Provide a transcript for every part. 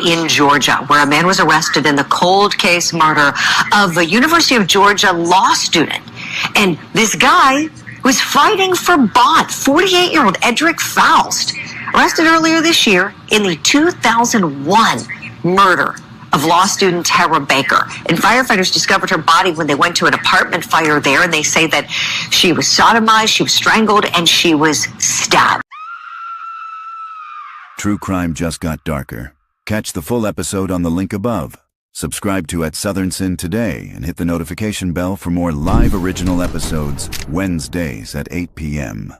in Georgia, where a man was arrested in the cold case murder of a University of Georgia law student. And this guy was fighting for bond. 48-year-old Edrick Faust, arrested earlier this year in the 2001 murder of law student Tara Baker. And firefighters discovered her body when they went to an apartment fire there, and they say that she was sodomized, she was strangled, and she was stabbed. True crime just got darker. Catch the full episode on the link above. Subscribe to At Southern Sin today and hit the notification bell for more live original episodes Wednesdays at 8 p.m.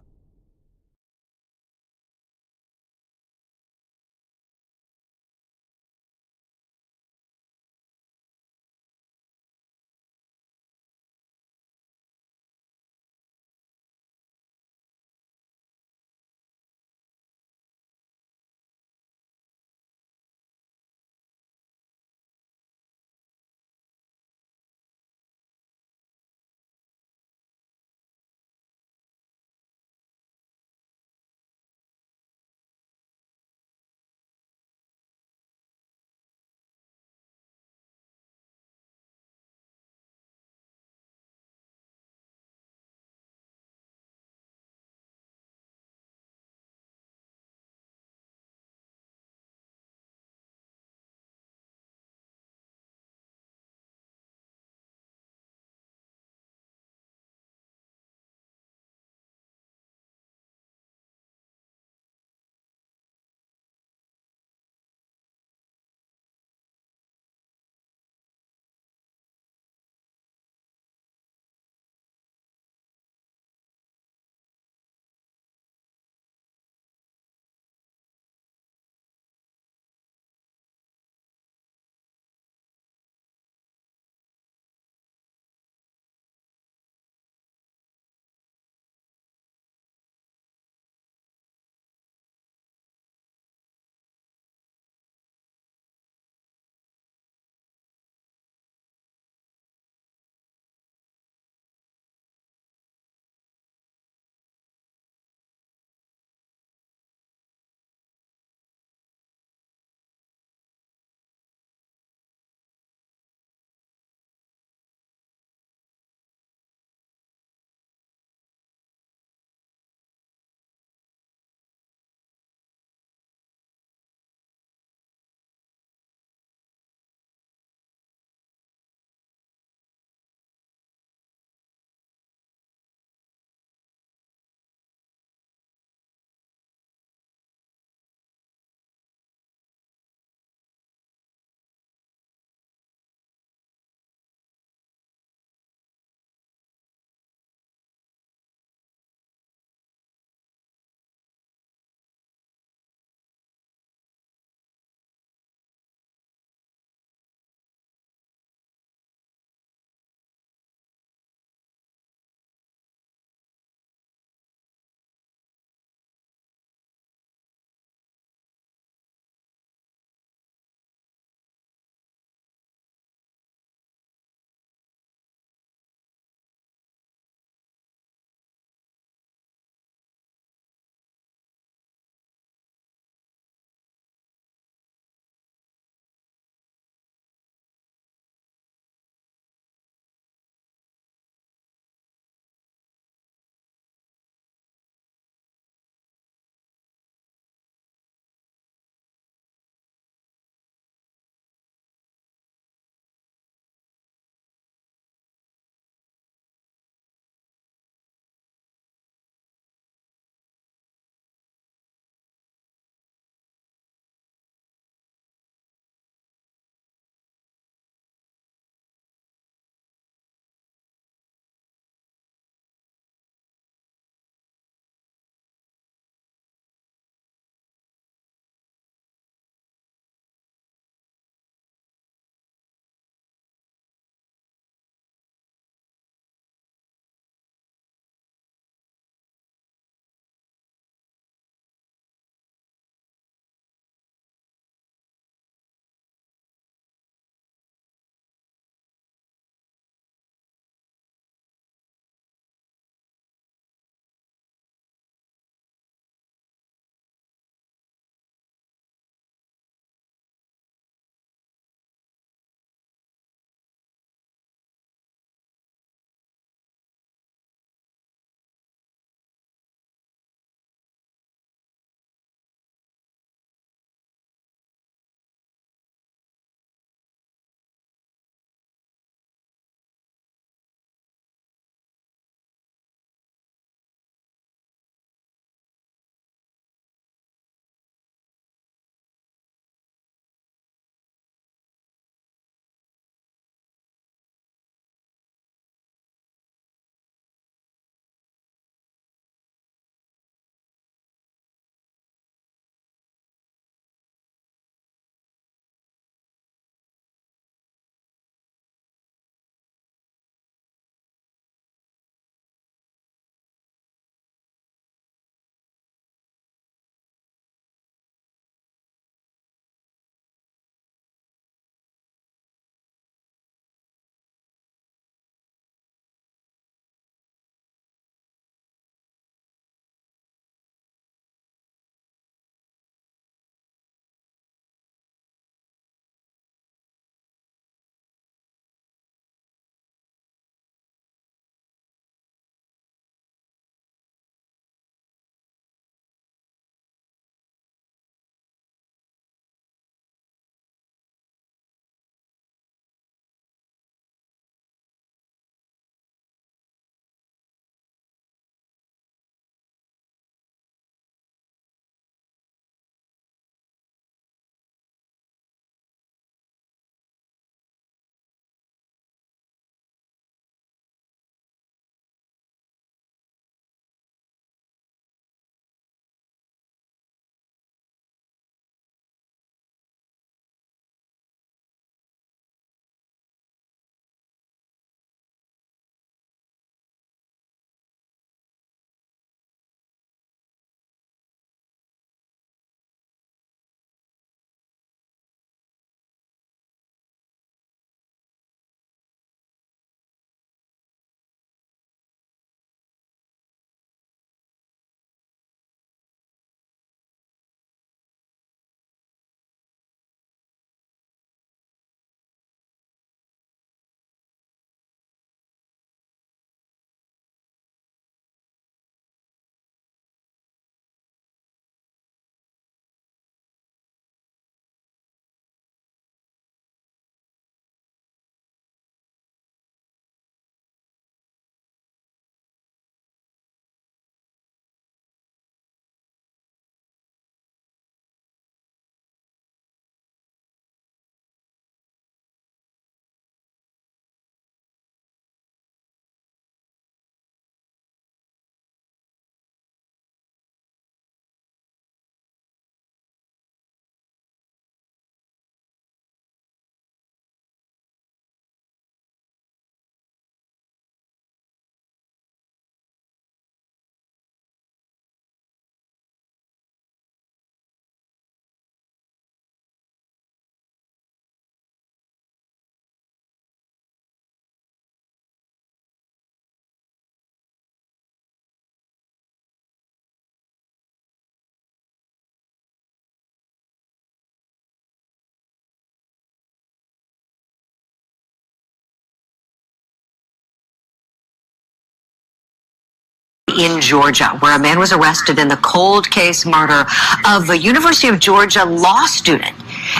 in Georgia, where a man was arrested in the cold case murder of a University of Georgia law student.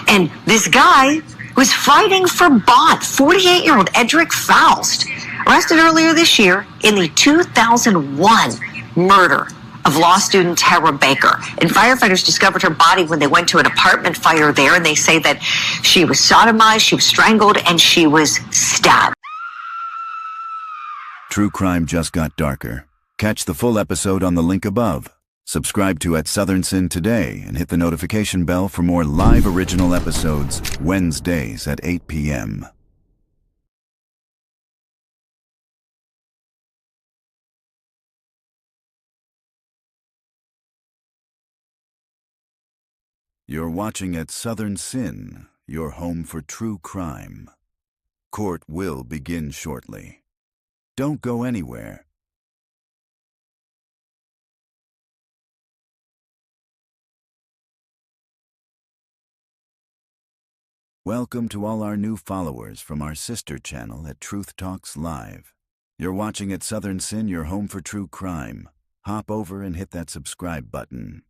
And this guy was fighting for bond. 48-year-old Edrick Faust, arrested earlier this year in the 2001 murder of law student Tara Baker. And firefighters discovered her body when they went to an apartment fire there, and they say that she was sodomized, she was strangled, and she was stabbed. True crime just got darker. Catch the full episode on the link above. Subscribe to At Southern Sin today and hit the notification bell for more live original episodes Wednesdays at 8 p.m. You're watching At Southern Sin, your home for true crime. Court will begin shortly. Don't go anywhere. Welcome to all our new followers from our sister channel at Truth Talks Live. You're watching At Southern Sin, your home for true crime. Hop over and hit that subscribe button.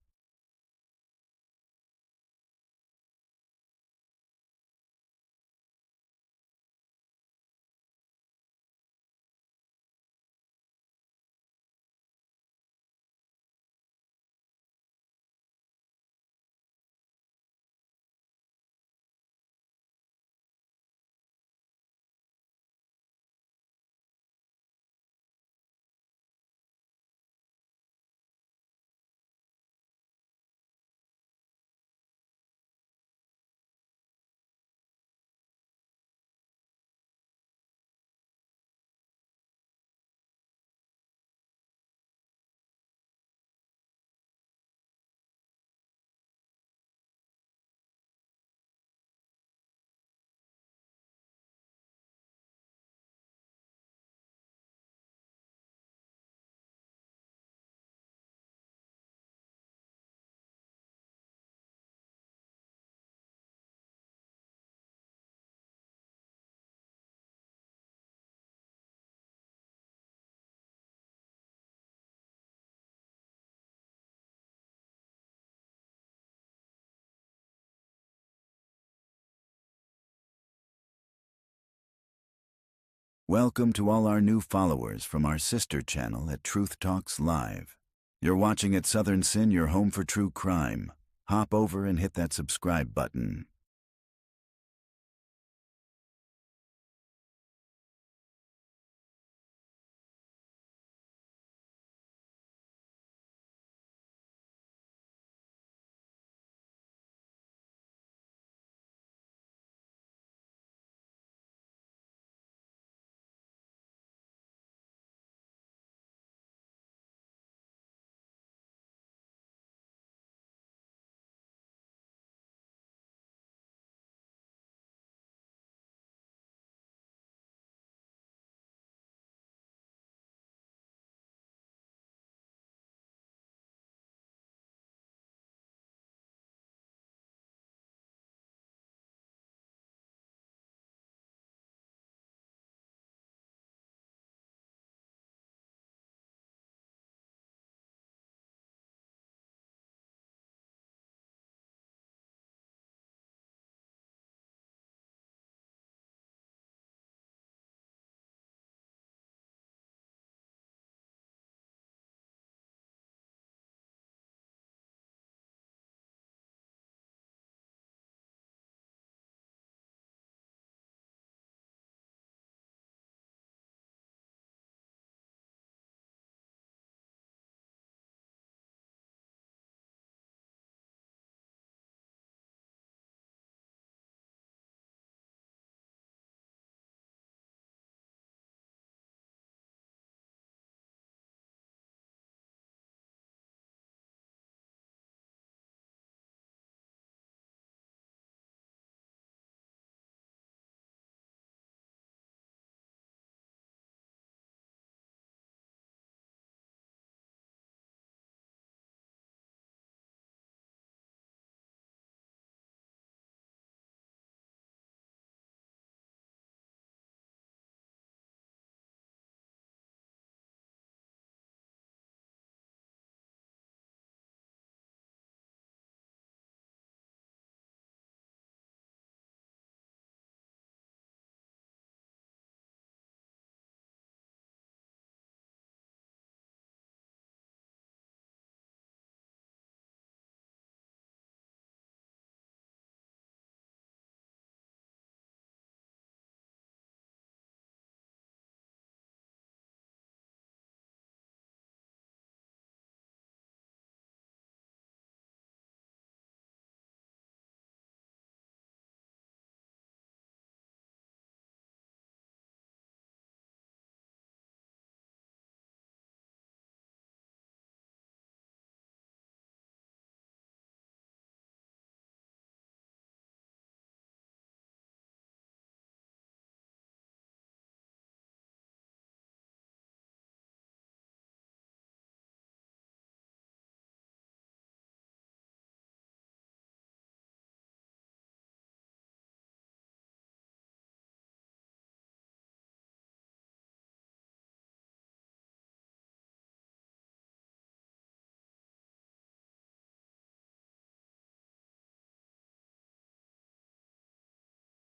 Welcome to all our new followers from our sister channel at Truth Talks Live. You're watching At Southern Sin, your home for true crime. Hop over and hit that subscribe button.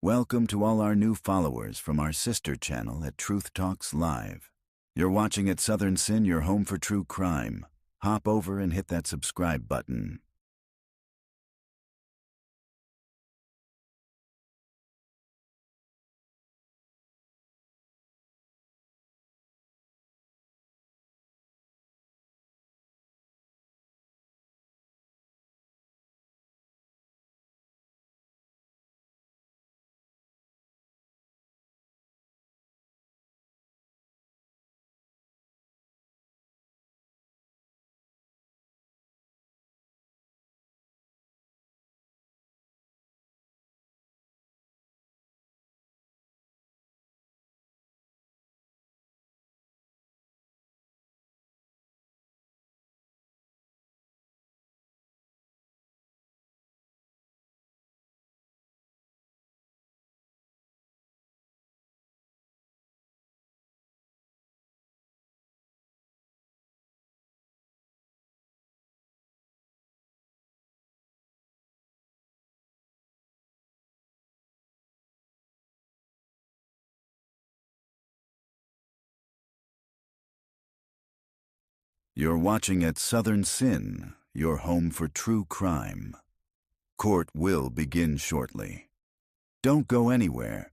Welcome to all our new followers from our sister channel at Truth Talks Live. You're watching at Southern Sin, your home for true crime. Hop over and hit that subscribe button. You're watching at Southern Sin, your home for true crime. Court will begin shortly. Don't go anywhere.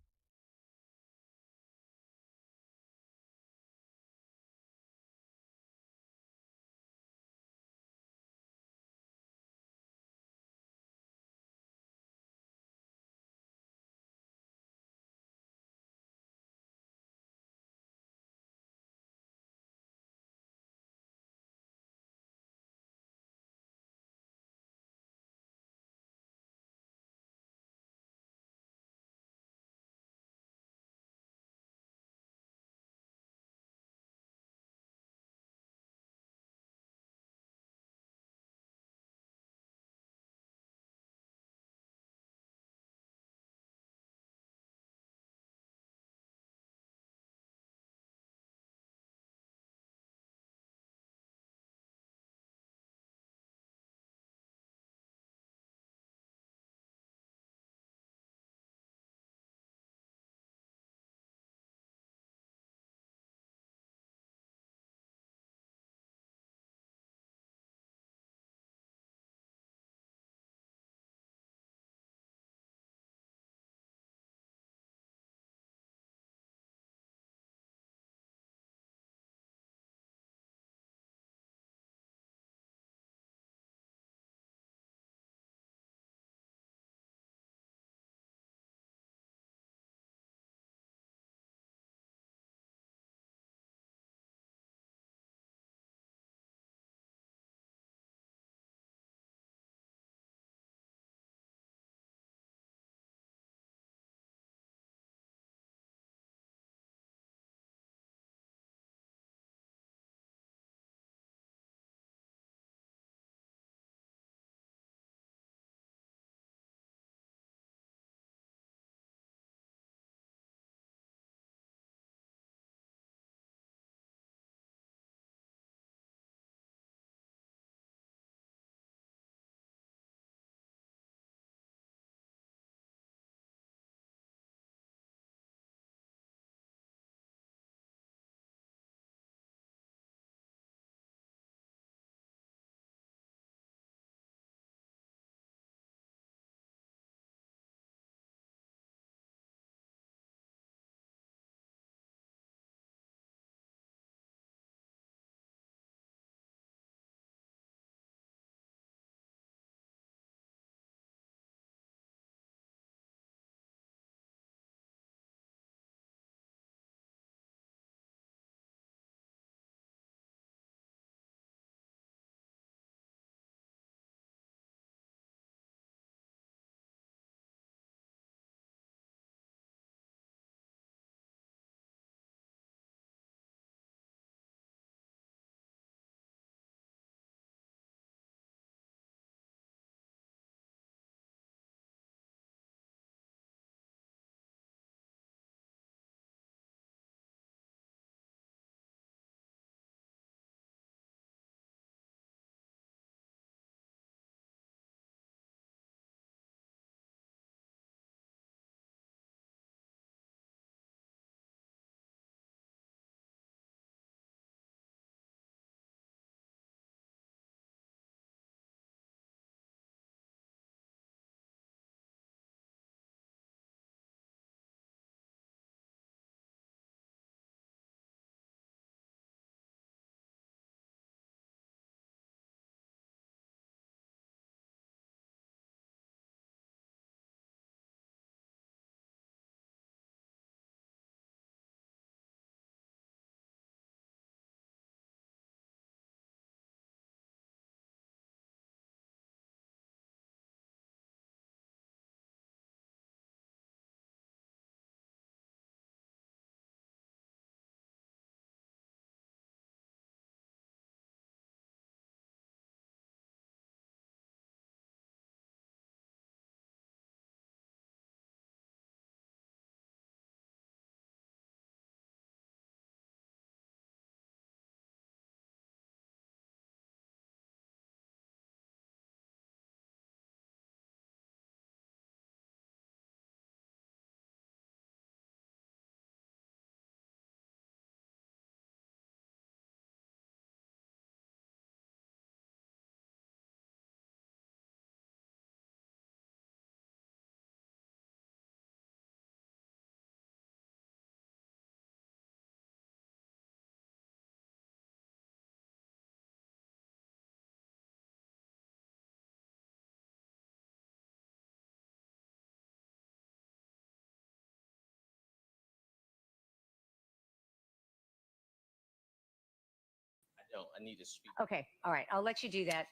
No, I need to speak. Okay, all right. I'll let you do that.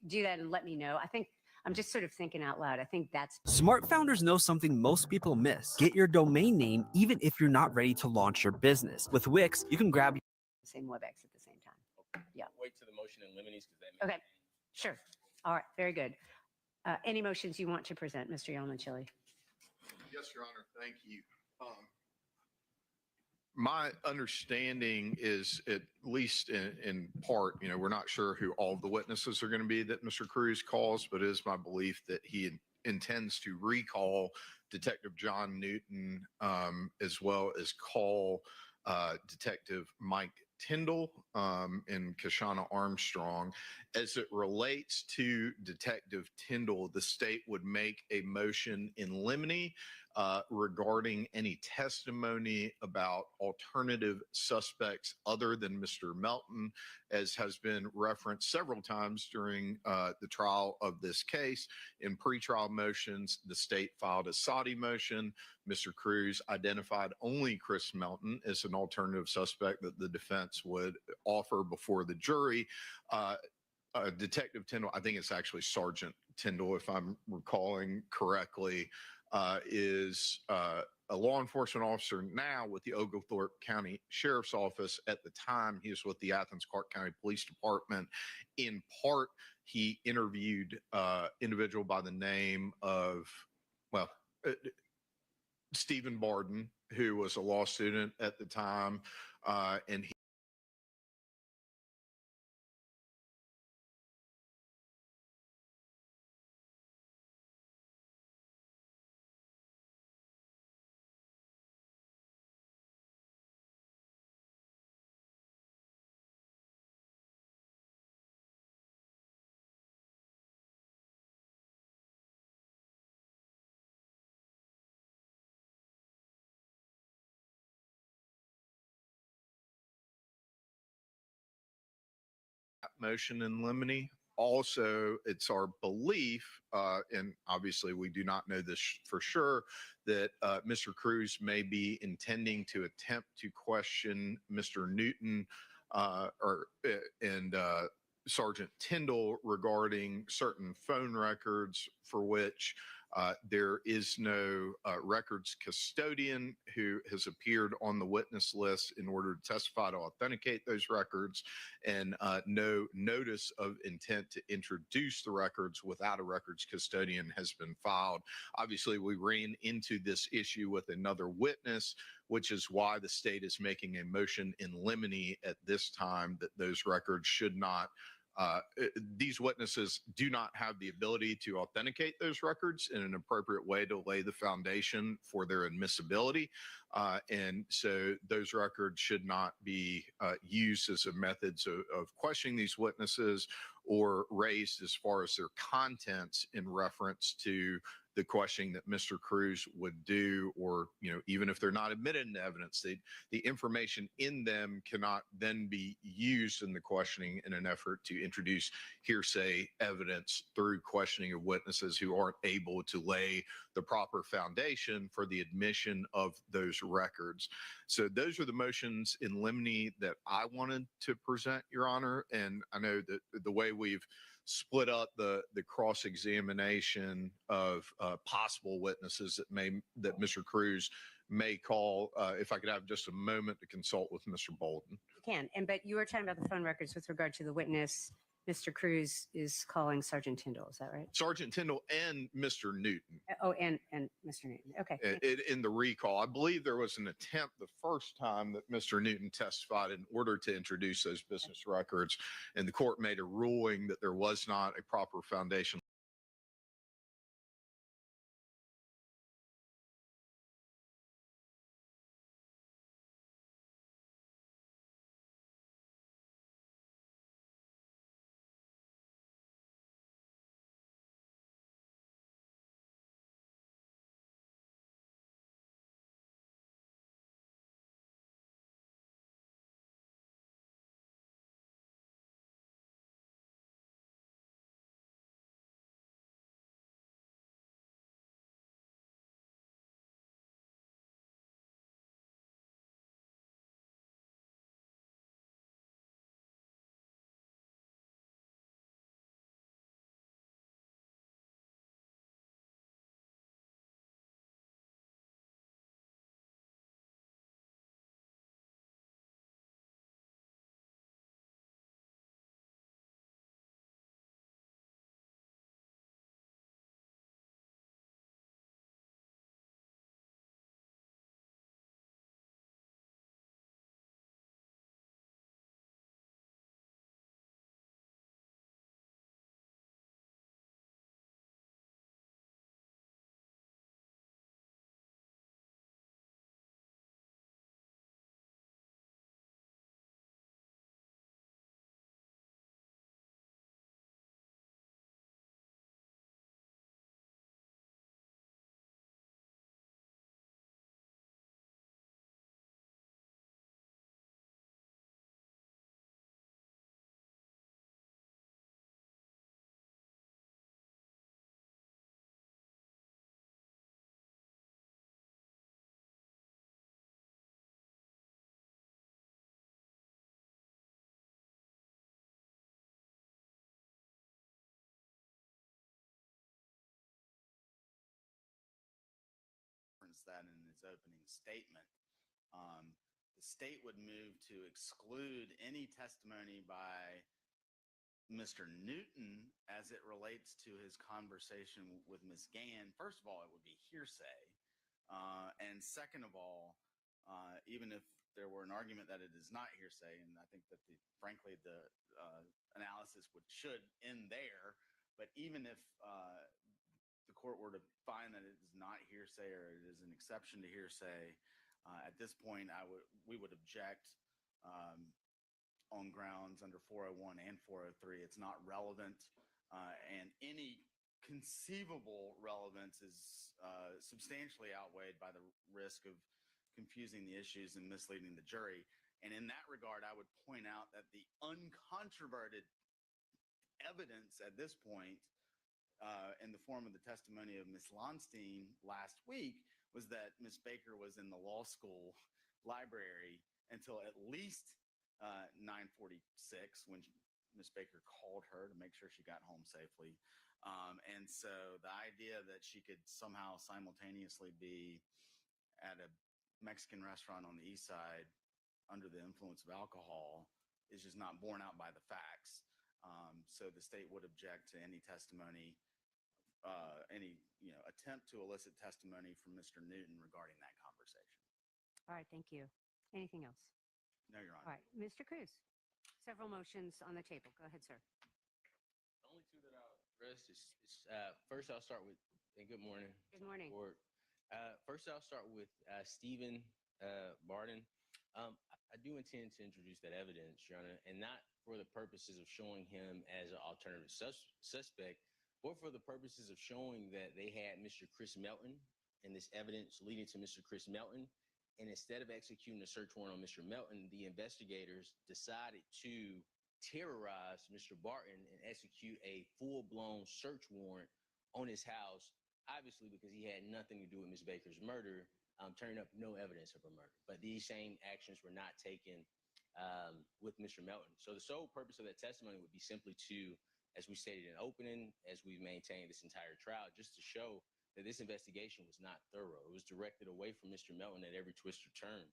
Do that and let me know. I think I'm just sort of thinking out loud. I think that's Smart founders know something most people miss. Get your domain name even if you're not ready to launch your business. With Wix, you can grab the same WebEx at the same time. Yeah. Wait to the motion in limines because that. Okay, sure. All right, very good. Any motions you want to present, Mr. Yalmanchili? Yes, Your Honor. Thank you. My understanding is, at least in part, we're not sure who all of the witnesses are going to be that Mr. Cruz calls, but it is my belief that he intends to recall Detective John Newton, as well as call Detective Mike Tyndall and Kashana Armstrong. As it relates to Detective Tyndall, the state would make a motion in limine regarding any testimony about alternative suspects other than Mr. Melton, as has been referenced several times during the trial of this case. In pretrial motions, the state filed a Saudi motion. Mr. Cruz identified only Chris Melton as an alternative suspect that the defense would offer before the jury. Detective Tyndall, I think it's actually Sergeant Tyndall, if I'm recalling correctly, is a law enforcement officer now with the Oglethorpe County Sheriff's Office. At the time, he was with the Athens Clark County Police Department. In part, he interviewed individual by the name of, Stephen Barden, who was a law student at the time, and he motion in limine. Also, it's our belief, and obviously we do not know this for sure, that Mr. Cruz may be intending to attempt to question Mr. Newton and Sergeant Tyndall regarding certain phone records for which there is no records custodian who has appeared on the witness list in order to testify to authenticate those records, and no notice of intent to introduce the records without a records custodian has been filed. Obviously, we ran into this issue with another witness, which is why the state is making a motion in limine at this time that those records should not these witnesses do not have the ability to authenticate those records in an appropriate way to lay the foundation for their admissibility. And so those records should not be used as a methods of questioning these witnesses or raised as far as their contents in reference to the questioning that Mr. Cruz would do, or, even if they're not admitted into evidence, the information in them cannot then be used in the questioning in an effort to introduce hearsay evidence through questioning of witnesses who aren't able to lay the proper foundation for the admission of those records. So those are the motions in limine that I wanted to present, Your Honor. And I know that the way we've split up the cross-examination of possible witnesses that Mr. Cruz may call. If I could have just a moment to consult with Mr. Bolden. But you were talking about the phone records with regard to the witness. Mr. Cruz is calling Sergeant Tyndall. Is that right? Sergeant Tyndall and Mr. Newton. Oh, and Mr. Newton. Okay. In the recall, I believe there was an attempt the first time that Mr. Newton testified in order to introduce those business records, and the court made a ruling that there was not a proper foundation that in its opening statement. The state would move to exclude any testimony by Mr. Newton as it relates to his conversation with Ms. Gann. First of all, it would be hearsay. And second of all, even if there were an argument that it is not hearsay, and I think that frankly, the analysis should end there, but even if the court were to find that it is not hearsay or it is an exception to hearsay, at this point, we would object on grounds under 401 and 403. It's not relevant, and any conceivable relevance is substantially outweighed by the risk of confusing the issues and misleading the jury. And in that regard, I would point out that the uncontroverted evidence at this point, in the form of the testimony of Ms. Lonstein last week, was that Ms. Baker was in the law school library until at least 9:46, when Ms. Baker called her to make sure she got home safely. And so the idea that she could somehow simultaneously be at a Mexican restaurant on the east side under the influence of alcohol is just not borne out by the facts. So the state would object to any testimony, any attempt to elicit testimony from Mr. Newton regarding that conversation. All right, thank you. Anything else? No, Your All Honor. right, Mr. Cruz, several motions on the table. Go ahead, sir. The only two that I'll address is first I'll start with, and good morning. Good morning. Board. First I'll start with Stephen Barden. I do intend to introduce that evidence, Your Honor, and not for the purposes of showing him as an alternative suspect, but for the purposes of showing that they had Mr. Chris Melton and this evidence leading to Mr. Chris Melton. And instead of executing a search warrant on Mr. Melton, the investigators decided to terrorize Mr. Barton and execute a full-blown search warrant on his house, obviously because he had nothing to do with Ms. Baker's murder, turning up no evidence of her murder. But these same actions were not taken with Mr. Melton. So the sole purpose of that testimony would be simply to, as we stated in opening, as we've maintained this entire trial, just to show that this investigation was not thorough. It was directed away from Mr. Melton at every twist or turn.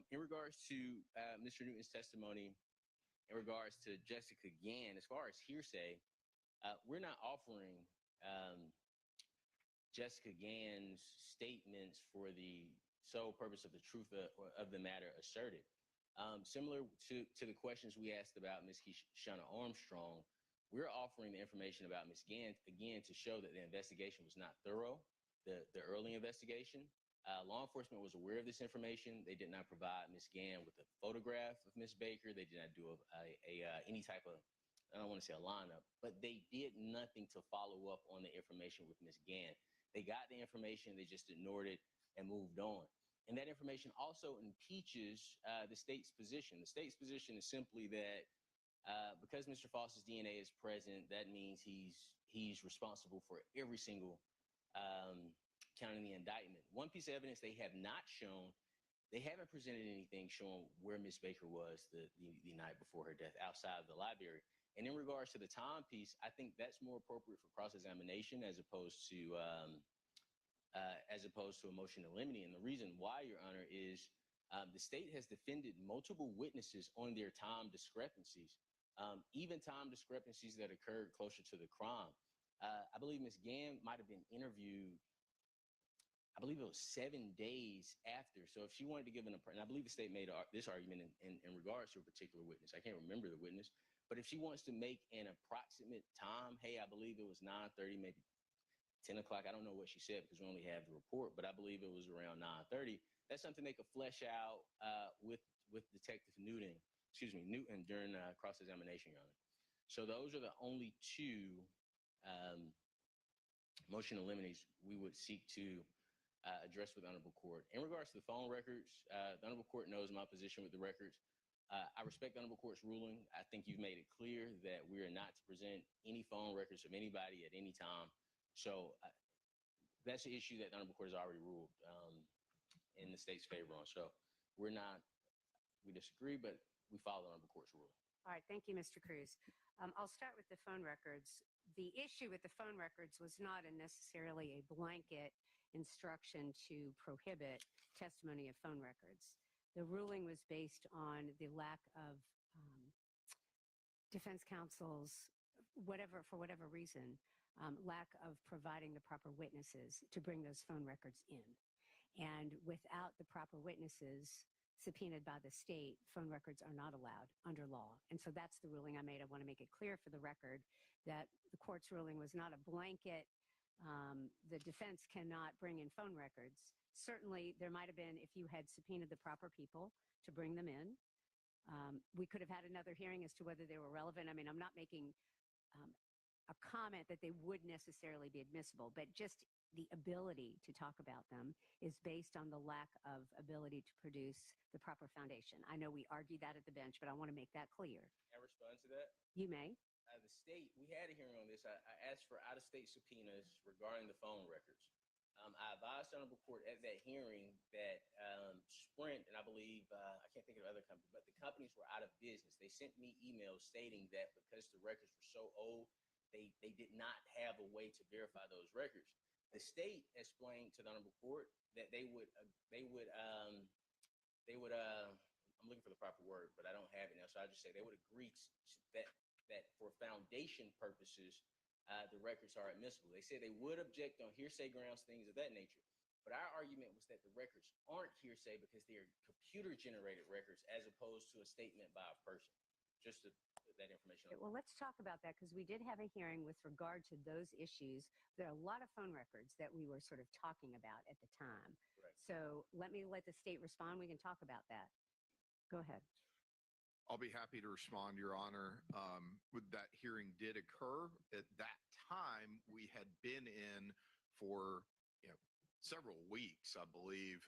In regards to Mr. Newton's testimony, in regards to Jessica Gann, as far as hearsay, we're not offering Jessica Gann's statements for the sole purpose of the truth of the matter asserted. Similar to the questions we asked about Ms. Keshana Armstrong, we're offering the information about Ms. Gann, again, to show that the investigation was not thorough, the early investigation. Law enforcement was aware of this information. They did not provide Ms. Gann with a photograph of Ms. Baker. They did not do any type of, I don't want to say a lineup, but they did nothing to follow up on the information with Ms. Gann. They got the information, they just ignored it and moved on. And that information also impeaches the state's position. The state's position is simply that because Mr. Faust's DNA is present, that means he's responsible for every single count in the indictment. One piece of evidence they have not shown, they haven't presented anything showing where Ms. Baker was the night before her death outside of the library. And in regards to the timepiece, I think that's more appropriate for cross-examination as opposed to a motion to limine. And the reason why, Your Honor, is the state has defended multiple witnesses on their time discrepancies. Even time discrepancies that occurred closer to the crime. I believe Ms. Gann might have been interviewed, I believe it was 7 days after. So if she wanted to give and I believe the state made this argument in regards to a particular witness. I can't remember the witness, but if she wants to make an approximate time, hey, I believe it was 9:30, maybe 10 o'clock. I don't know what she said because we only have the report, but I believe it was around 9:30. That's something they could flesh out with Detective Newton during cross-examination, Your Honor. So those are the only two motion to limine we would seek to address with the Honorable Court. In regards to the phone records, the Honorable Court knows my position with the records. I respect the Honorable Court's ruling. I think you've made it clear that we are not to present any phone records of anybody at any time. So that's an issue that the Honorable Court has already ruled in the state's favor on. So we disagree, but we follow the Honorable Court's ruling. All right, thank you, Mr. Cruz. I'll start with the phone records. the issue with the phone records was not necessarily a blanket instruction to prohibit testimony of phone records. The ruling was based on the lack of defense counsel's, for whatever reason, lack of providing the proper witnesses to bring those phone records in. And without the proper witnesses subpoenaed by the state, phone records are not allowed under law. And so that's the ruling I made. I want to make it clear for the record that the court's ruling was not a blanket. The defense cannot bring in phone records. Certainly, there might have been, if you had subpoenaed the proper people to bring them in, we could have had another hearing as to whether they were relevant. I mean, I'm not making a comment that they would necessarily be admissible, but just the ability to talk about them is based on the lack of ability to produce the proper foundation. I know we argued that at the bench, but I want to make that clear. Can I respond to that? You may. The state, we had a hearing on this. I asked for out-of-state subpoenas regarding the phone records. I advised honorable court at that hearing that Sprint, and I believe, I can't think of other companies, but the companies were out of business. They sent me emails stating that because the records were so old, they did not have a way to verify those records. The state explained to the honorable court that I'm looking for the proper word, but I don't have it now, so I'll just say they would agree that for foundation purposes, the records are admissible. They said they would object on hearsay grounds, things of that nature. But our argument was that the records aren't hearsay because they are computer-generated records as opposed to a statement by a person. Just to put that information on. Well, let's talk about that because we did have a hearing with regard to those issues. There are a lot of phone records that we were sort of talking about at the time. Right. So let me let the state respond. We can talk about that. Go ahead. I'll be happy to respond, Your Honor. That hearing did occur. At that time, we had been in for several weeks, I believe,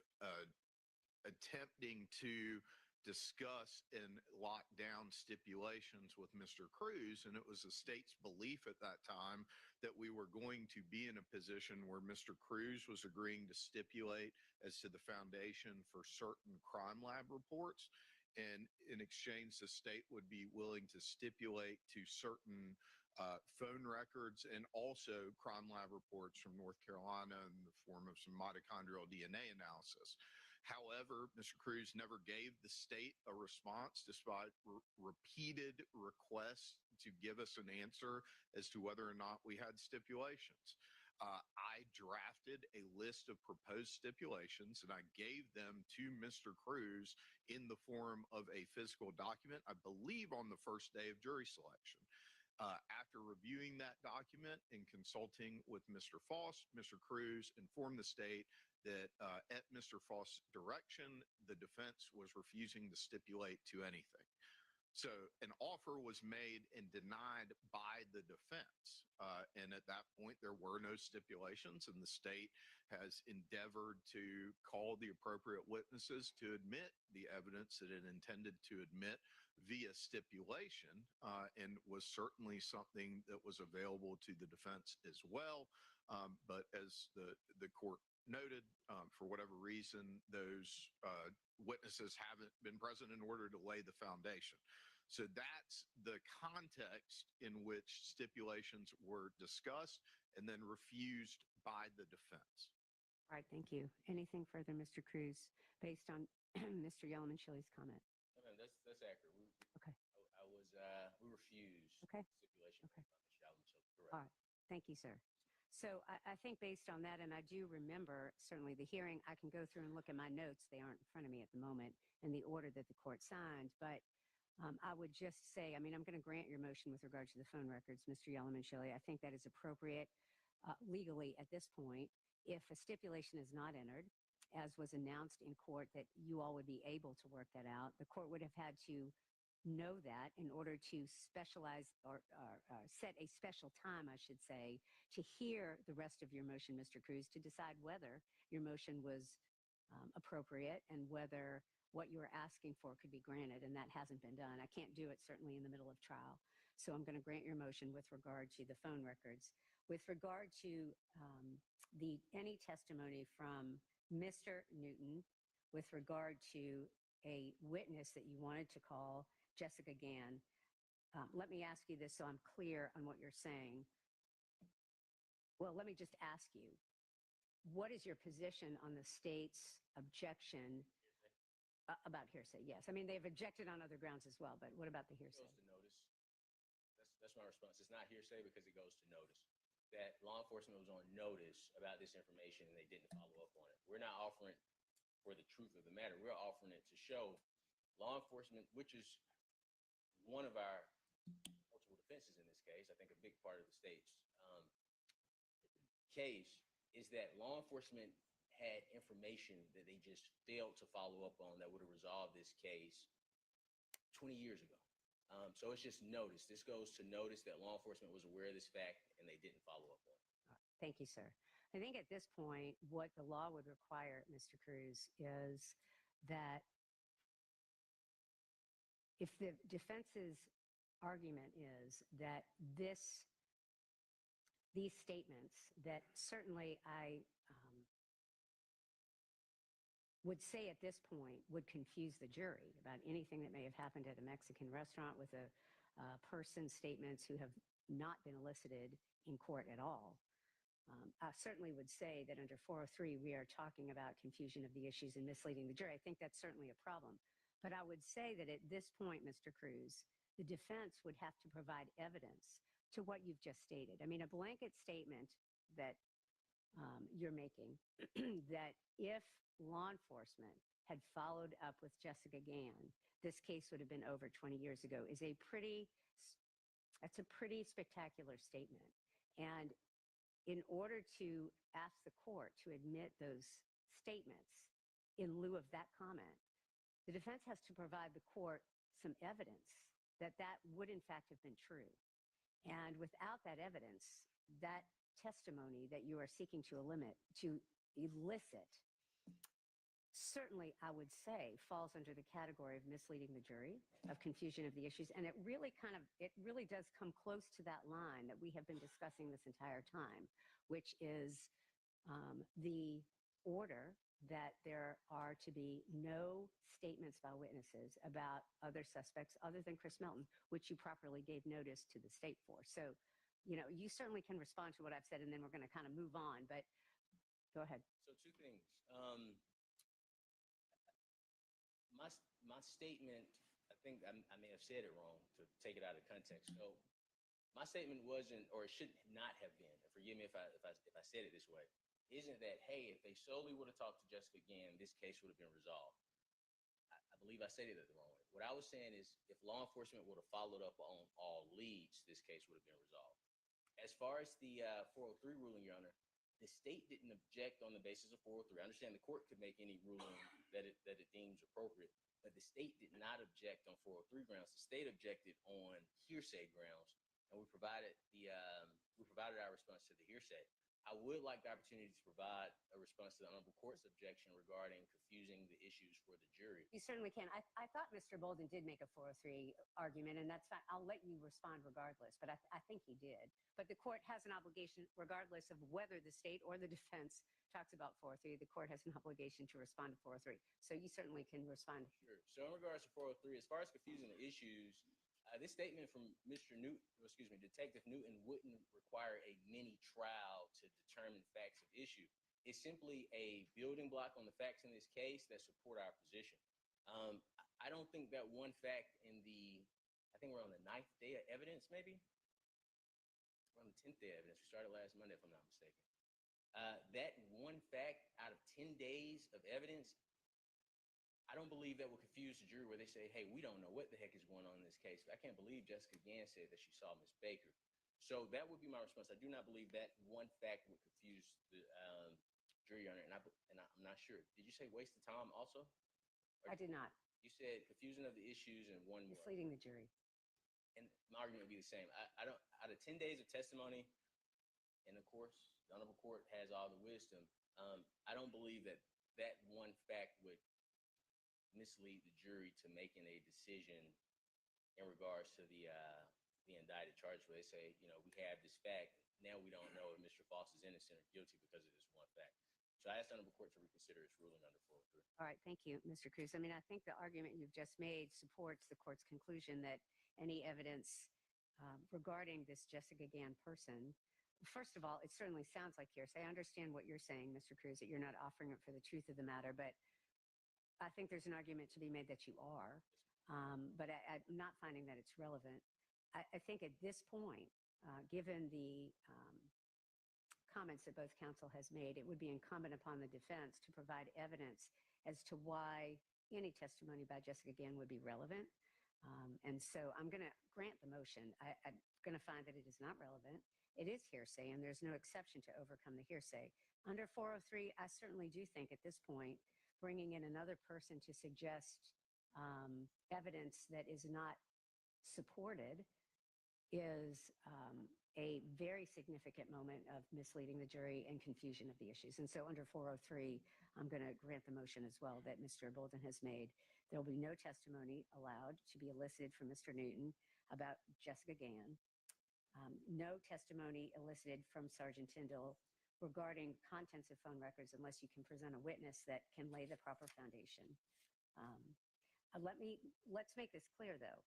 attempting to discuss and lock down stipulations with Mr. Cruz, and it was the state's belief at that time that we were going to be in a position where Mr. Cruz was agreeing to stipulate as to the foundation for certain crime lab reports, and in exchange, the state would be willing to stipulate to certain phone records and also crime lab reports from North Carolina in the form of some mitochondrial DNA analysis. However, Mr. Cruz never gave the state a response despite repeated requests to give us an answer as to whether or not we had stipulations. I drafted a list of proposed stipulations and I gave them to Mr. Cruz in the form of a physical document, I believe on the first day of jury selection. After reviewing that document and consulting with Mr. Faust, Mr. Cruz informed the state that at Mr. Faust's direction, the defense was refusing to stipulate to anything. So an offer was made and denied by the defense. And at that point, there were no stipulations, and the state has endeavored to call the appropriate witnesses to admit the evidence that it intended to admit via stipulation, and was certainly something that was available to the defense as well. But as the court noted, for whatever reason, those witnesses haven't been present in order to lay the foundation. So that's the context in which stipulations were discussed and then refused by the defense. All right, thank you. Anything further, Mr. Cruz, based on Mr. Yelman-Shilly's comment? No, that's accurate. Okay. We refused Okay. stipulation. Okay. Correct. All right. Thank you, sir. So I think based on that, and I do remember certainly the hearing, I can go through and look at my notes. They aren't in front of me at the moment in the order that the court signed. But I would just say, I mean, I'm going to grant your motion with regard to the phone records, Mr. Yelman-Shilly. I think that is appropriate legally at this point. If a stipulation is not entered, as was announced in court that you all would be able to work that out, the court would have had to know that in order to specialize or set a special time, I should say, to hear the rest of your motion, Mr. Cruz, to decide whether your motion was appropriate and whether what you were asking for could be granted, and that hasn't been done. I can't do it certainly in the middle of trial. So I'm going to grant your motion with regard to the phone records. With regard to any testimony from Mr. Newton with regard to a witness that you wanted to call, Jessica Gann, let me ask you this so I'm clear on what you're saying. Well, let me just ask you, what is your position on the state's objection about hearsay? Yes. I mean, they've objected on other grounds as well, but what about the It hearsay? goes to notice. That's my response. It's not hearsay because it goes to notice. That law enforcement was on notice about this information and they didn't follow up on it. We're not offering for the truth of the matter. We're offering it to show law enforcement, which is one of our multiple defenses in this case. I think a big part of the state's case is that law enforcement had information that they just failed to follow up on that would have resolved this case 20 years ago. So it's just notice. This goes to notice that law enforcement was aware of this fact and they didn't follow up on it. Thank you, sir. I think at this point, what the law would require, Mr. Cruz, is that if the defense's argument is that these statements that certainly I would say at this point would confuse the jury about anything that may have happened at a Mexican restaurant with a person's statements who have not been elicited in court at all. I certainly would say that under 403, we are talking about confusion of the issues and misleading the jury. I think that's certainly a problem. But I would say that at this point, Mr. Cruz, the defense would have to provide evidence to what you've just stated. I mean, a blanket statement that you're making that if law enforcement had followed up with Jessica Gann, this case would have been over 20 years ago is that's a pretty spectacular statement. And in order to ask the court to admit those statements in lieu of that comment, the defense has to provide the court some evidence that that would in fact have been true. And without that evidence, that testimony that you are seeking to elicit, certainly I would say falls under the category of misleading the jury, of confusion of the issues. And it really does come close to that line that we have been discussing this entire time, which is the order that there are to be no statements by witnesses about other suspects other than Chris Melton, which you properly gave notice to the state for. So, you certainly can respond to what I've said, and then we're going to kind of move on, but go ahead. So two things. My statement, I think I may have said it wrong to take it out of context. So my statement wasn't, or it should not have been, forgive me if I said it this way, isn't that, hey, if they solely would have talked to Jessica Gann, this case would have been resolved. I believe I said it the wrong way. What I was saying is if law enforcement would have followed up on all leads, this case would have been resolved. As far as the 403 ruling, Your Honor, the state didn't object on the basis of 403. I understand the court could make any ruling that it deems appropriate, but the state did not object on 403 grounds. The state objected on hearsay grounds, and we provided our response to the hearsay. I would like the opportunity to provide a response to the Honorable Court's objection regarding confusing the issues for the jury. You certainly can. I thought Mr. Bolden did make a 403 argument, and that's fine. I'll let you respond regardless, but I think he did. But the court has an obligation, regardless of whether the state or the defense talks about 403, the court has an obligation to respond to 403. So you certainly can respond. Sure. So in regards to 403, as far as confusing the issues, this statement from Detective Newton wouldn't require a mini trial to determine facts of issue. It's simply a building block on the facts in this case that support our position. I don't think that one fact I think we're on the 9th day of evidence, maybe? We're on the 10th day of evidence. We started last Monday, if I'm not mistaken. That one fact out of 10 days of evidence, I don't believe that will confuse the jury where they say, hey, we don't know what the heck is going on in this case. I can't believe Jessica Gann said that she saw Miss Baker. So that would be my response. I do not believe that one fact would confuse the jury, Your Honor, and I'm not sure. Did you say waste of time also? I did not. You said confusion of the issues and one more. Misleading the jury. And my argument would be the same. I don't, out of 10 days of testimony, and of course, the Honorable Court has all the wisdom, I don't believe that one fact would mislead the jury to making a decision in regards to the indicted charge where they say, we have this fact. Now we don't know if Mr. Faust is innocent or guilty because of this one fact. So I asked the Honorable Court to reconsider its ruling under 403. All right. Thank you, Mr. Cruz. I mean, I think the argument you've just made supports the court's conclusion that any evidence regarding this Jessica Gann person first of all, it certainly sounds like hearsay. I understand what you're saying, Mr. Cruz, that you're not offering it for the truth of the matter, but I think there's an argument to be made that you are, but I'm not finding that it's relevant. I think at this point, given the comments that both counsel has made, it would be incumbent upon the defense to provide evidence as to why any testimony by Jessica Gann would be relevant. And so I'm going to grant the motion. I'm going to find that it is not relevant. It is hearsay, and there's no exception to overcome the hearsay. Under 403, I certainly do think at this point, bringing in another person to suggest evidence that is not supported is a very significant moment of misleading the jury and confusion of the issues. And so under 403, I'm going to grant the motion as well that Mr. Bolden has made. There will be no testimony allowed to be elicited from Mr. Newton about Jessica Gann. No testimony elicited from Sergeant Tyndall regarding contents of phone records unless you can present a witness that can lay the proper foundation. Let's make this clear, though.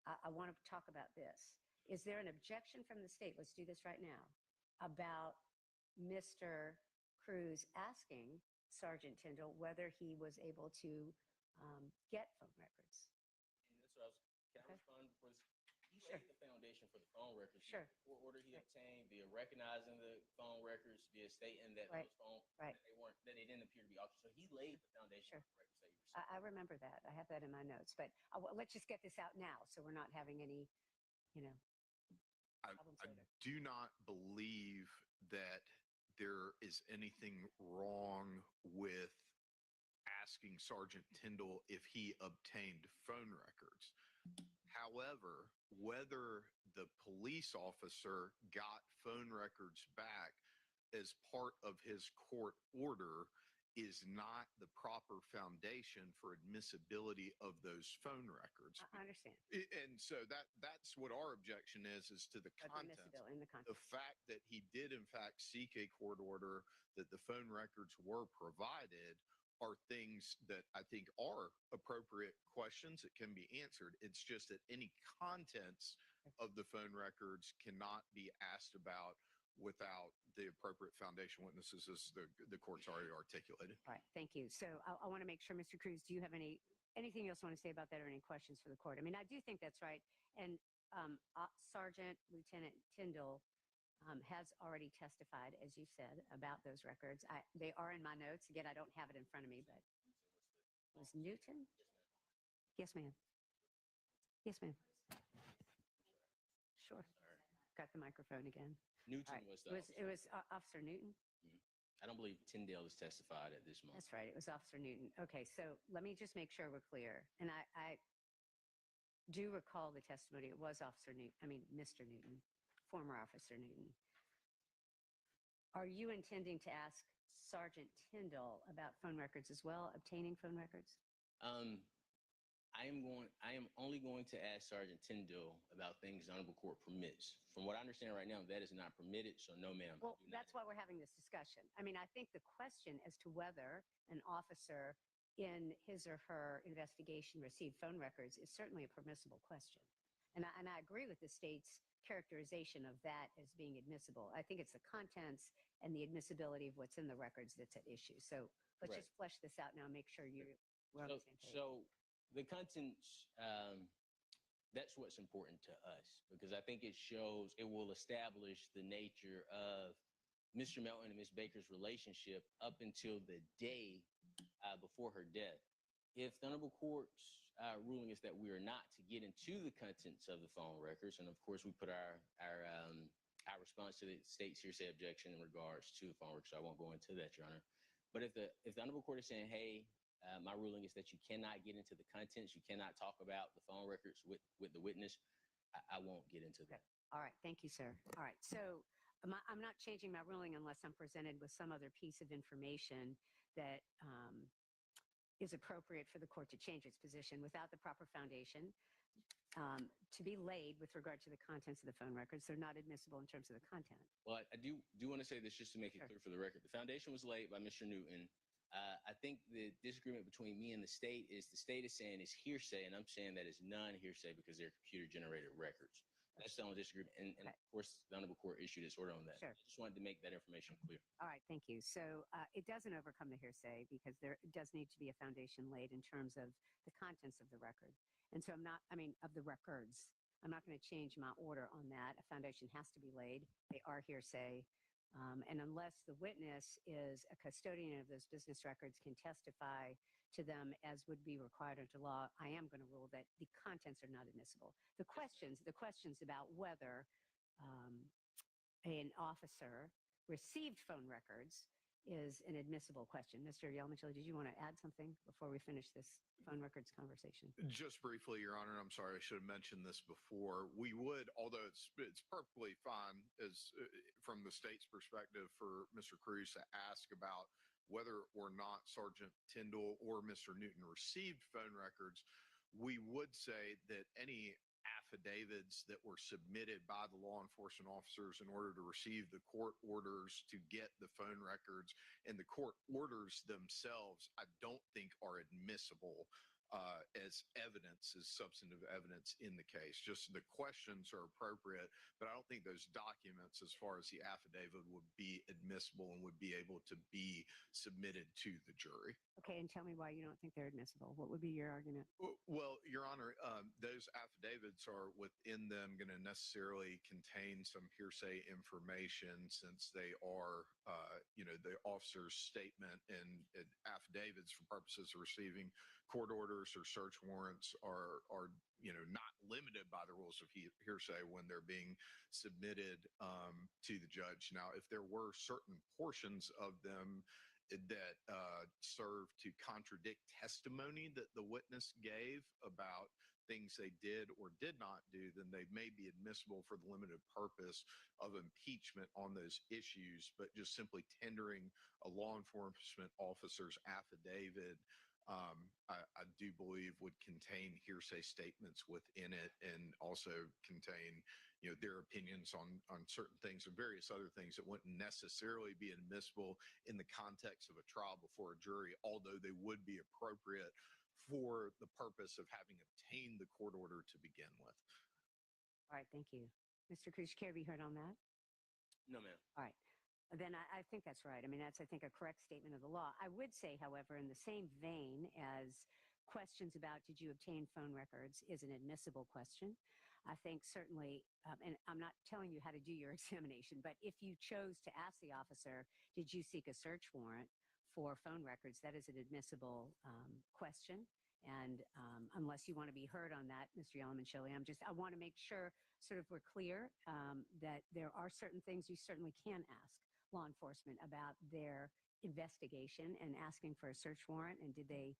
I want to talk about this. Is there an objection from the state? Let's do this right now about Mr. Cruz asking Sergeant Tyndall whether he was able to get phone records. And that's what I was, can I respond? He Sure. laid the foundation for the phone records. Sure. The court order he obtained via recognizing the phone records, via stating that Right. those phone, Right. that they didn't appear to be altered. So he laid the foundation Sure. for the records that you received. I remember that. I have that in my notes. But let's just get this out now so we're not having any, problems I later. do not believe that there is anything wrong with asking Sergeant Tyndall if he obtained phone records. However, whether the police officer got phone records back as part of his court order is not the proper foundation for admissibility of those phone records. I understand. And so that's what our objection is to the But contents. admissibility in the The context. fact that he did in fact seek a court order, that the phone records were provided, are things that I think are appropriate questions that can be answered. It's just that any contents of the phone records cannot be asked about without the appropriate foundation witnesses, as the court's already articulated. All right. Thank you. So I want to make sure, Mr. Cruz, do you have anything else you want to say about that or any questions for the court? I mean, I do think that's right. And Sergeant Lieutenant Tyndall has already testified, as you said, about those records. They are in my notes. Again, I don't have it in front of me, but was Newton? Yes, ma'am. Yes, ma'am. Sure. Got the microphone again. Newton All right. was the It was Officer Newton? I don't believe Tyndale has testified at this moment. That's right. It was Officer Newton. Okay, so let me just make sure we're clear. And I do recall the testimony. It was Mr. Newton, former Officer Newton. Are you intending to ask Sergeant Tyndall about phone records as well, obtaining phone records? I am only going to ask Sergeant Tyndall about things the honorable court permits. From what I understand right now, that is not permitted, so no, ma'am. Well, that's why we're having this discussion. I mean, I think the question as to whether an officer in his or her investigation received phone records is certainly a permissible question. And I agree with the state's characterization of that as being admissible. I think it's the contents and the admissibility of what's in the records that's at issue. So let's Right. just flesh this out now, make sure we're on the same page. So the contents, that's what's important to us, because I think it will establish the nature of Mr. Melton and Ms. Baker's relationship up until the day before her death. If the honorable court's ruling is that we are not to get into the contents of the phone records, and of course we put our response to the state's hearsay objection in regards to the phone records, so I won't go into that, Your Honor. But if the honorable court is saying, hey, my ruling is that you cannot get into the contents, you cannot talk about the phone records with the witness, I won't get into that. All right. Thank you, sir. All right. So I'm not changing my ruling unless I'm presented with some other piece of information that is appropriate for the court to change its position without the proper foundation to be laid with regard to the contents of the phone records. They're not admissible in terms of the content. Well, I do want to say this just to make it clear for the record. The foundation was laid by Mr. Newton. I think the disagreement between me and the state is saying it's hearsay, and I'm saying that it's non-hearsay because they're computer-generated records. That's the only disagreement. And Okay. of course, the Honorable Court issued its order on that. Sure. I just wanted to make that information clear. All right, thank you. So it doesn't overcome the hearsay because there does need to be a foundation laid in terms of the contents of the record. And so of the records. I'm not going to change my order on that. A foundation has to be laid. They are hearsay. And unless the witness is a custodian of those business records, can testify to them as would be required under law, I am going to rule that the contents are not admissible. The questions about whether an officer received phone records is an admissible question. Mr. Yelmicheli, did you want to add something before we finish this phone records conversation? Just briefly, Your Honor, I'm sorry, I should have mentioned this before. We would, although it's perfectly fine as from the state's perspective for Mr. Cruz to ask about whether or not Sergeant Tyndall or Mr. Newton received phone records, we would say that any affidavits that were submitted by the law enforcement officers in order to receive the court orders to get the phone records and the court orders themselves, I don't think are admissible as evidence, as substantive evidence in the case. Just the questions are appropriate, but I don't think those documents, as far as the affidavit, would be admissible and would be able to be submitted to the jury. Okay, and tell me why you don't think they're admissible. What would be your argument? Well, Your Honor, those affidavits are within them going to necessarily contain some hearsay information since they are, the officer's statement and affidavits for purposes of receiving court orders or search warrants are not limited by the rules of hearsay when they're being submitted to the judge. Now, if there were certain portions of them that serve to contradict testimony that the witness gave about things they did or did not do, then they may be admissible for the limited purpose of impeachment on those issues. But just simply tendering a law enforcement officer's affidavit, I do believe would contain hearsay statements within it and also contain their opinions on certain things and various other things that wouldn't necessarily be admissible in the context of a trial before a jury, although they would be appropriate for the purpose of having obtained the court order to begin with. All right, thank you. Mr. Cruz, care to be heard on that? No, ma'am. All right. Then I think that's right. I mean, that's, I think, a correct statement of the law. I would say, however, in the same vein as questions about did you obtain phone records is an admissible question. I think certainly, and I'm not telling you how to do your examination, but if you chose to ask the officer, did you seek a search warrant for phone records, that is an admissible question. And unless you want to be heard on that, Mr. Yelmicheli, I want to make sure sort of we're clear that there are certain things you certainly can ask law enforcement about their investigation, and asking for a search warrant and did they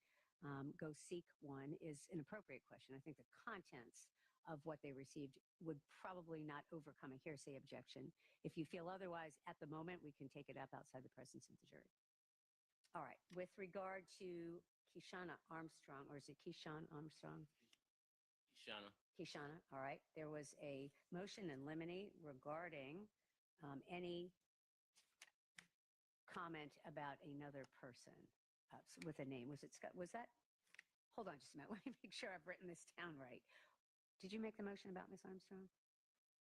go seek one is an appropriate question. I think the contents of what they received would probably not overcome a hearsay objection. If you feel otherwise at the moment, we can take it up outside the presence of the jury. All right. With regard to Kishana Armstrong, or is it Keyshawn Armstrong? Kishana. All right. There was a motion in limine regarding any comment about another person with a name. Was it Scott? Was that? Hold on just a minute. Let me make sure I've written this down right. Did you make the motion about Ms. Armstrong?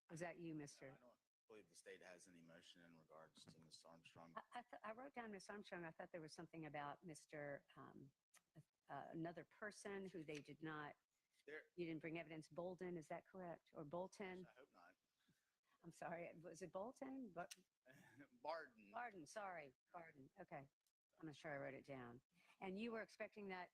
Was that you, Mr.? I don't believe the state has any motion in regards to Ms. Armstrong. I wrote down Ms. Armstrong. I thought there was something about Mr. Another person who they did not. You didn't bring evidence. Bolden, is that correct? Or Bolton? I hope not. I'm sorry. Was it Bolton? Barden. Barden, sorry. Barden. Okay. I'm not sure I wrote it down. And you were expecting that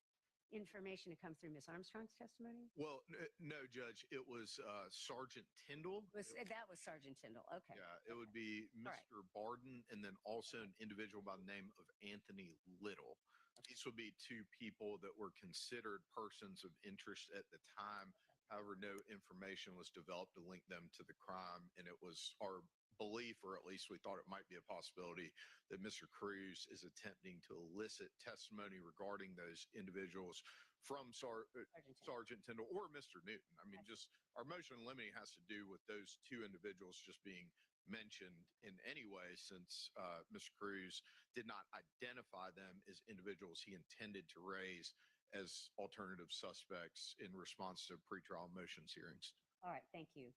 information to come through Ms. Armstrong's testimony? Well, no, Judge. It was Sergeant Tyndall. That was Sergeant Tyndall. Okay. Yeah, it would be Mr. Barden and then also an individual by the name of Anthony Little. These would be two people that were considered persons of interest at the time. However, no information was developed to link them to the crime. And it was our belief, or at least we thought it might be a possibility, that Mr. Cruz is attempting to elicit testimony regarding those individuals from Sergeant Tyndall or Mr. Newton. I mean, just our motion in limine has to do with those two individuals just being mentioned in any way, since Mr. Cruz did not identify them as individuals he intended to raise as alternative suspects in response to pretrial motions hearings. All right. Thank you.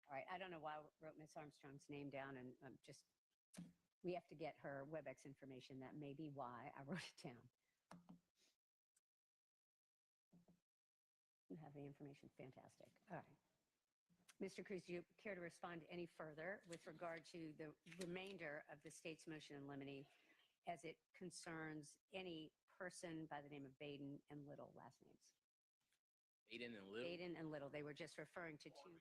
All right, I don't know why I wrote Miss Armstrong's name down, and we have to get her WebEx information. That may be why I wrote it down. You have the information. Fantastic. All right. Mr. Cruz, do you care to respond any further with regard to the remainder of the state's motion in limine as it concerns any person by the name of Baden and Little, last names? Baden and Little? Baden and Little. They were just referring to two.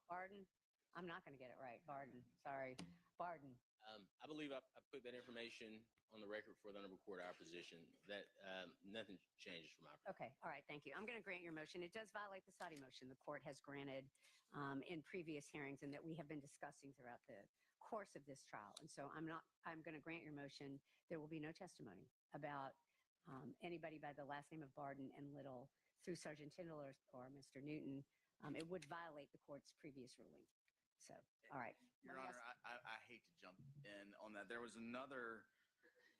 Barden? I'm not going to get it right. Barden. Sorry. Barden. I believe I put that information on the record for the honorable court, our position, that nothing changes from our Okay. All right. Thank you. I'm going to grant your motion. It does violate the Sadi motion the court has granted in previous hearings and that we have been discussing throughout the course of this trial. And so I'm going to grant your motion. There will be no testimony about anybody by the last name of Barden and Little through Sergeant Tyndall or Mr. Newton. It would violate the court's previous ruling. So, all right. Your Honor, I hate to jump in on that. There was another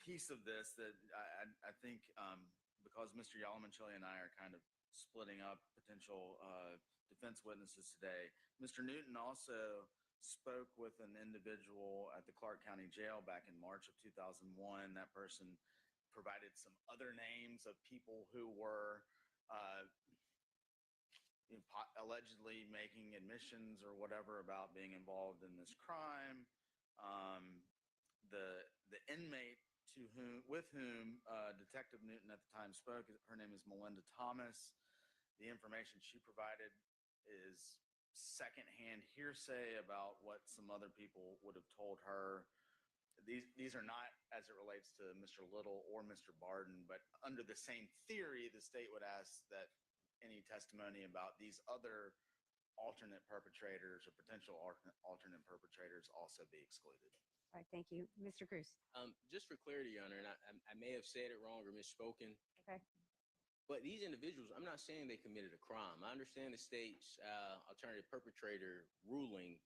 piece of this that I think because Mr. Yalamanchili and I are kind of splitting up potential defense witnesses today, Mr. Newton also spoke with an individual at the Clark County Jail back in March of 2001. That person provided some other names of people who were allegedly making admissions or whatever about being involved in this crime. The inmate with whom Detective Newton at the time spoke, her name is Melinda Thomas. The information she provided is secondhand hearsay about what some other people would have told her. These are not as it relates to Mr. Little or Mr. Barden, but under the same theory, the state would ask that any testimony about these other alternate perpetrators or potential alternate perpetrators also be excluded. All right. Thank you. Mr. Cruz. Just for clarity, Your Honor, and I may have said it wrong or misspoken. Okay. But these individuals, I'm not saying they committed a crime. I understand the state's alternative perpetrator ruling.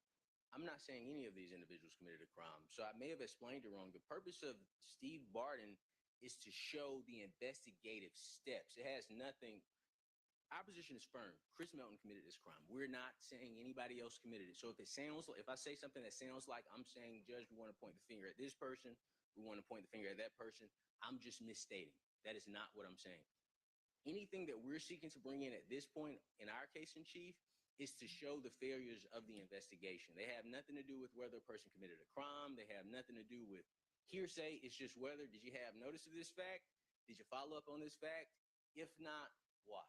I'm not saying any of these individuals committed a crime. So I may have explained it wrong. The purpose of Steve Barden is to show the investigative steps. It has nothing. Our position is firm. Chris Melton committed this crime. We're not saying anybody else committed it. So if I say something that sounds like I'm saying, Judge, we want to point the finger at this person, we want to point the finger at that person, I'm just misstating. That is not what I'm saying. Anything that we're seeking to bring in at this point in our case in chief is to show the failures of the investigation. They have nothing to do with whether a person committed a crime. They have nothing to do with hearsay. It's just whether, did you have notice of this fact? Did you follow up on this fact? If not, why?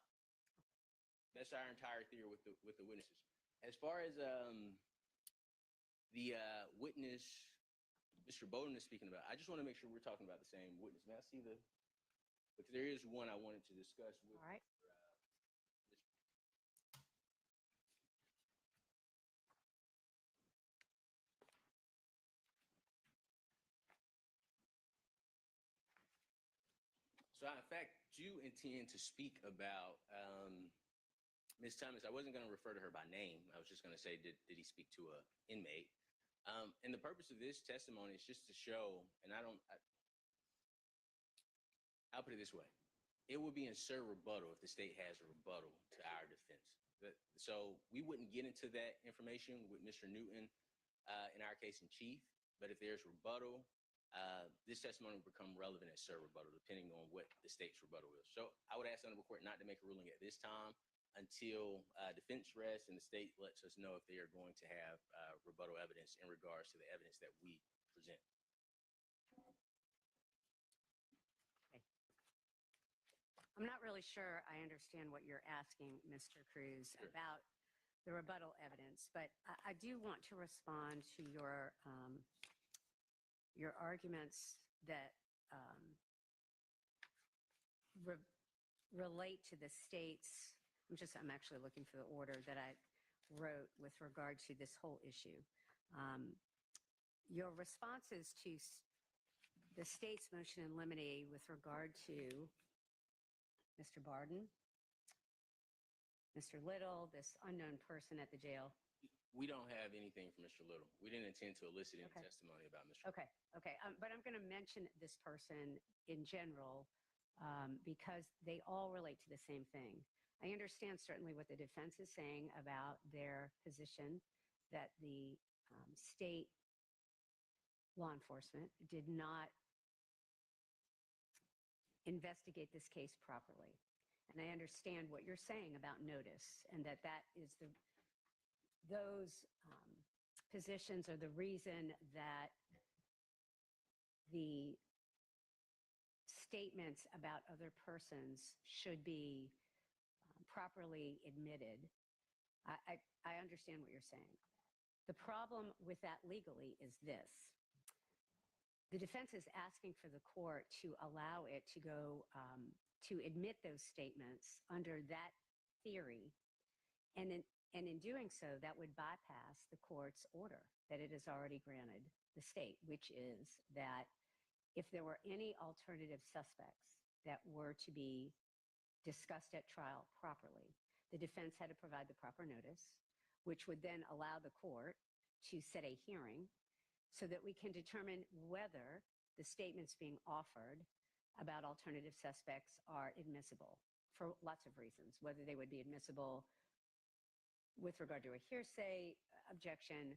That's our entire theory with the witnesses. As far as the witness Mr. Bowden is speaking about, I just want to make sure we're talking about the same witness. May I see because there is one I wanted to discuss with. All right. So I, in fact, do intend to speak about Ms. Thomas. I wasn't going to refer to her by name. I was just going to say, did he speak to an inmate? And the purpose of this testimony is just to show, and I'll put it this way. It would be in sir rebuttal if the state has a rebuttal to our defense. So we wouldn't get into that information with Mr. Newton in our case in chief. But if there's rebuttal, this testimony will become relevant as sir rebuttal, depending on what the state's rebuttal is. So I would ask the honorable court not to make a ruling at this time until defense rests and the state lets us know if they are going to have rebuttal evidence in regards to the evidence that we present. Okay. I'm not really sure I understand what you're asking, Mr. Cruz, Sure. about the rebuttal evidence, but I do want to respond to your arguments that relate to the state's. I'm actually looking for the order that I wrote with regard to this whole issue. Your responses to the state's motion in limine with regard to Mr. Barden, Mr. Little, this unknown person at the jail. We don't have anything from Mr. Little. We didn't intend to elicit any testimony about Mr. Little. Okay. But I'm going to mention this person in general because they all relate to the same thing. I understand certainly what the defense is saying about their position that the state law enforcement did not investigate this case properly. And I understand what you're saying about notice, and that is those positions are the reason that the statements about other persons should be properly admitted. I understand what you're saying. The problem with that legally is this. The defense is asking for the court to allow it to go to admit those statements under that theory. And in doing so, that would bypass the court's order that it has already granted the state, which is that if there were any alternative suspects that were to be discussed at trial properly, the defense had to provide the proper notice, which would then allow the court to set a hearing so that we can determine whether the statements being offered about alternative suspects are admissible for lots of reasons, whether they would be admissible with regard to a hearsay objection,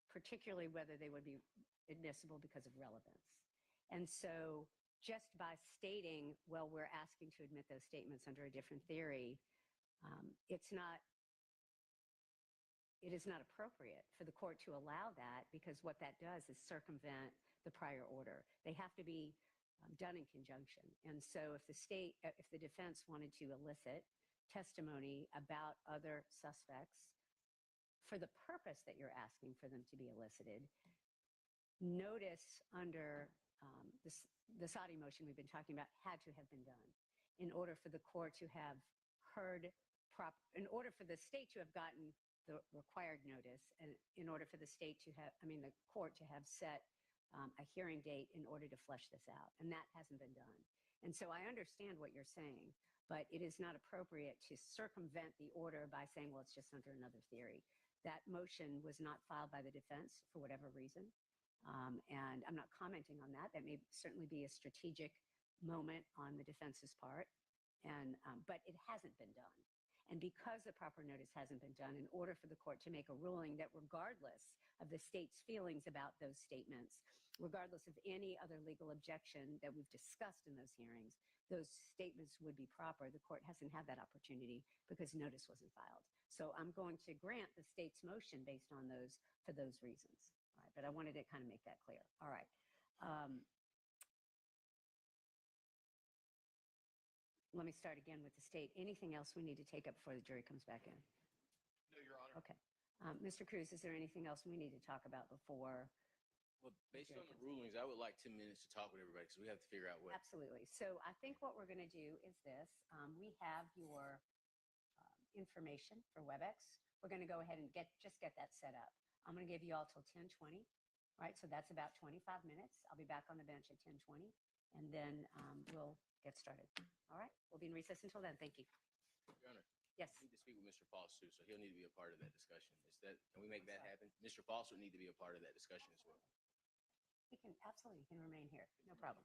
particularly whether they would be admissible because of relevance. And so just by stating, well, we're asking to admit those statements under a different theory, it is not appropriate for the court to allow that, because what that does is circumvent the prior order. They have to be done in conjunction. And so if the defense wanted to elicit testimony about other suspects for the purpose that you're asking for them to be elicited, notice under the Saudi motion we've been talking about had to have been done in order for the court to have in order for the state to have gotten the required notice, and in order for the court to have set a hearing date in order to flesh this out. And that hasn't been done. And so I understand what you're saying, but it is not appropriate to circumvent the order by saying, well, it's just under another theory. That motion was not filed by the defense for whatever reason. And I'm not commenting on that. That may certainly be a strategic moment on the defense's part. But it hasn't been done. And because the proper notice hasn't been done, in order for the court to make a ruling that regardless of the state's feelings about those statements, regardless of any other legal objection that we've discussed in those hearings, those statements would be proper. The court hasn't had that opportunity because notice wasn't filed. So I'm going to grant the state's motion based on those for those reasons. All right, but I wanted to kind of make that clear. All right. Let me start again with the state. Anything else we need to take up before the jury comes back in? No, Your Honor. Okay. Mr. Cruz, is there anything else we need to talk about before? Well, based on the rulings, I would like 10 minutes to talk with everybody because we have to figure out what. Absolutely. So I think what we're going to do is this. We have your information for WebEx. We're going to go ahead and just get that set up. I'm going to give you all till 10:20. Right, so that's about 25 minutes. I'll be back on the bench at 10:20, and then we'll get started. All right, we'll be in recess until then. Thank you. Your Honor. Yes. I need to speak with Mr. Faust too, so he'll need to be a part of that discussion. Can we make that happen? Mr. Faust would need to be a part of that discussion as well. He can remain here. No problem.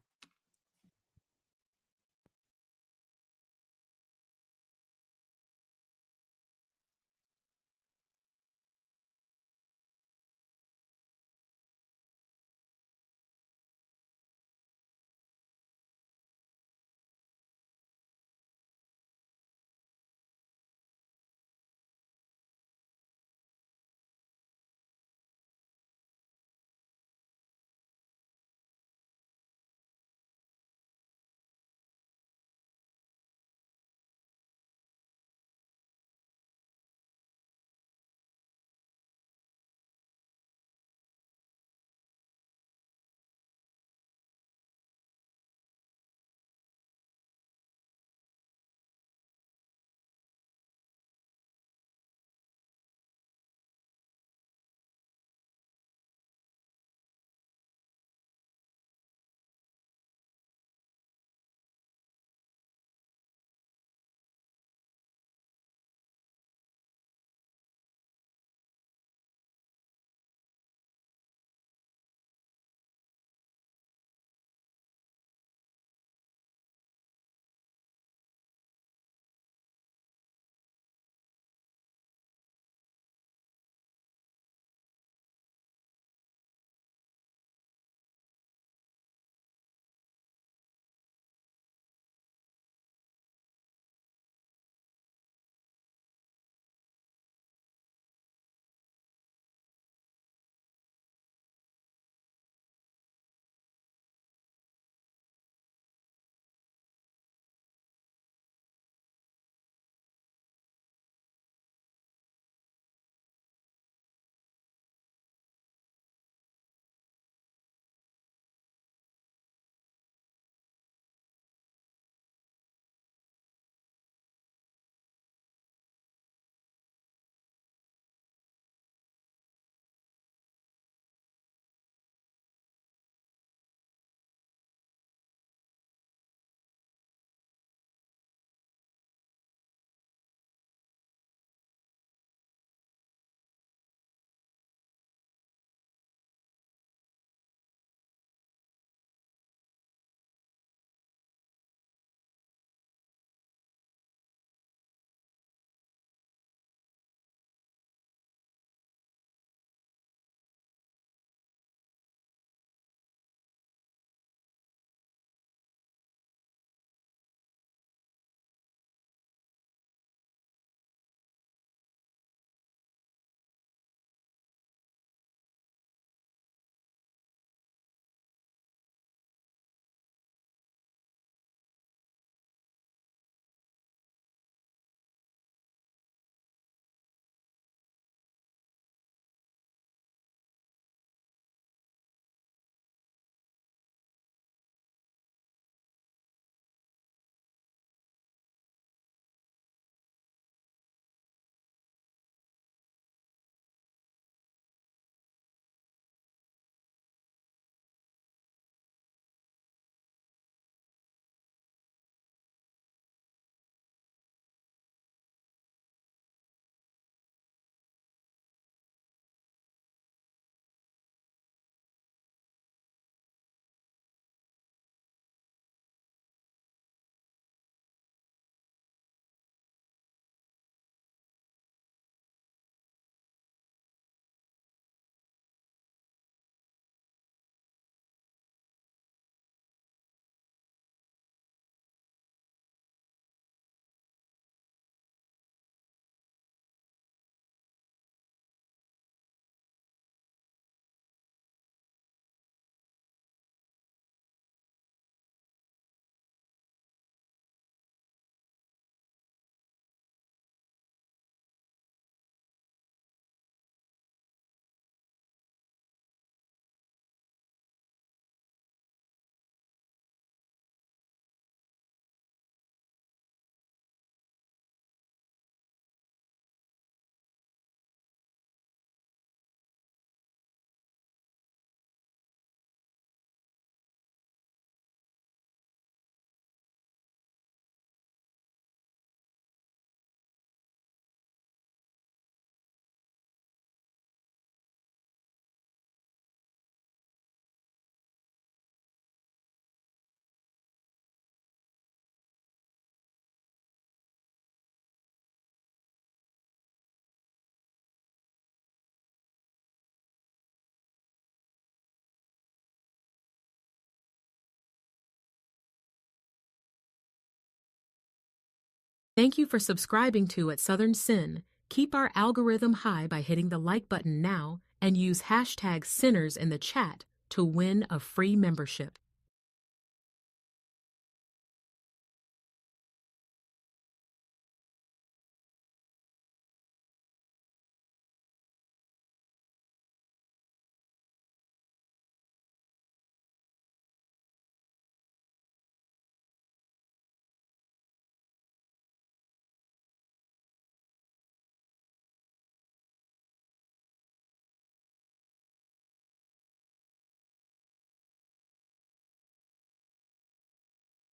Thank you for subscribing to At Southern Sin. Keep our algorithm high by hitting the like button now and use hashtag Sinners in the chat to win a free membership.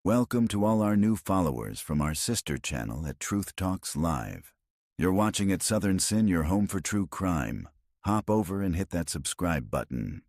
Welcome to all our new followers from our sister channel at Truth Talks Live. You're watching at Southern Sin, your home for true crime. Hop over and hit that subscribe button.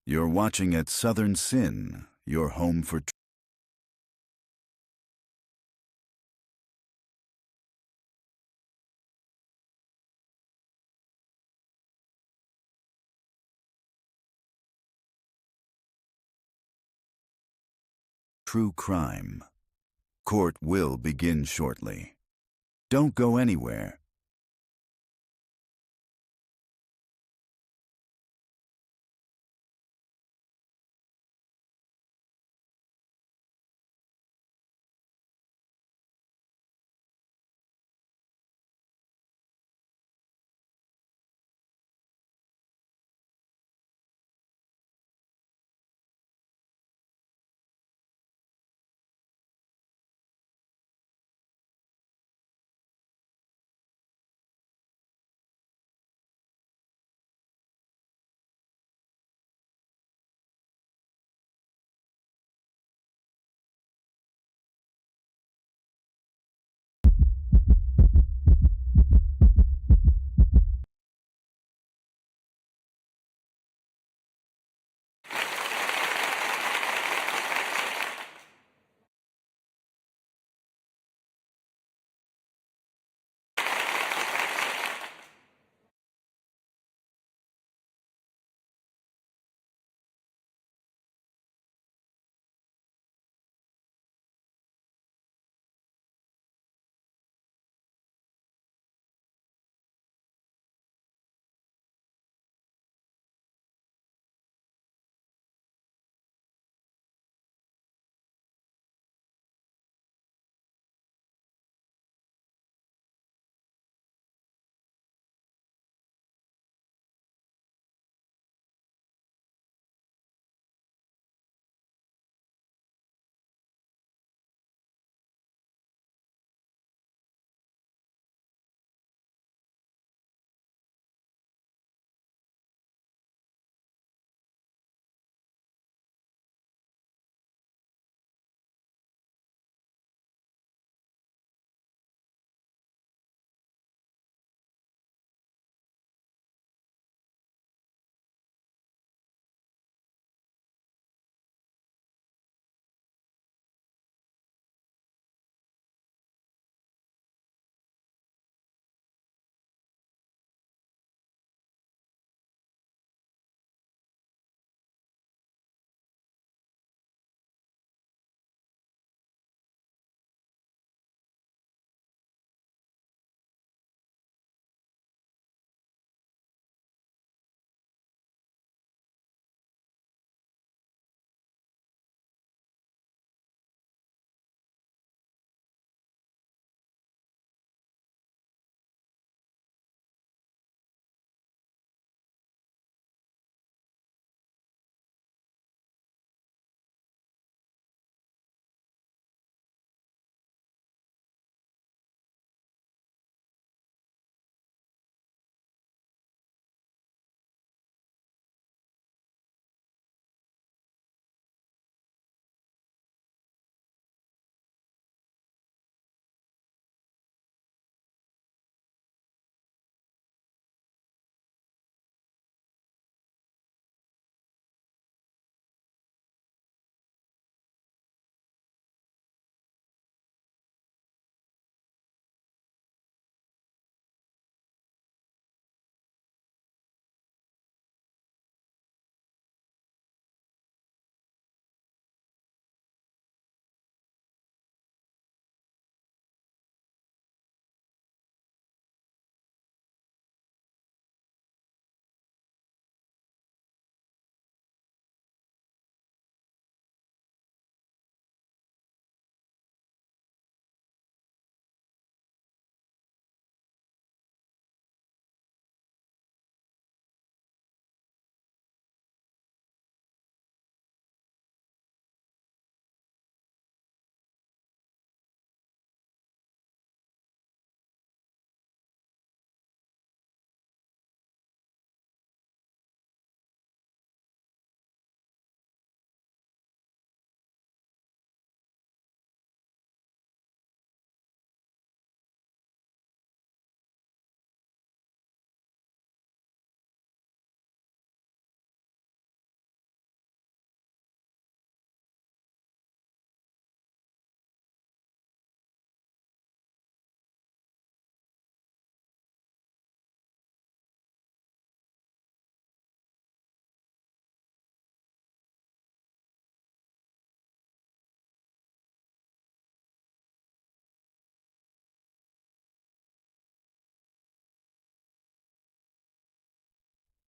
You're watching at Southern Sin, your home for true crime. Court will begin shortly. Don't go anywhere.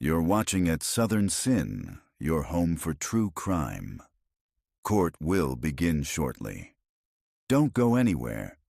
You're watching at Southern Sin, your home for true crime. Court will begin shortly. Don't go anywhere.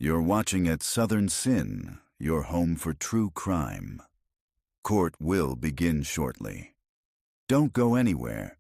You're watching at Southern Sin, your home for true crime. Court will begin shortly. Don't go anywhere.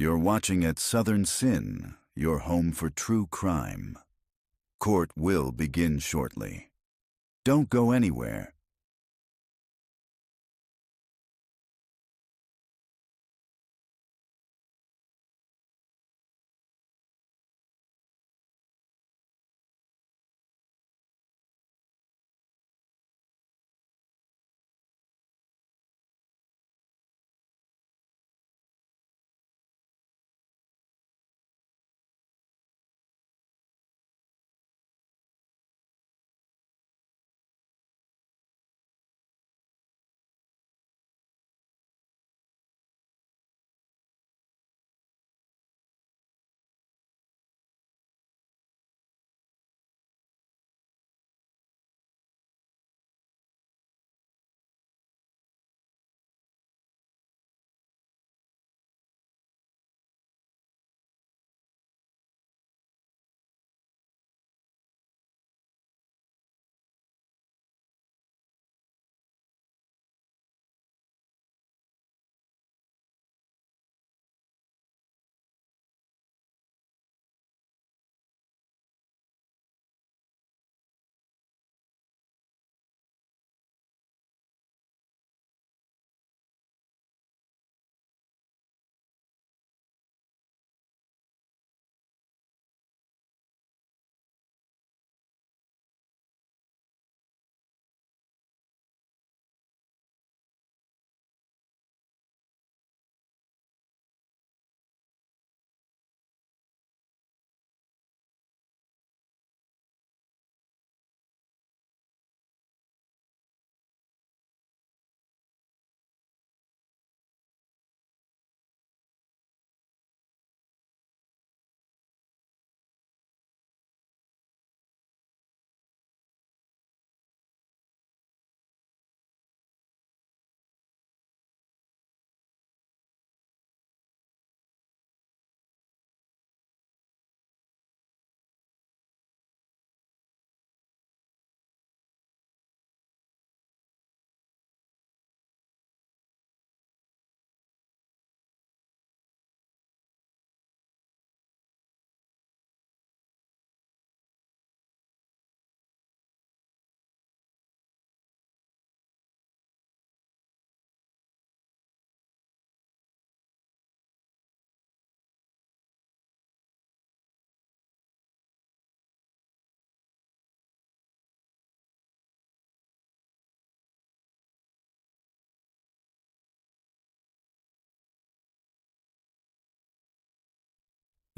You're watching at Southern Sin, your home for true crime. Court will begin shortly. Don't go anywhere.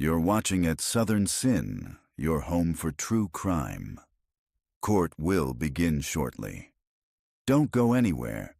You're watching at Southern Sin, your home for true crime. Court will begin shortly. Don't go anywhere.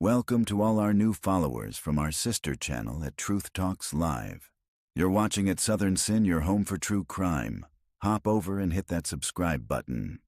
Welcome to all our new followers from our sister channel at Truth Talks Live. You're watching at Southern Sin, your home for true crime. Hop over and hit that subscribe button.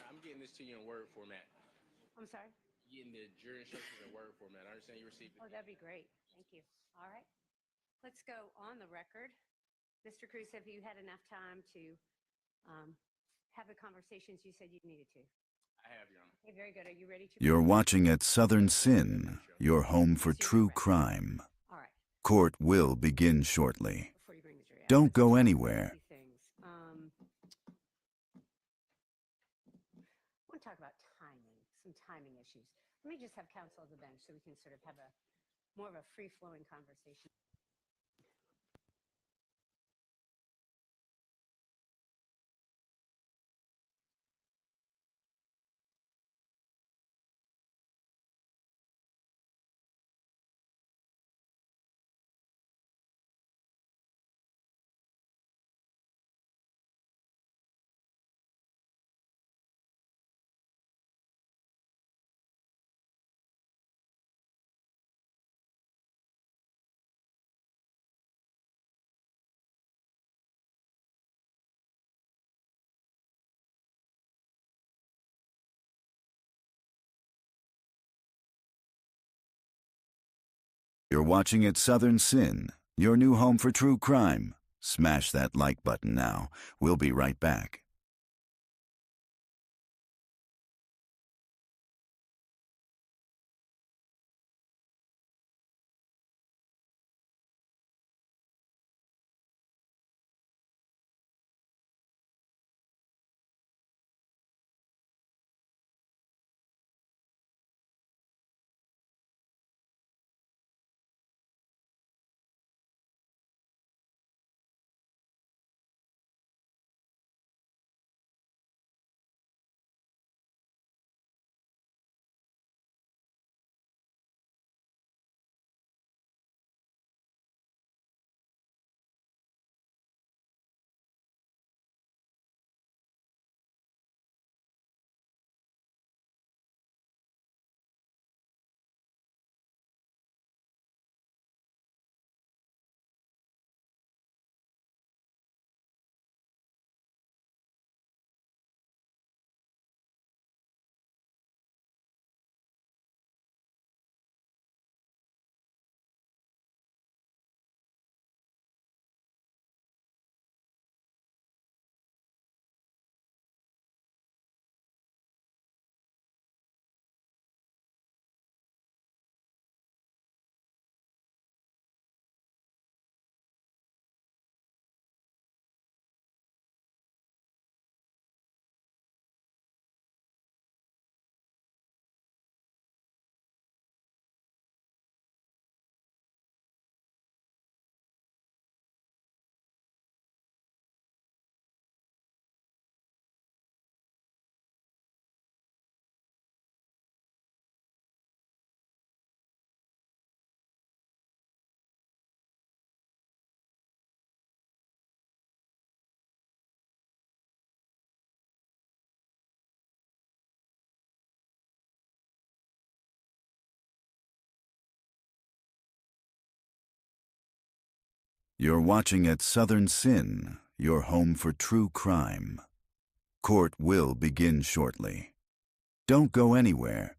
I'm getting this to you in word format. I'm sorry? Getting the jury instructions in word format. I understand you received it. Oh, that'd be great. Thank you. All right. Let's go on the record. Mr. Cruz, have you had enough time to have the conversations you said you needed to? I have, Your Honor. Okay, very good. Are you ready to? You're watching at Southern Sin, your home for true crime. All right. Court will begin shortly. Before you bring the jury out, Don't let's go talk about anywhere. a few things. I want to talk about timing, some timing issues. Let me just have counsel of the bench so we can sort of have a more of a free-flowing conversation. You're watching at Southern Sin, your new home for true crime. Smash that like button now. We'll be right back. You're watching at Southern Sin, your home for true crime. Court will begin shortly. Don't go anywhere.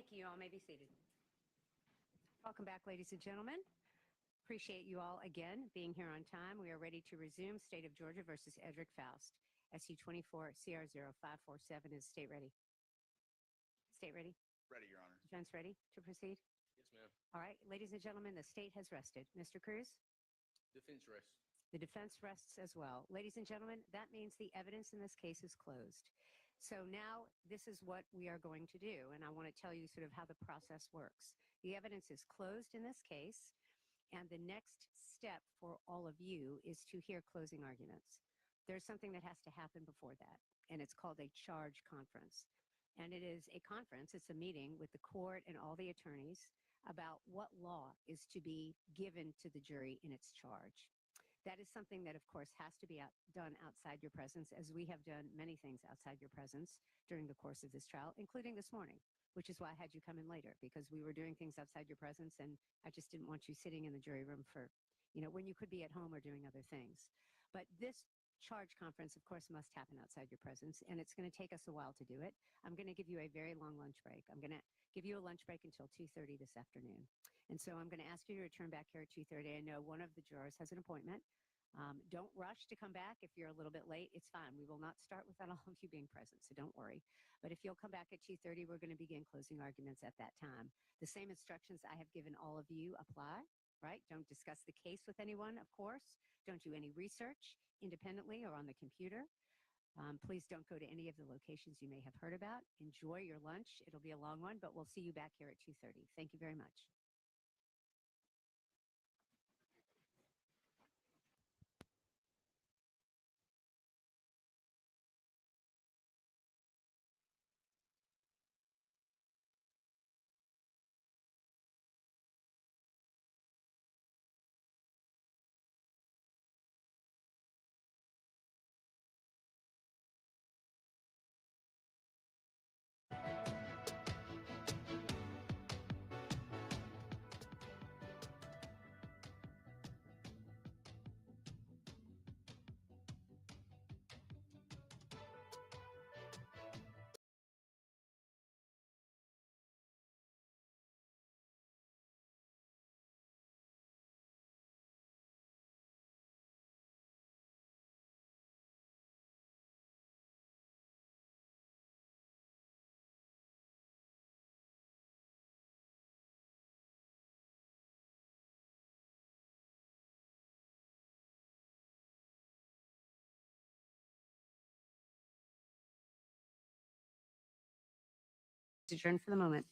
Thank you. You all may be seated. Welcome back, ladies and gentlemen. Appreciate you all again being here on time. We are ready to resume State of Georgia versus Edrick Faust. SU 24 CR 0547 is state ready. State ready? Ready, Your Honor. Defense ready to proceed? Yes, ma'am. All right, ladies and gentlemen, the state has rested. Mr. Cruz? Defense rests. The defense rests as well. Ladies and gentlemen, that means the evidence in this case is closed. So now this is what we are going to do, and I want to tell you sort of how the process works. The evidence is closed in this case, and the next step for all of you is to hear closing arguments. There's something that has to happen before that, and it's called a charge conference. And it is a conference, it's a meeting with the court and all the attorneys about what law is to be given to the jury in its charge. That is something that, of course, has to be done outside your presence, as we have done many things outside your presence during the course of this trial, including this morning, which is why I had you come in later, because we were doing things outside your presence, and I just didn't want you sitting in the jury room for, when you could be at home or doing other things. But this charge conference, of course, must happen outside your presence, and it's going to take us a while to do it. I'm going to give you a very long lunch break. I'm going to give you a lunch break until 2:30 this afternoon. And so I'm going to ask you to return back here at 2:30. I know one of the jurors has an appointment. Don't rush to come back. If you're a little bit late, it's fine. We will not start without all of you being present, so don't worry. But if you'll come back at 2:30, we're going to begin closing arguments at that time. The same instructions I have given all of you apply, right? Don't discuss the case with anyone, of course. Don't do any research independently or on the computer. Please don't go to any of the locations you may have heard about. Enjoy your lunch. It'll be a long one, but we'll see you back here at 2:30. Thank you very much. Adjourn for the moment.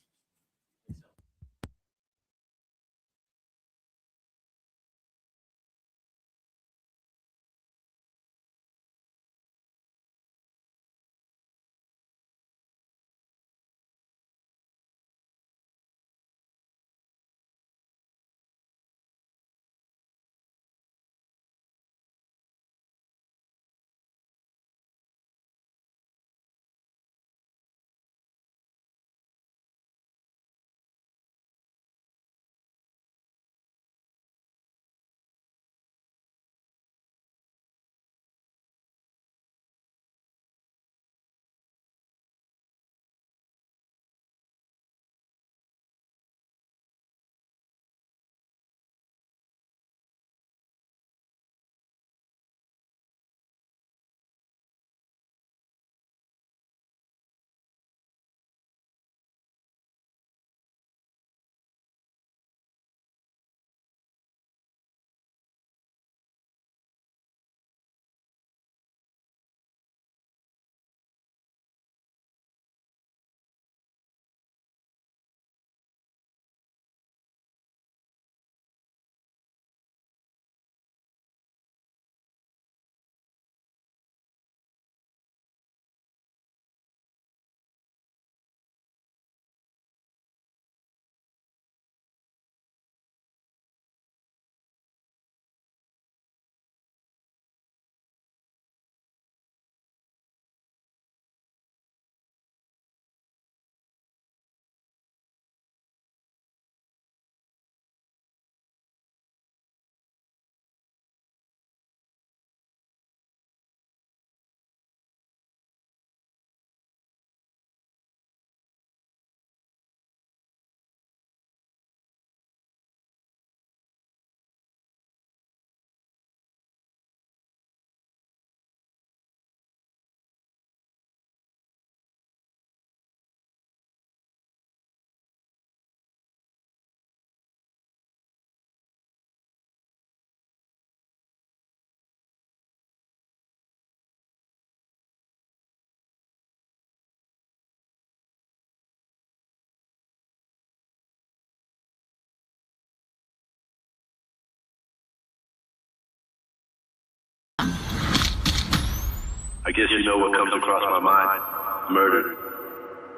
I guess you know what comes across my mind. Murder.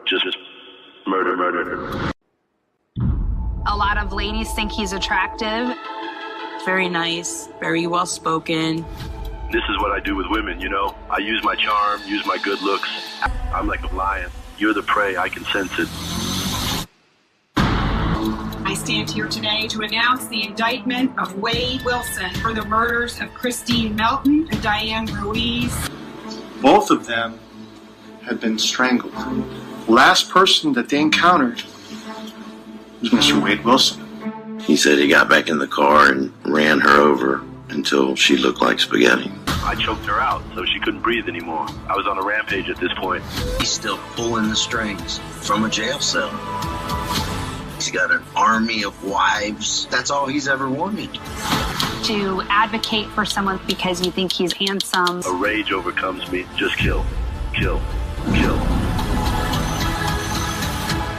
Just murder, murder. A lot of ladies think he's attractive. Very nice, very well spoken. This is what I do with women, you know? I use my charm, use my good looks. I'm like a lion. You're the prey, I can sense it. I stand here today to announce the indictment of Wade Wilson for the murders of Christine Melton and Diane Ruiz. Both of them had been strangled. The last person that they encountered was Mr. Wade Wilson. He said he got back in the car and ran her over until she looked like spaghetti. I choked her out so she couldn't breathe anymore. I was on a rampage at this point. He's still pulling the strings from a jail cell. He's got an army of wives. That's all he's ever wanted. To advocate for someone because you think he's handsome. A rage overcomes me. Just kill. Kill. Kill.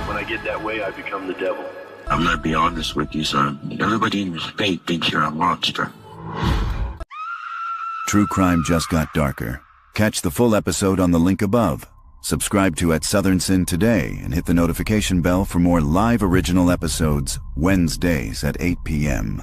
When I get that way, I become the devil. I'm gonna be honest with you, son. Everybody in the state thinks you're a monster. True crime just got darker. Catch the full episode on the link above. Subscribe to At Southern Sin today and hit the notification bell for more live original episodes Wednesdays at 8 p.m.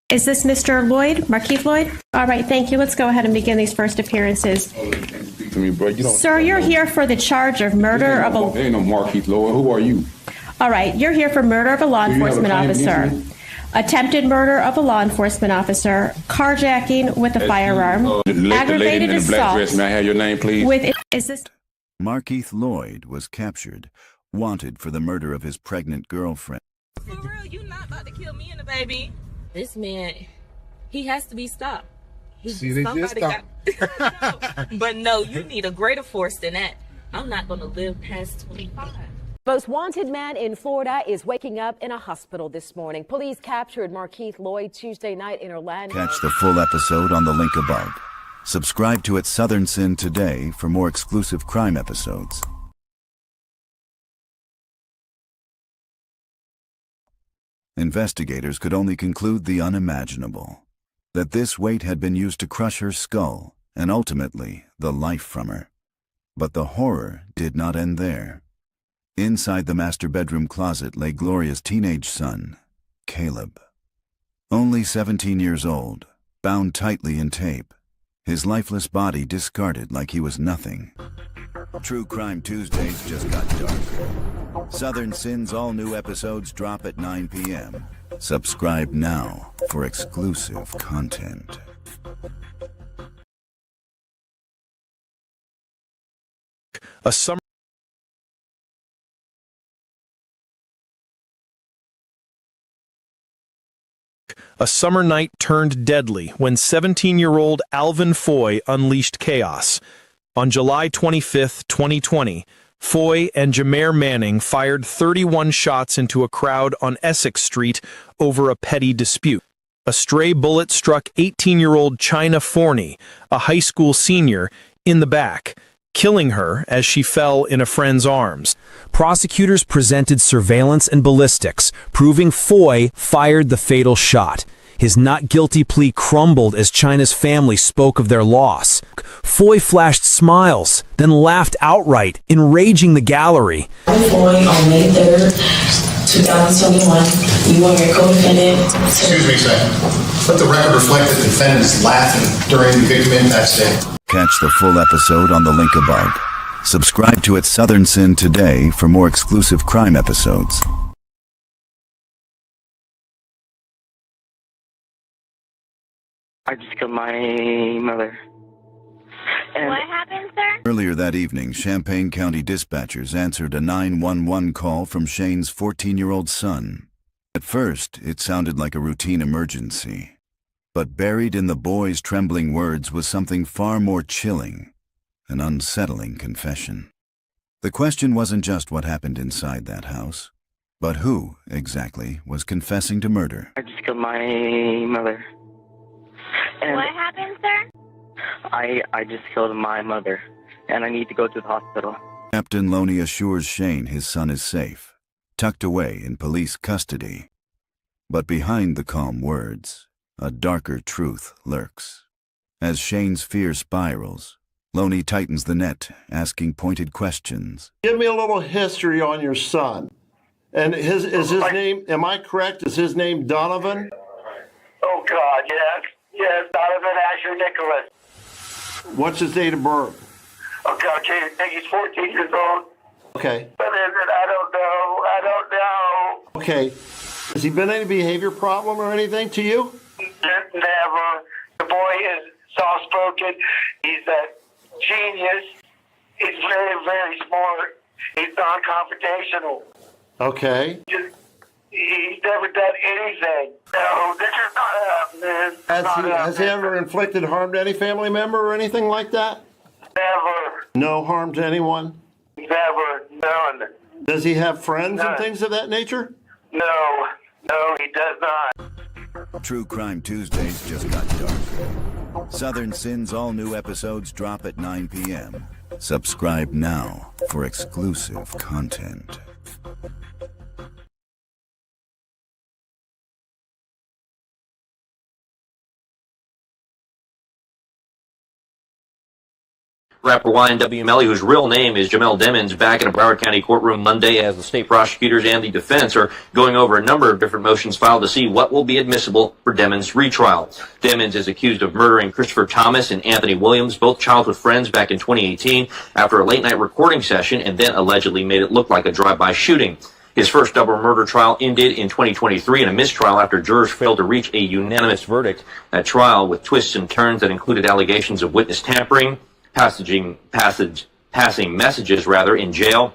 Is this Mr. Lloyd, Markeith Lloyd? All right, thank you. Let's go ahead and begin these first appearances. Sir, you're here for the charge of murder of a... There ain't no Markeith Lloyd. Who are you? All right, you're here for murder of a law enforcement officer, attempted murder of a law enforcement officer, carjacking with a firearm, aggravated assault. May I have your name, please? Is this... Markeith Lloyd was captured, wanted for the murder of his pregnant girlfriend. For real, you not about to kill me and the baby. This man, he has to be stopped. See, they just stopped. But no, you need a greater force than that. I'm not going to live past 25. Most wanted man in Florida is waking up in a hospital this morning. Police captured Markeith Lloyd Tuesday night in Orlando. Catch the full episode on the link above. Subscribe to At Southern Sin today for more exclusive crime episodes. Investigators could only conclude the unimaginable, that this weight had been used to crush her skull and ultimately the life from her. But the horror did not end there. Inside the master bedroom closet lay Gloria's teenage son, Caleb. Only 17 years old, bound tightly in tape, his lifeless body discarded like he was nothing. True Crime Tuesdays just got darker. Southern Sin's all-new episodes drop at 9 p.m. Subscribe now for exclusive content. A summer night turned deadly when 17-year-old Alvin Foy unleashed chaos. On July 25, 2020, Foy and Jameer Manning fired 31 shots into a crowd on Essex Street over a petty dispute. A stray bullet struck 18-year-old China Forney, a high school senior, in the back, killing her as she fell in a friend's arms. Prosecutors presented surveillance and ballistics, proving Foy fired the fatal shot. His not guilty plea crumbled as China's family spoke of their loss. Foy flashed smiles, then laughed outright, enraging the gallery. Foy, on May 3rd, 2021, you are your co-defendant. Excuse me a second. Let the record reflect that the defendant is laughing during the victim impact statement. Catch the full episode on the link above. Subscribe to At Southern Sin today for more exclusive crime episodes. I just killed my mother. And what happened, sir? Earlier that evening, Champaign County dispatchers answered a 911 call from Shane's 14-year-old son. At first, it sounded like a routine emergency. But buried in the boy's trembling words was something far more chilling, an unsettling confession. The question wasn't just what happened inside that house, but who, exactly, was confessing to murder. I just killed my mother. And what happened, sir? I just killed my mother, and I need to go to the hospital. Captain Loney assures Shane his son is safe, tucked away in police custody. But behind the calm words, a darker truth lurks. As Shane's fear spirals, Loney tightens the net, asking pointed questions. Give me a little history on your son. And is his name, am I correct, is his name Donovan? Oh, God, yes. Yes, Donovan Asher Nicholas. What's his date of birth? Okay, I think he's 14 years old. Okay. But I don't know. Okay. Has he been any behavior problem or anything to you? Never. The boy is soft-spoken. He's a genius. He's very, very smart. He's non-confrontational. Okay. He's never done anything. No, this is not happening. Has he ever inflicted harm to any family member or anything like that? Never. No harm to anyone? Never. None. Does he have friends and things of that nature? No. No, he does not. True Crime Tuesdays just got darker. Southern Sin's all-new episodes drop at 9 p.m. Subscribe now for exclusive content. Rapper YNW Melly, whose real name is Jamel Demons, back in a Broward County courtroom Monday as the state prosecutors and the defense are going over a number of different motions filed to see what will be admissible for Demons' retrial. Demons is accused of murdering Christopher Thomas and Anthony Williams, both childhood friends, back in 2018 after a late-night recording session, and then allegedly made it look like a drive-by shooting. His first double murder trial ended in 2023 in a mistrial after jurors failed to reach a unanimous verdict at trial, with twists and turns that included allegations of witness tampering, passing messages in jail,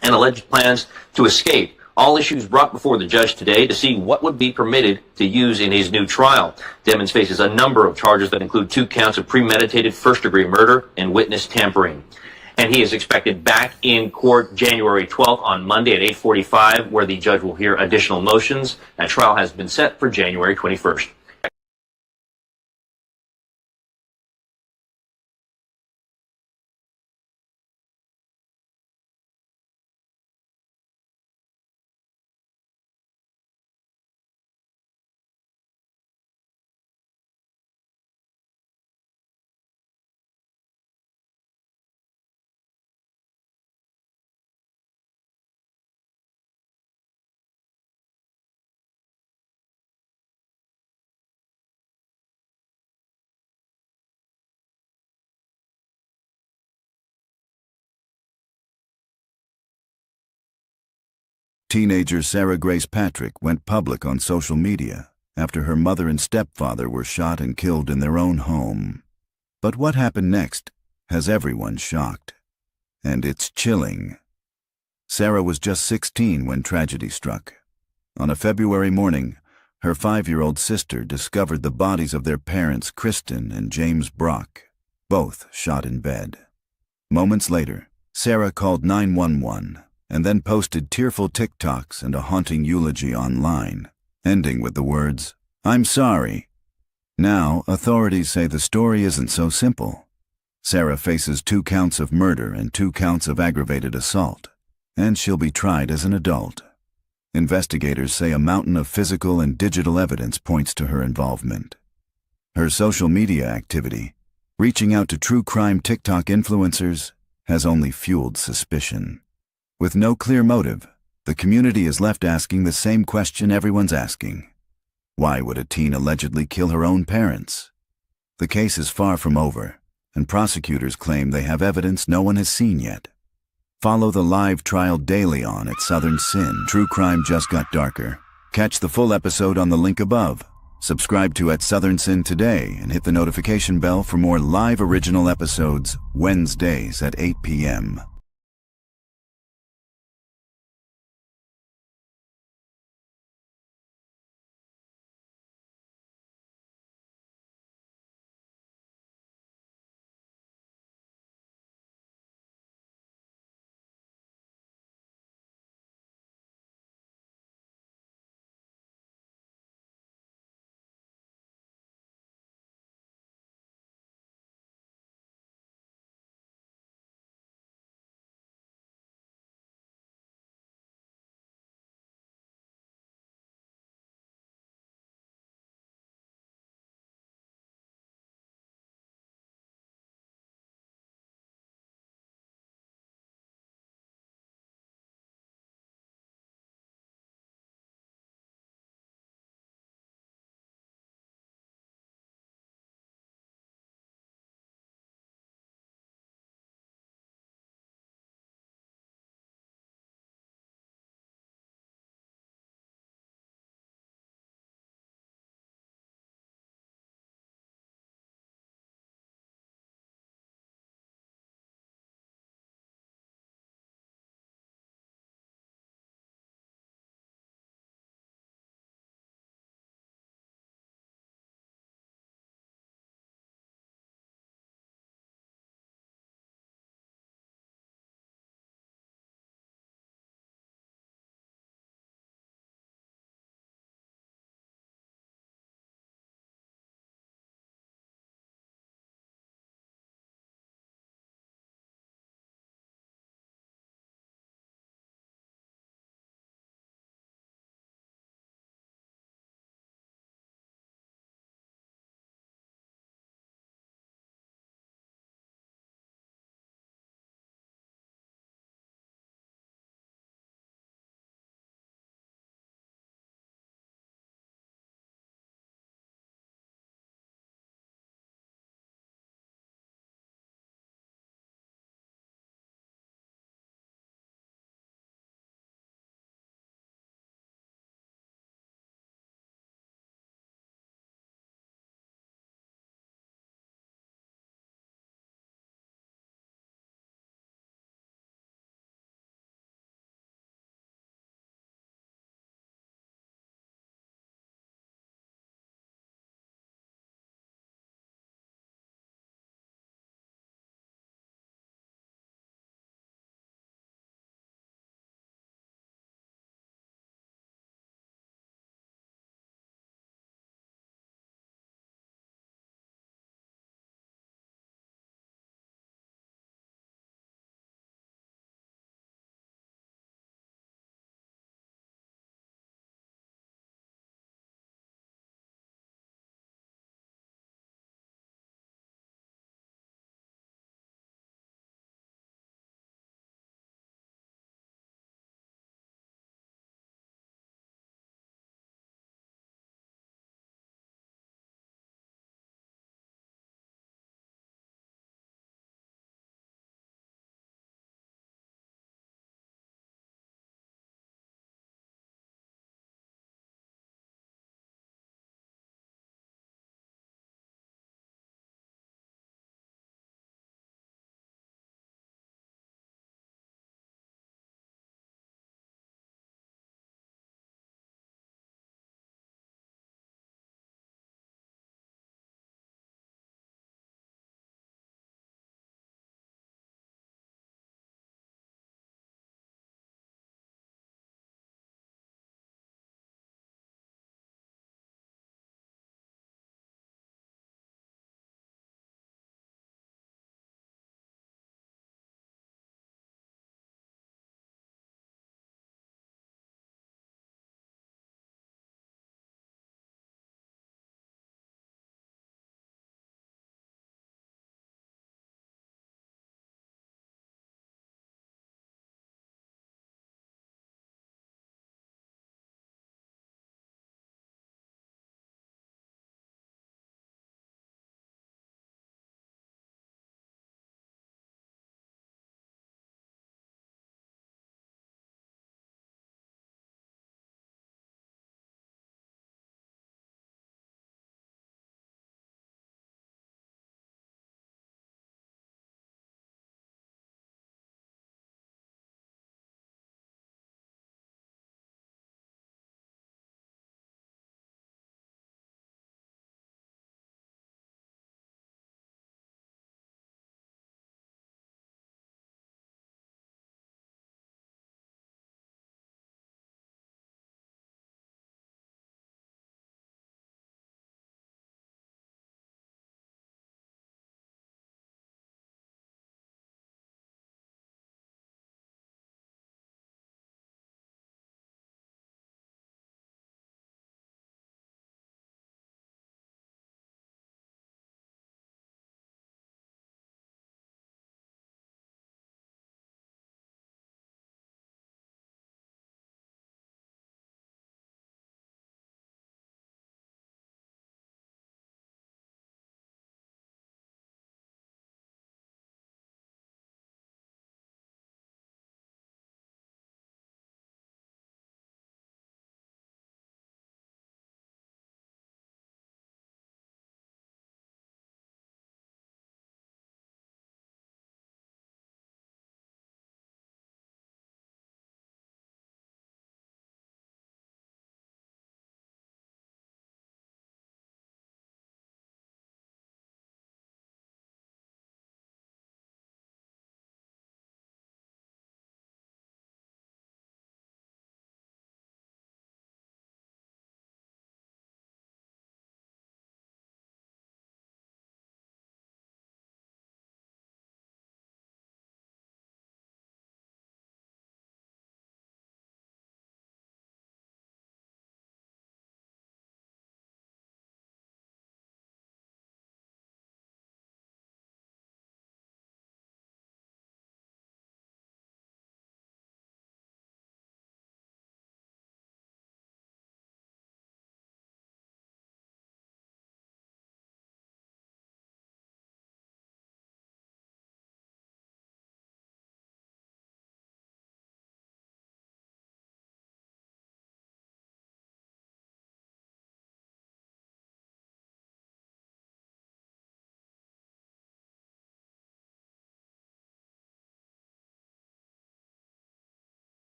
and alleged plans to escape. All issues brought before the judge today to see what would be permitted to use in his new trial. Demons faces a number of charges that include 2 counts of premeditated first-degree murder and witness tampering. And he is expected back in court January 12th on Monday at 8:45, where the judge will hear additional motions. That trial has been set for January 21st. Teenager Sarah Grace Patrick went public on social media after her mother and stepfather were shot and killed in their own home. But what happened next has everyone shocked, and it's chilling. Sarah was just 16 when tragedy struck. On a February morning, her 5-year-old sister discovered the bodies of their parents, Kristen and James Brock, both shot in bed. Moments later, Sarah called 911 and then posted tearful TikToks and a haunting eulogy online, ending with the words, "I'm sorry." Now, authorities say the story isn't so simple. Sarah faces 2 counts of murder and 2 counts of aggravated assault, and she'll be tried as an adult. Investigators say a mountain of physical and digital evidence points to her involvement. Her social media activity, reaching out to true crime TikTok influencers, has only fueled suspicion. With no clear motive, the community is left asking the same question everyone's asking. Why would a teen allegedly kill her own parents? The case is far from over, and prosecutors claim they have evidence no one has seen yet. Follow the live trial daily on at Southern Sin. True crime just got darker. Catch the full episode on the link above. Subscribe to at Southern Sin today and hit the notification bell for more live original episodes Wednesdays at 8 p.m.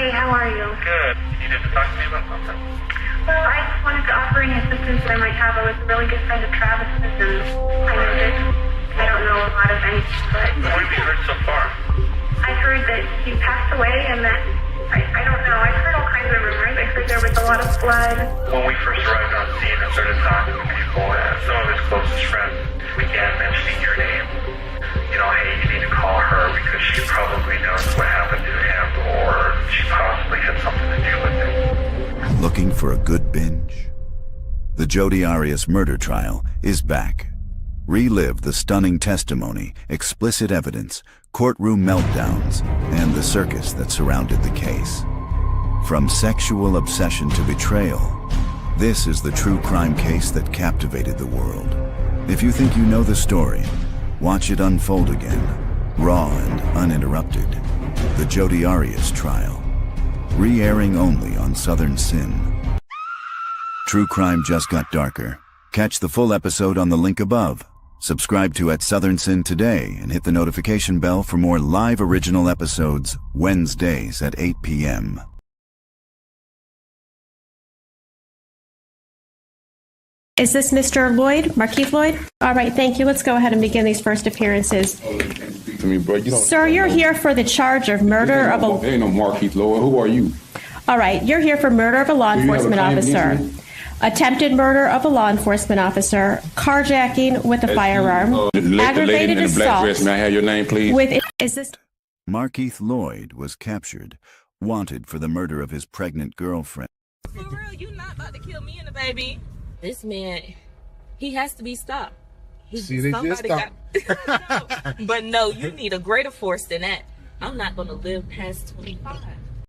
Hey, how are you? Good. You need to talk to me about something? Well, I just wanted to offer any assistance that I might have. I was a really good friend of Travis's, and I don't know a lot of anything, but... What have you heard so far? I heard that he passed away, and that... I don't know. I've heard all kinds of rumors. I heard there was a lot of blood. When we first arrived on scene and started talking to people, some of his closest friends began mentioning your name. You know, hey, you need to call her because she probably knows what happened to him, or she possibly had something to do with it. Looking for a good binge? The Jodi Arias murder trial is back. Relive the stunning testimony, explicit evidence, courtroom meltdowns, and the circus that surrounded the case. From sexual obsession to betrayal, this is the true crime case that captivated the world. If you think you know the story, watch it unfold again, raw and uninterrupted. The Jodi Arias trial, re-airing only on Southern Sin. True crime just got darker. Catch the full episode on the link above. Subscribe to Southern Sin today and hit the notification bell for more live original episodes Wednesdays at 8 p.m. Is this Mr. Lloyd, Markeith Lloyd? All right, thank you. Let's go ahead and begin these first appearances. Sir, you're here for the charge of murder of a... There ain't no Markeith Lloyd. Who are you? All right, you're here for murder of a law enforcement officer. Attempted murder of a law enforcement officer, carjacking with a firearm, aggravated assault. May I have your name, please? Is this... Markeith Lloyd was captured, wanted for the murder of his pregnant girlfriend. For real, you not about to kill me and the baby. This man, he has to be stopped. But no, you need a greater force than that. I'm not going to live past 25.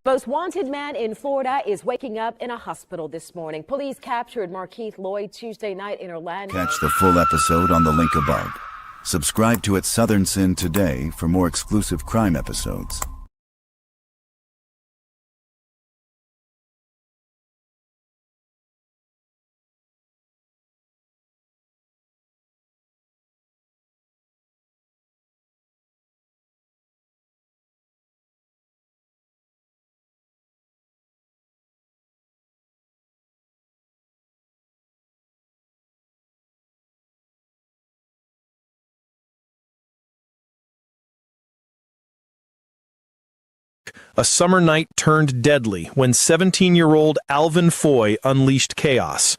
Most wanted man in Florida is waking up in a hospital this morning. Police captured Markeith Lloyd Tuesday night in Orlando. Catch the full episode on the link above. Subscribe to Southern Sin today for more exclusive crime episodes. A summer night turned deadly when 17-year-old Alvin Foy unleashed chaos.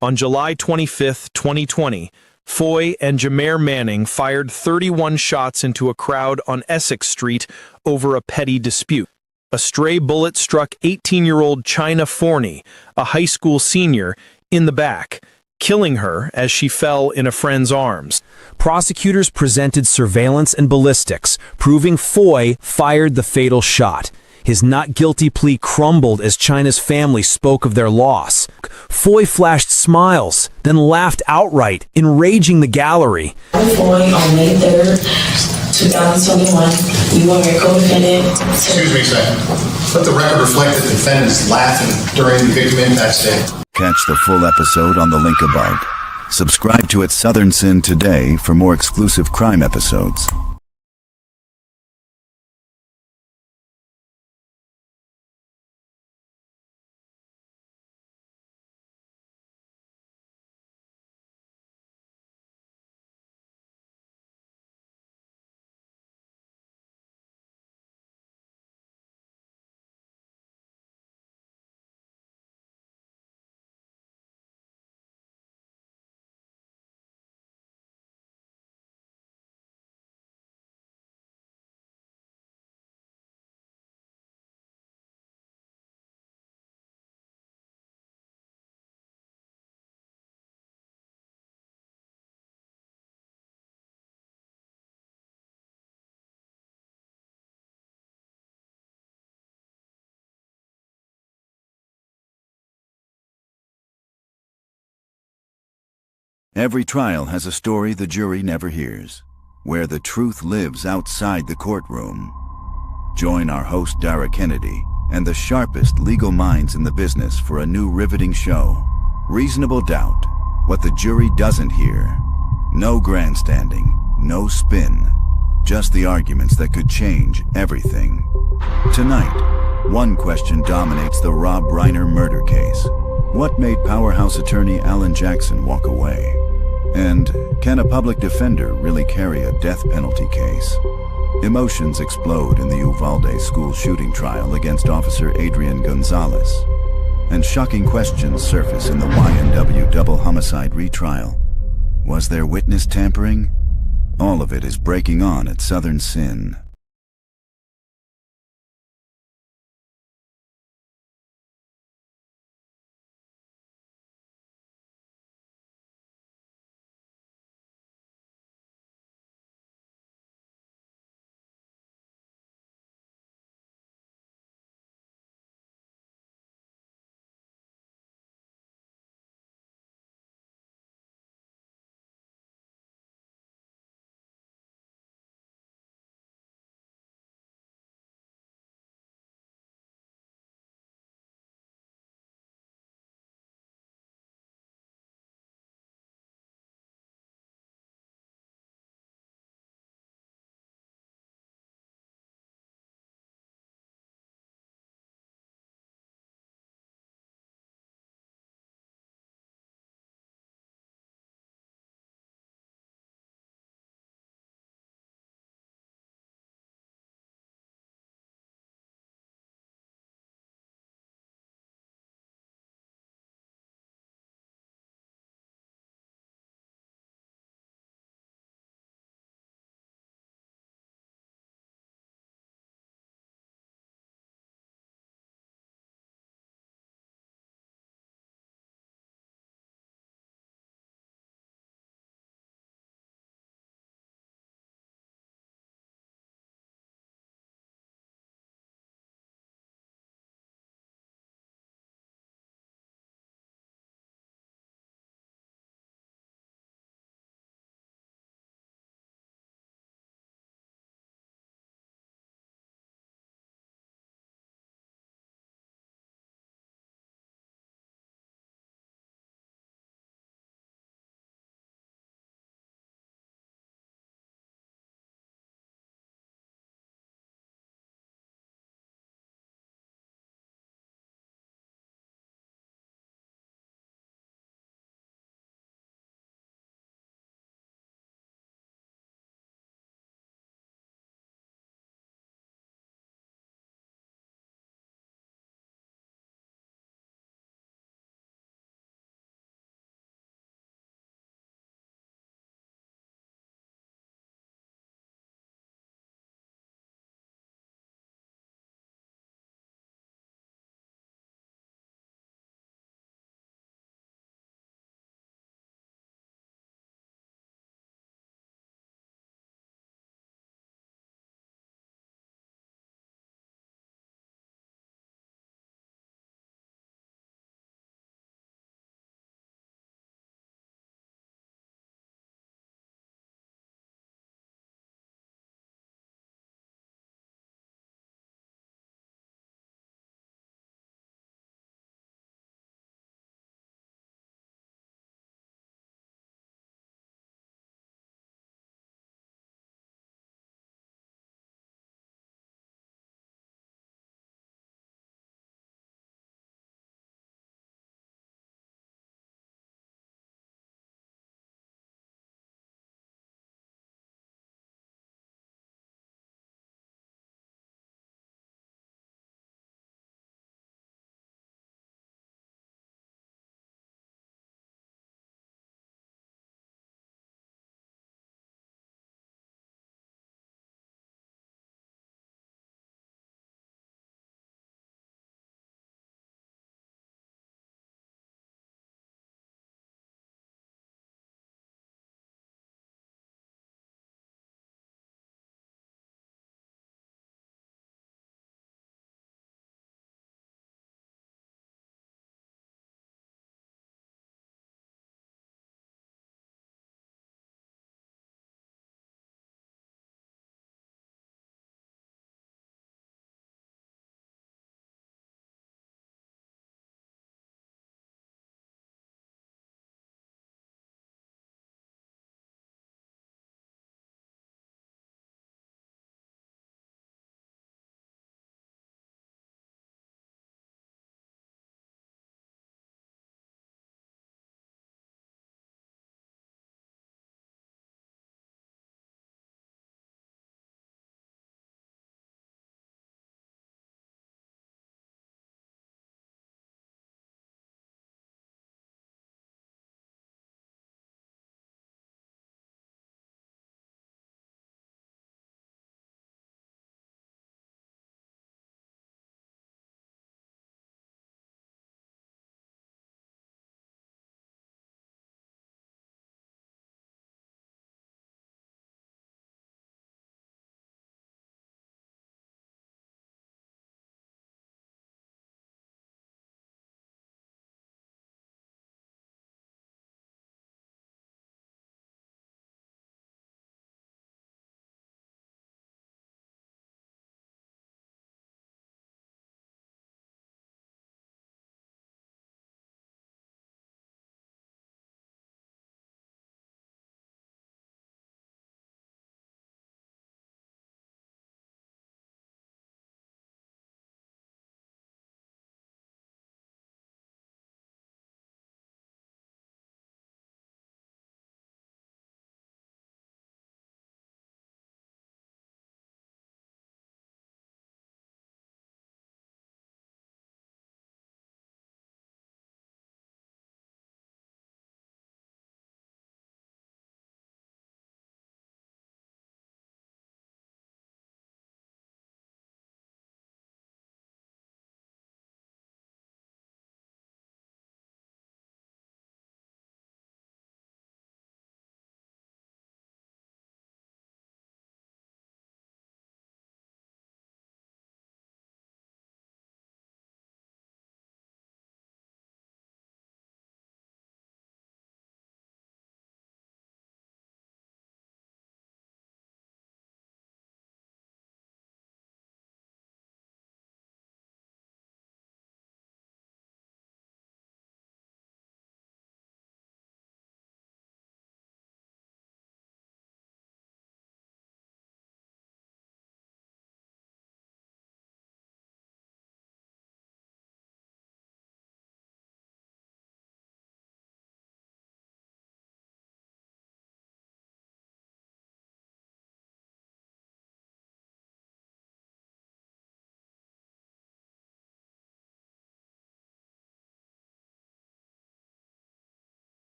On July 25, 2020, Foy and Jameer Manning fired 31 shots into a crowd on Essex Street over a petty dispute. A stray bullet struck 18-year-old China Forney, a high school senior, in the back, killing her as she fell in a friend's arms. Prosecutors presented surveillance and ballistics, proving Foy fired the fatal shot. His not guilty plea crumbled as China's family spoke of their loss. Foy flashed smiles, then laughed outright, enraging the gallery. Foy, on May 3rd, 2021, you are a co-defendant. Excuse me a second. Let the record reflect that the defendant is laughing during the victim impact statement. Catch the full episode on the link above. Subscribe to Southern Sin today for more exclusive crime episodes. Every trial has a story the jury never hears, where the truth lives outside the courtroom. Join our host Dara Kennedy and the sharpest legal minds in the business for a new riveting show, Reasonable Doubt, What the Jury Doesn't Hear. No grandstanding, no spin, just the arguments that could change everything. Tonight, One question dominates the Rob Reiner murder case. What made powerhouse attorney Alan Jackson walk away? And can a public defender really carry a death penalty case? Emotions explode in the Uvalde school shooting trial against Officer Adrian Gonzalez. And shocking questions surface in the YNW double homicide retrial. Was there witness tampering? All of it is breaking on at Southern Sin.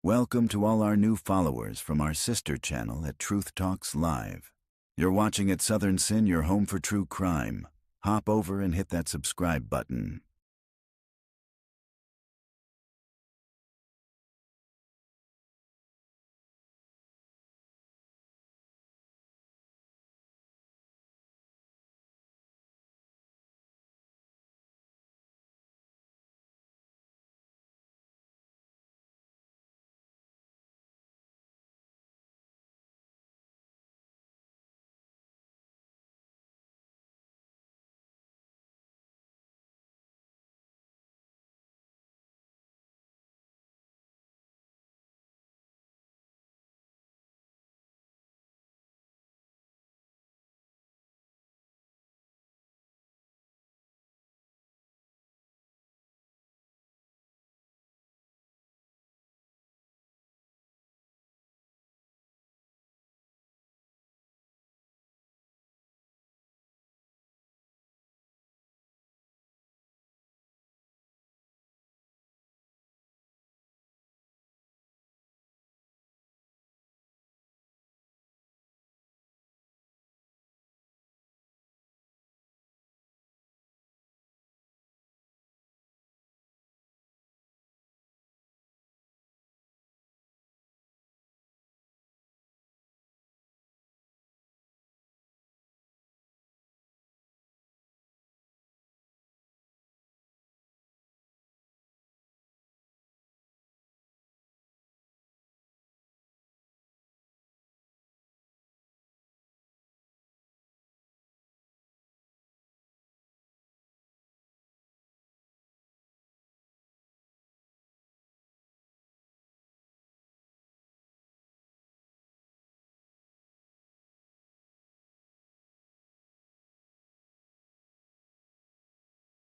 Welcome to all our new followers from our sister channel at Truth Talks Live. You're watching at Southern Sin, your home for true crime. Hop over and hit that subscribe button.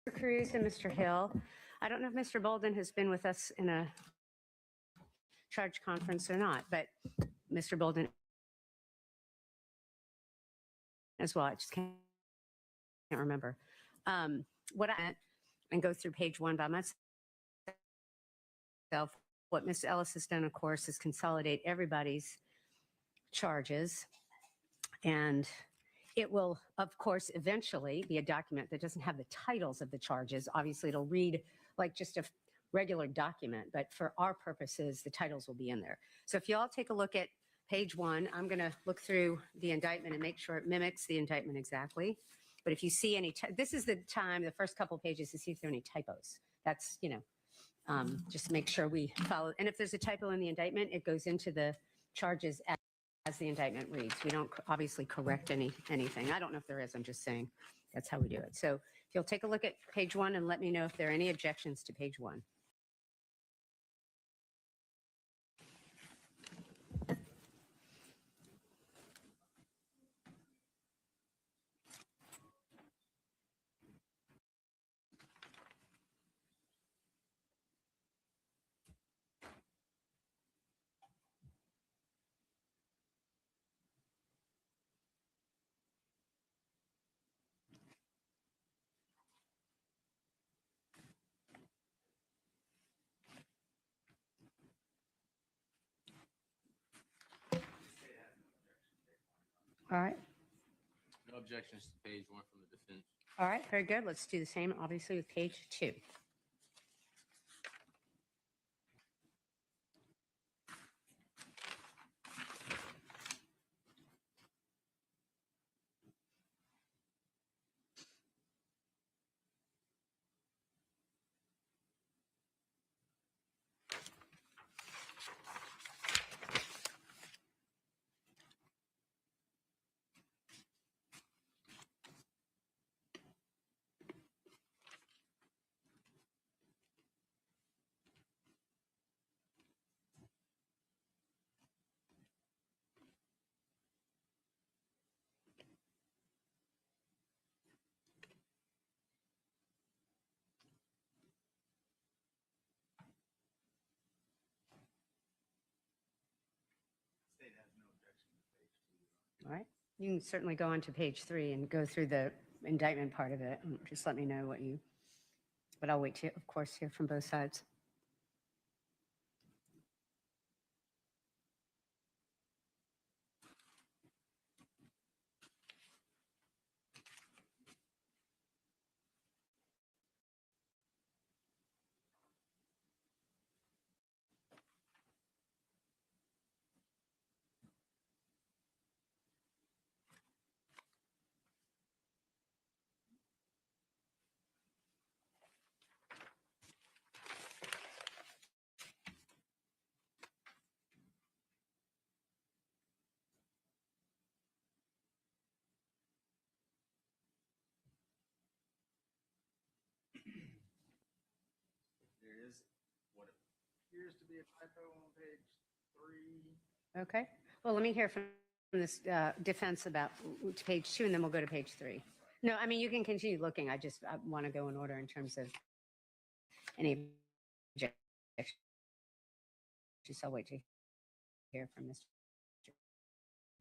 Mr. Cruz and Mr. Hill. I don't know if Mr. Bolden has been with us in a charge conference or not, but Mr. Bolden as well. I just can't remember. What I and go through page one by myself. What Ms. Ellis has done, of course, is consolidate everybody's charges, and it will, of course, eventually be a document that doesn't have the titles of the charges. Obviously, it'll read like just a regular document, but for our purposes, the titles will be in there. So if you all take a look at page one, I'm going to look through the indictment and make sure it mimics the indictment exactly. But if you see any, this is the time, the first couple pages, to see if there are any typos. That's, just make sure we follow. And if there's a typo in the indictment, it goes into the charges as the indictment reads. We don't obviously correct anything. I don't know if there is. I'm just saying that's how we do it. So if you'll take a look at page one and let me know if there are any objections to page one. All right. No objections to page one from the defense. All right, very good. Let's do the same, obviously, with page two. All right. You can certainly go on to page three and go through the indictment part of it. Just let me know what you, but I'll wait to, of course, hear from both sides. appears to be a typo on page 3. Okay. Well, let me hear from this defense about page 2, and then we'll go to page 3. No, I mean, you can continue looking. I want to go in order in terms of any objections. I'll wait to hear from Mr.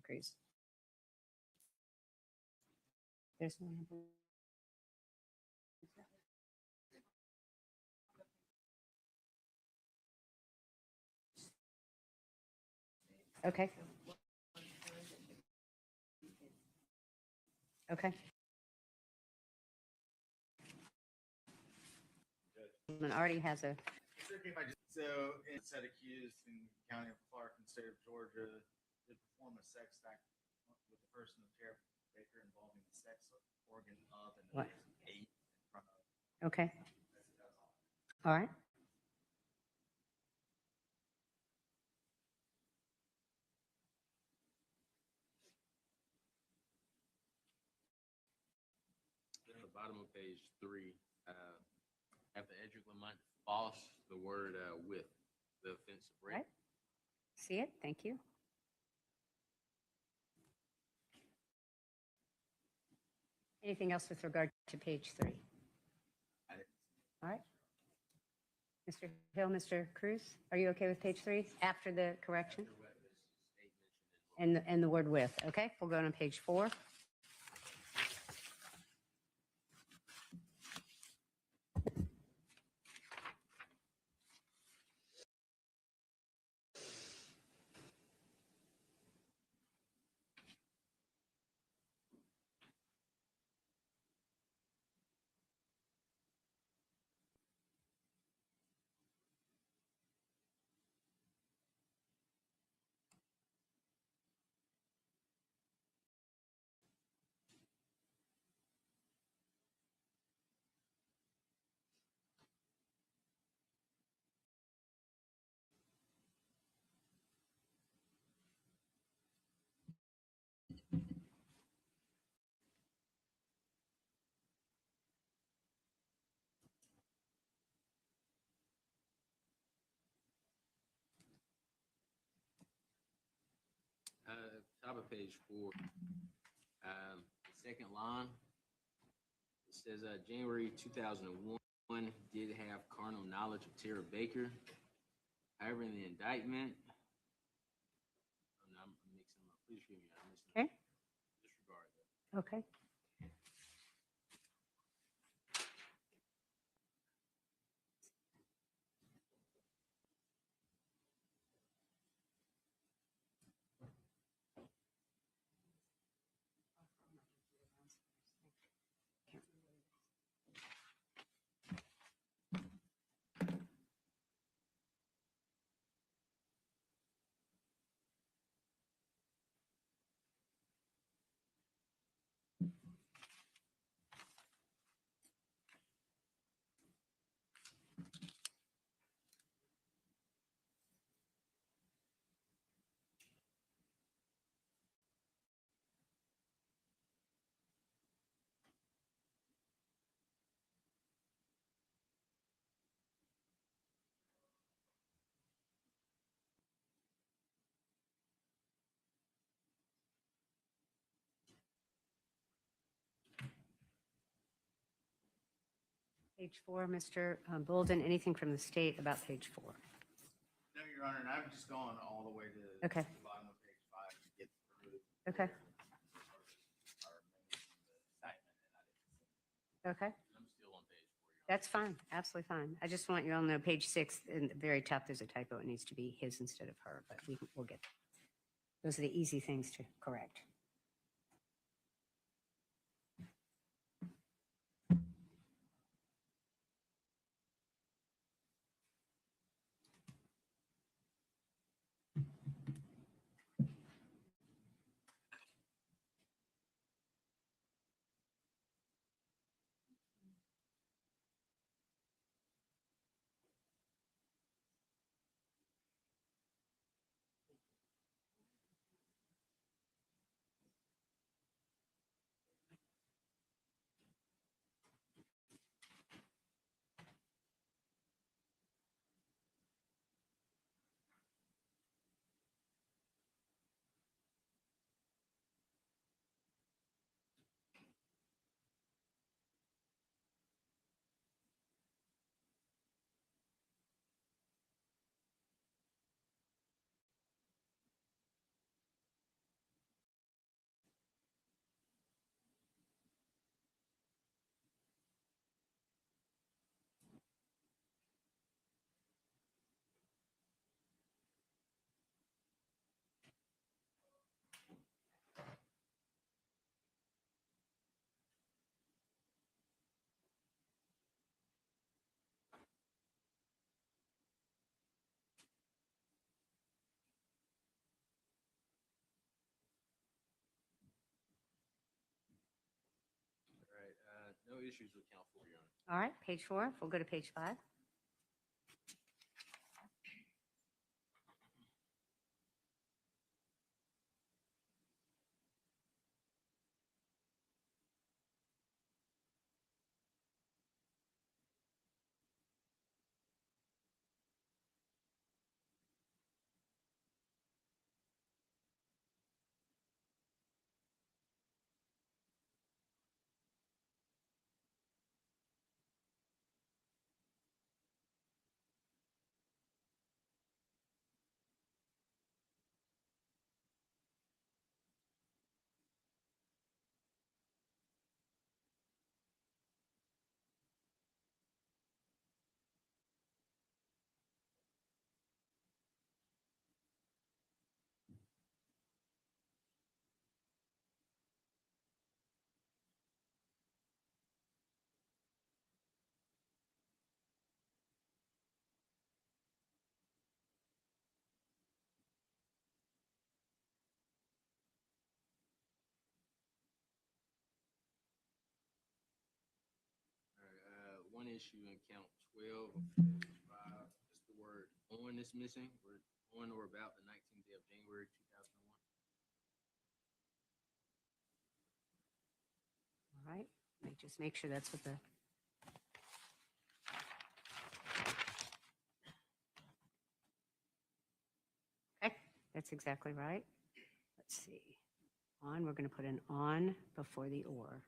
Cruz. There's no number. Okay. Okay. Already has a. So, it said accused in the county of Clark and state of Georgia did perform a sex act with the person of Tara Baker involving the sex organ of and What? 8 in front of. Okay. All right. At the bottom of page 3, after Edrick Faust, the word with the offensive All rate. right. See it? Thank you. Anything else with regard to page 3? All right. Mr. Hill, Mr. Cruz, are you okay with page 3 after the correction? And the word with. Okay, we'll go to page 4. Top of page 4, the second line, it says January 2001 did have carnal knowledge of Tara Baker. However, in the indictment, I'm mixing them up. Please forgive me. I'm mixing them Okay. up. Disregard that. Okay. Page 4, Mr. Bolden, anything from the state about page 4? No, Your Honor, and I'm just going all the way to Okay. the bottom of page 5 to get through. Okay. Okay. I'm still on page 4. That's fine. Absolutely fine. I just want you all to know page 6, in the very top, there's a typo. It needs to be his instead of her, but we'll get. Those are the easy things to correct. No issues with count 4, Your Honor. All right, page 4. We'll go to page 5. One issue in count 12 of page 5, just the word on is missing. Word on or about the 19th day of January 2001. All right, let me just make sure that's what the. Okay, that's exactly right. Let's see. On, we're going to put an on before the or.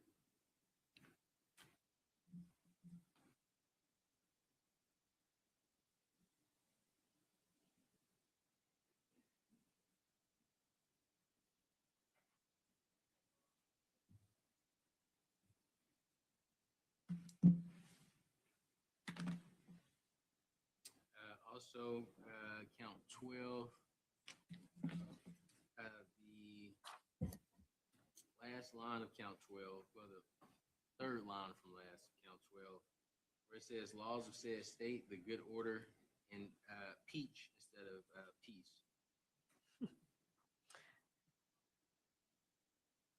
Also, count 12, the last line of count 12, well, the third line from last count 12, where it says laws of said state, the good order, and peach instead of peace.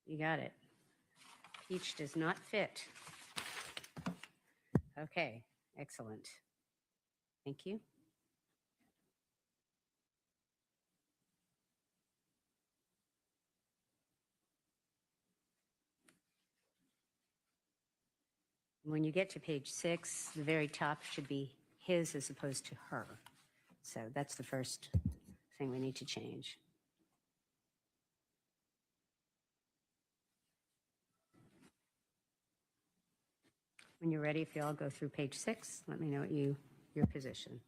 You got it. Peach does not fit. Okay, excellent. Thank you. When you get to page 6, the very top should be his as opposed to her. So that's the first thing we need to change. When you're ready, if you all go through page 6, let me know what your position.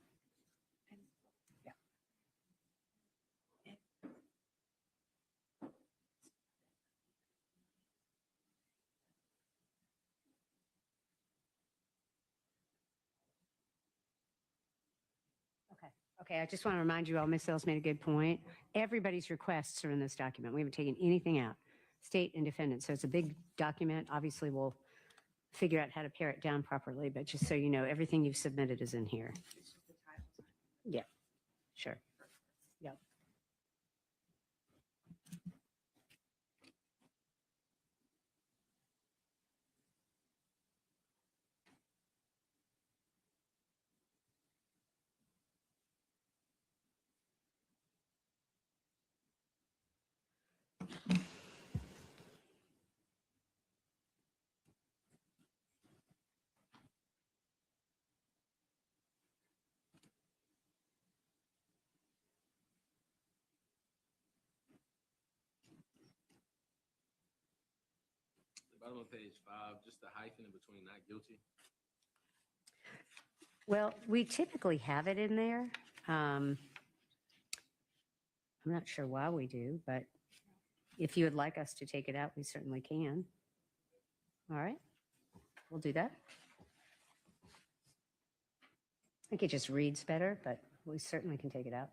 Okay, I just want to remind you all, Ms. Ellis made a good point. Everybody's requests are in this document. We haven't taken anything out, state and defendant. So it's a big document. Obviously, we'll figure out how to pare it down properly, but just so you know, everything you've submitted is in here. Yeah, sure. Yep. Bottom of page 5, just the hyphen in between not guilty. Well, we typically have it in there. I'm not sure why we do, but if you would like us to take it out, we certainly can. All right, we'll do that. I think it just reads better, but we certainly can take it out.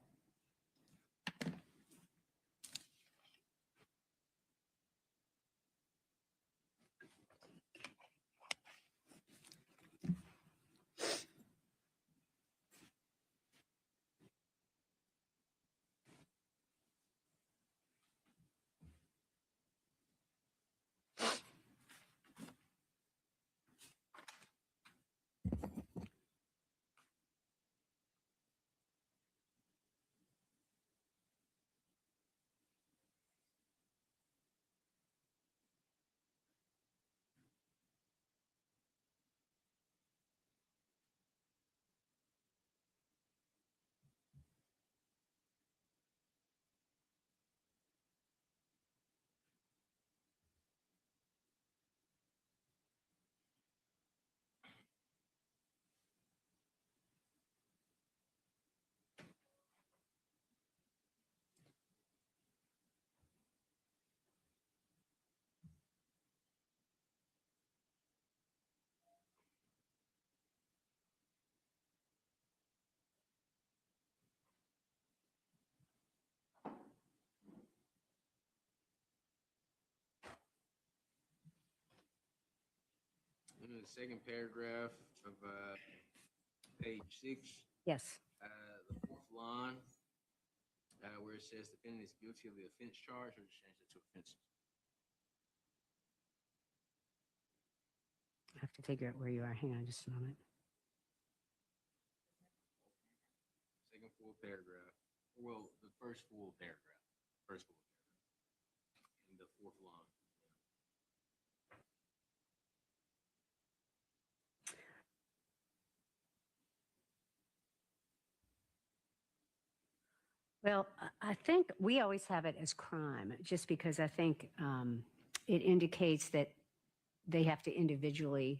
in the second paragraph of page 6. Yes. The fourth line, where it says defendant is guilty of the offense charge, or just change it to offenses. I have to figure out where you are. Hang on just a moment. Second full paragraph. Well, the first full paragraph. First full paragraph. In the fourth line. Well, I think we always have it as crime, just because I think it indicates that they have to individually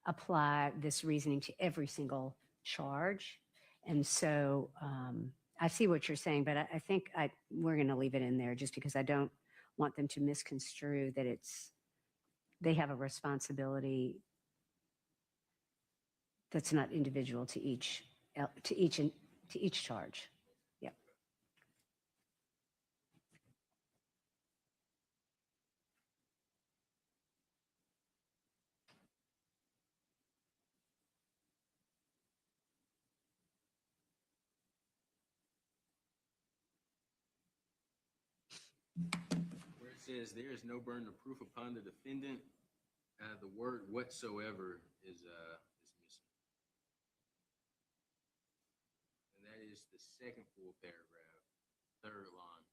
apply this reasoning to every single charge. And so I see what you're saying, but I think we're going to leave it in there just because I don't want them to misconstrue that they have a responsibility that's not individual to each charge. Yeah. Where it says there is no burden of proof upon the defendant, the word whatsoever is missing. And that is the second full paragraph, third line.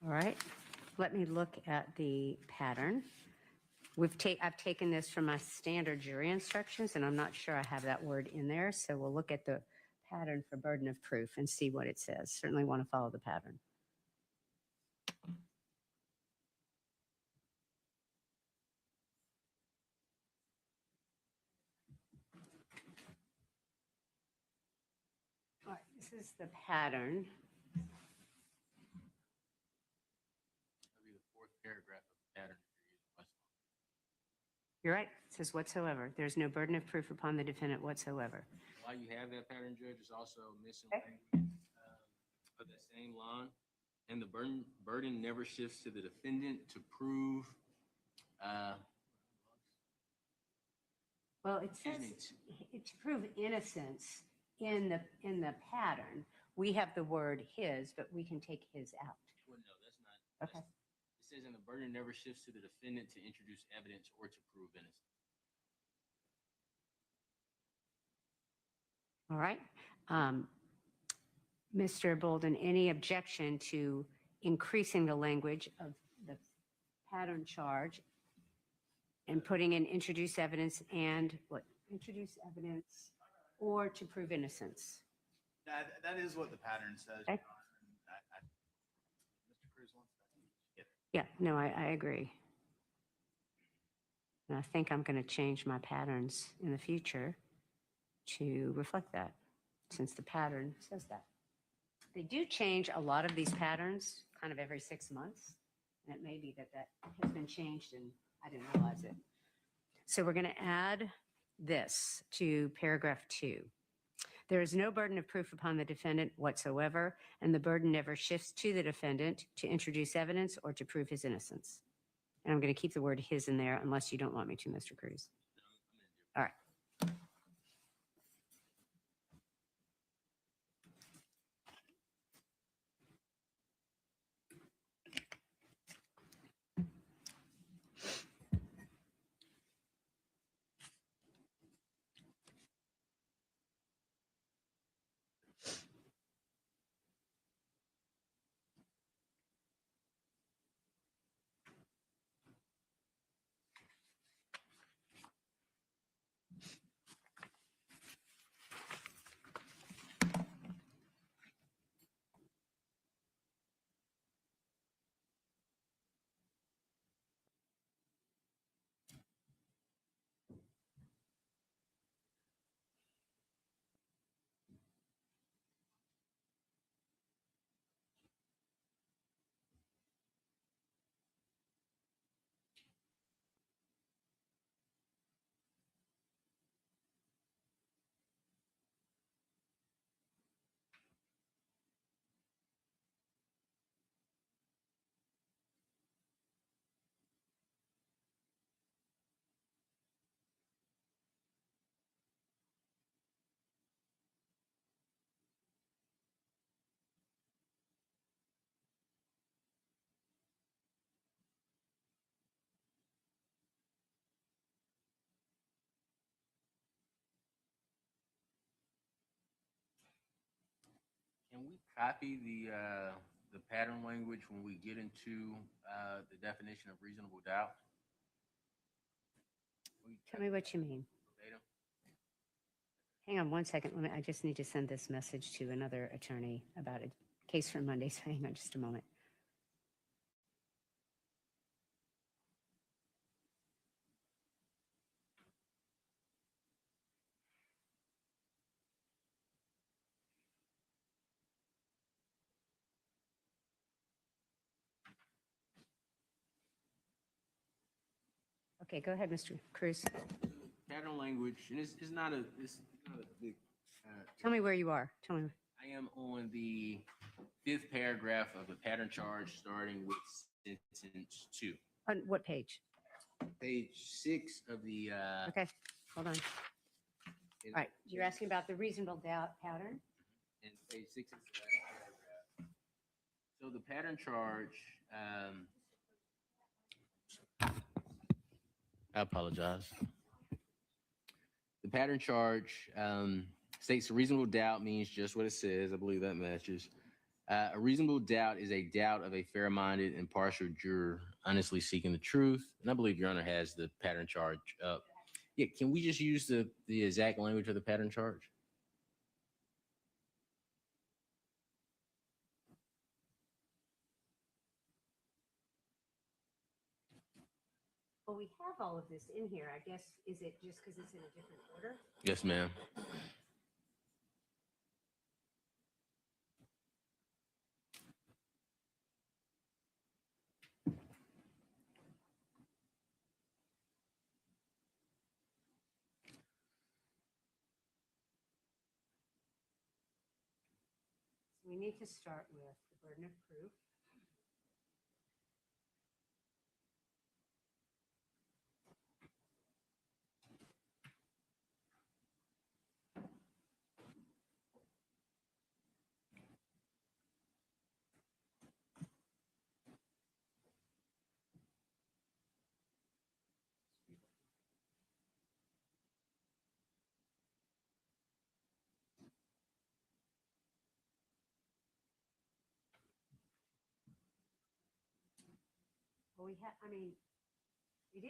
All right. Let me look at the pattern. I've taken this from my standard jury instructions, and I'm not sure I have that word in there. So we'll look at the pattern for burden of proof and see what it says. Certainly want to follow the pattern. All right, this is the pattern. That'll be the fourth paragraph of the pattern. You're right. It says whatsoever. There's no burden of proof upon the defendant whatsoever. While you have that pattern, Judge, is also missing Okay. language of that same line. And the burden never shifts to the defendant to prove. Well, it says to prove innocence in the pattern. We have the word his, but we can take his out. Well, no, that's not. Okay. It says, and the burden never shifts to the defendant to introduce evidence or to prove innocence. All right. Mr. Bolden, any objection to increasing the language of the pattern charge and putting in introduce evidence and what? Introduce evidence or to prove innocence? That is what the pattern says. Okay. Mr. Cruz wants that. Yeah, no, I agree. And I think I'm going to change my patterns in the future to reflect that, since the pattern says that. They do change a lot of these patterns kind of every 6 months, and it may be that has been changed and I didn't realize it. So we're going to add this to paragraph 2. There is no burden of proof upon the defendant whatsoever, and the burden never shifts to the defendant to introduce evidence or to prove his innocence. And I'm going to keep the word his in there unless you don't want me to, Mr. Cruz. All right. Can we copy the pattern language when we get into the definition of reasonable doubt? Tell me what you mean. Verbatim? Hang on one second. I just need to send this message to another attorney about a case for Monday. So hang on just a moment. Okay, go ahead, Mr. Cruz. Pattern language, and it's not a big. Tell me where you are. Tell me. I am on the 5th paragraph of the pattern charge, starting with sentence 2. On what page? Page 6 of the. Okay, hold on. All right, you're asking about the reasonable doubt pattern? And page 6 is the last paragraph. So the pattern charge. I apologize. The pattern charge states a reasonable doubt means just what it says. I believe that matches. A reasonable doubt is a doubt of a fair-minded, impartial juror honestly seeking the truth. And I believe Your Honor has the pattern charge up. Yeah, can we just use the exact language of the pattern charge? Well, we have all of this in here. I guess, is it just because it's in a different order? Yes, ma'am. We need to start with the burden of proof. Well, we have, I mean, it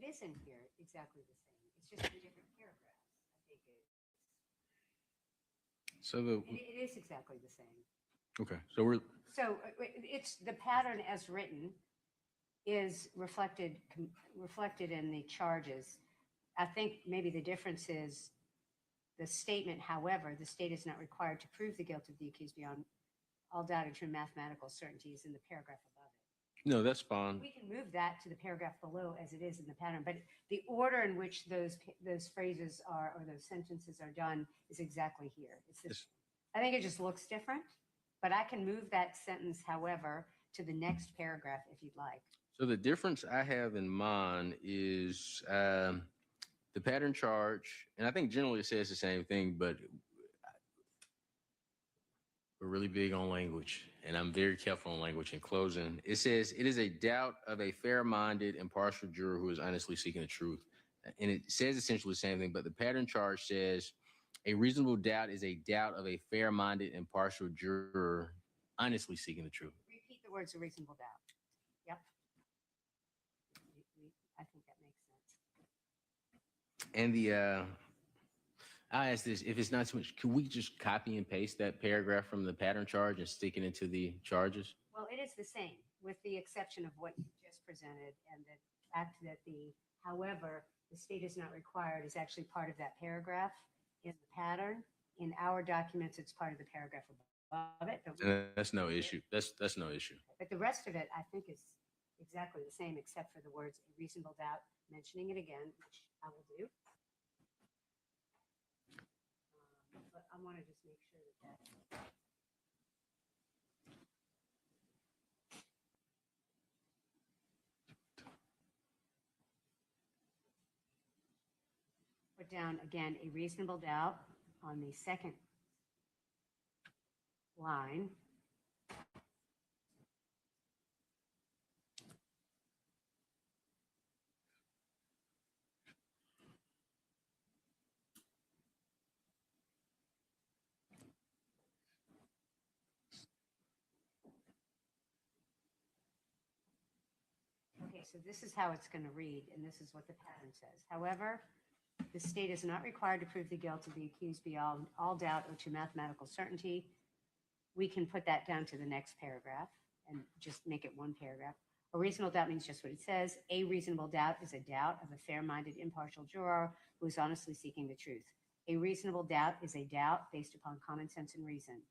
is in here exactly the same. It's just in different paragraphs. I think So it is exactly the same. okay. So it's the pattern as written is reflected in the charges. I think maybe the difference is the statement, however, the state is not required to prove the guilt of the accused beyond all doubt and true mathematical certainties in the paragraph above it. no, that's fine. We can move that to the paragraph below as it is in the pattern, but the order in which those phrases are or those sentences are done is exactly here. It's this, I think it just looks different, but I can move that sentence, however, to the next paragraph if you'd like. So the difference I have in mind is the pattern charge, and I think generally it says the same thing, but we're really big on language, and I'm very careful on language. In closing, it says it is a doubt of a fair-minded, impartial juror who is honestly seeking the truth. And it says essentially the same thing, but the pattern charge says a reasonable doubt is a doubt of a fair-minded, impartial juror honestly seeking the truth. Repeat the words a reasonable doubt. Yep. I think that makes sense. And I ask this, if it's not too much, can we just copy and paste that paragraph from the pattern charge and stick it into the charges? Well, it is the same, with the exception of what you just presented, and the fact that however, the state is not required is actually part of that paragraph in the pattern. In our documents, it's part of the paragraph above it. But that's no issue. That's no issue. But the rest of it, I think, is exactly the same, except for the words "a reasonable doubt," mentioning it again, which I will do. But I want to just make sure that put down again a reasonable doubt on the second line. so this is how it's going to read, and this is what the pattern says. However, the state is not required to prove the guilt of the accused beyond all doubt or to mathematical certainty. We can put that down to the next paragraph and just make it one paragraph. A reasonable doubt means just what it says. A reasonable doubt is a doubt of a fair-minded, impartial juror who is honestly seeking the truth. A reasonable doubt is a doubt based upon common sense and reason.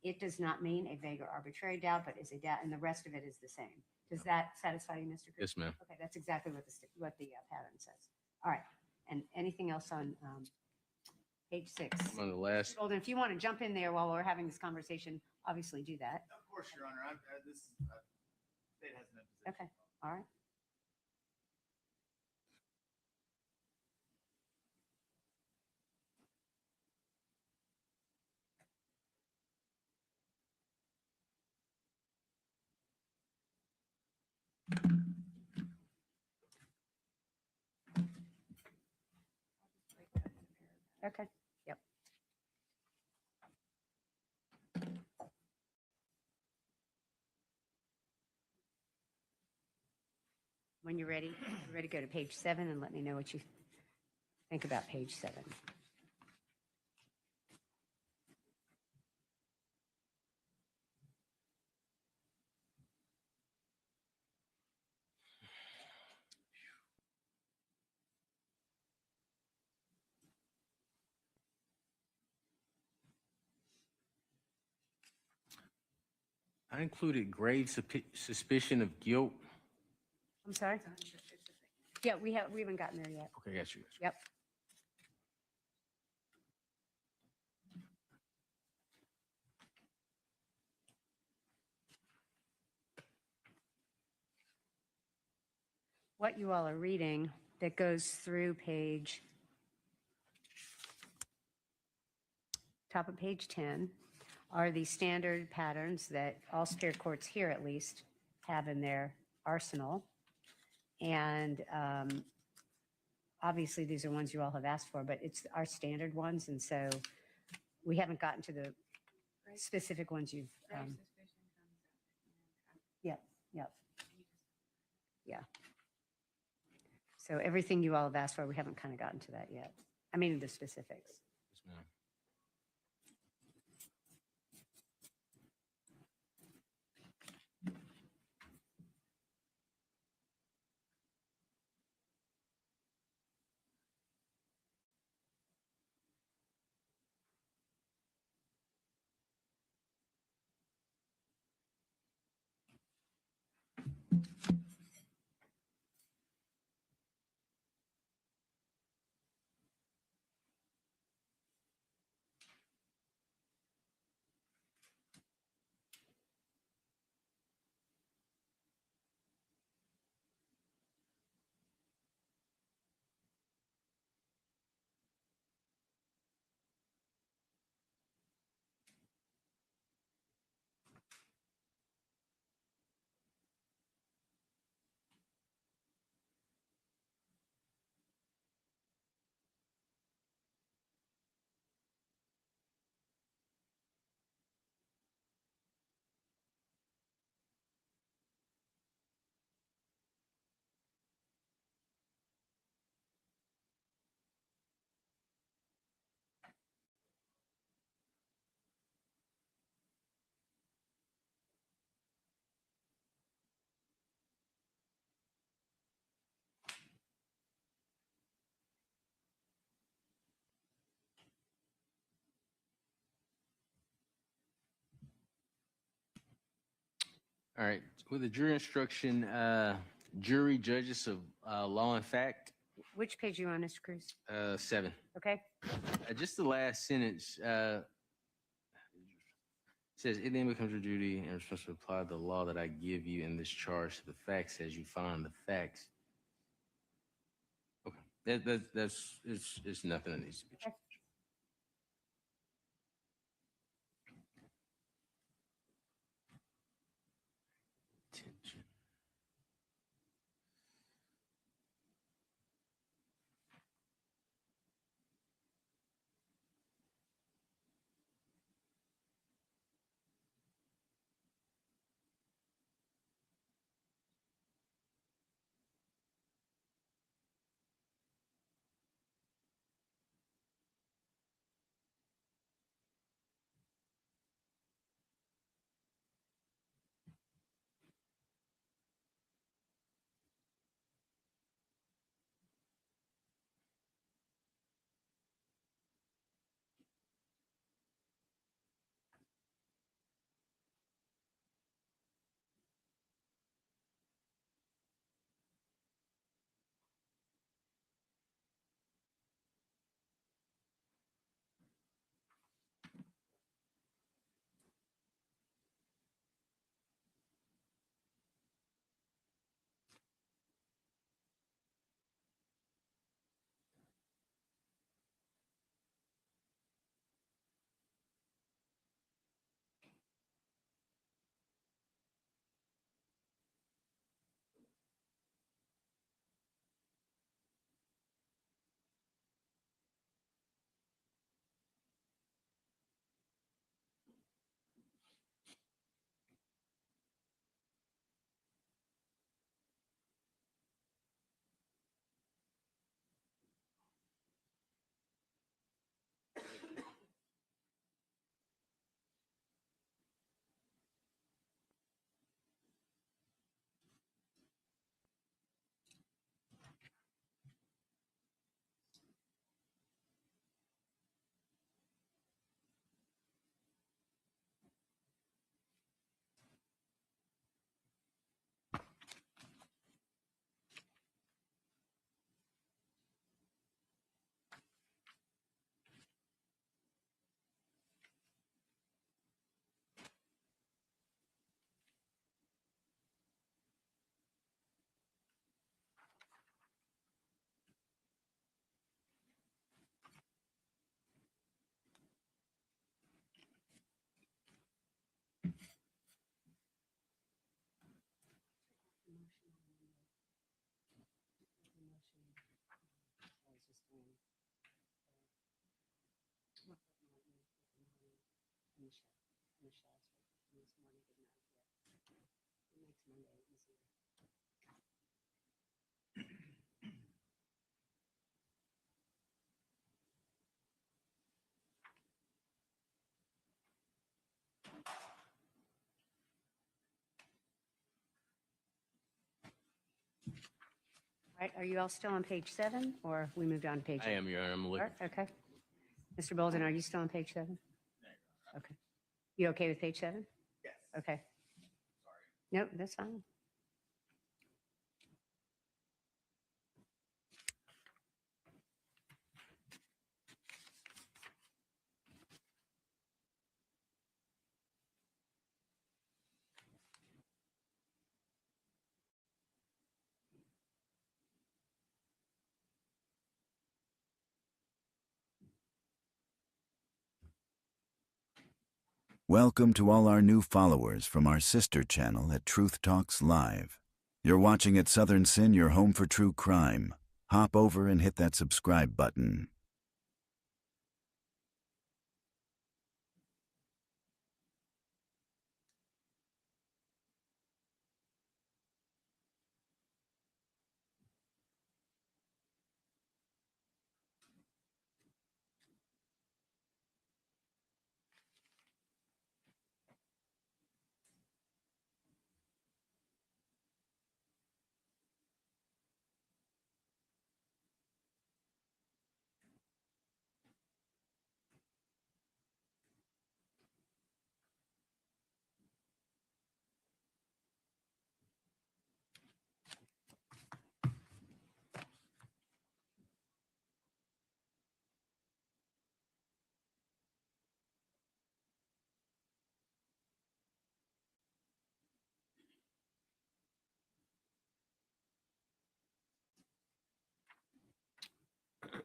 It does not mean a vague or arbitrary doubt, but is a doubt, and the rest of it is the same. Does that satisfy you, Mr. Cruz? Yes, ma'am. Okay, that's exactly what the pattern says. All right, and anything else on page 6? I'm on the last. Golden, if you want to jump in there while we're having this conversation, obviously do that. Of course, Your Honor. State has no position. Okay, all right. Okay, yep. When you're ready to go to page 7 and let me know what you think about page 7. I included grave suspicion of guilt. I'm sorry? Yeah, we haven't gotten there yet. Okay, got you. Yep. What you all are reading that goes through top of page 10 are the standard patterns that all superior courts here at least have in their arsenal. And obviously these are ones you all have asked for, but it's our standard ones. And so we haven't gotten to the specific ones you've, yep. Yeah. So everything you all have asked for, we haven't kind of gotten to that yet. I mean, the specifics. Yes, ma'am. All right. With the jury instruction, jury judges of law and fact. Which page are you on, Mr. Cruz? 7. Okay. Just the last sentence says, it then becomes your duty and responsibility to apply the law that I give you in this charge to the facts as you find the facts. Okay. It's nothing that needs to be changed. Attention. All right, are you all still on page 7, or have we moved on to page 8? I am, Your Honor. I'm looking. Okay. Mr. Bolden, are you still on page 7? Okay. You okay with page 7? Yes. Okay. Sorry. No, that's fine. Welcome to all our new followers from our sister channel at Truth Talks Live. You're watching at Southern Sin, your home for true crime. Hop over and hit that subscribe button.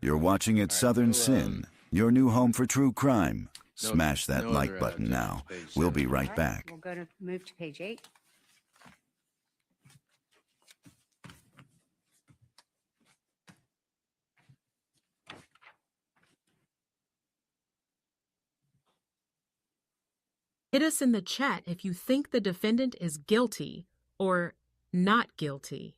You're watching at Southern Sin, your new home for true crime. Smash that like button now. We'll be right back. We'll go to move to page 8. Hit us in the chat if you think the defendant is guilty or not guilty.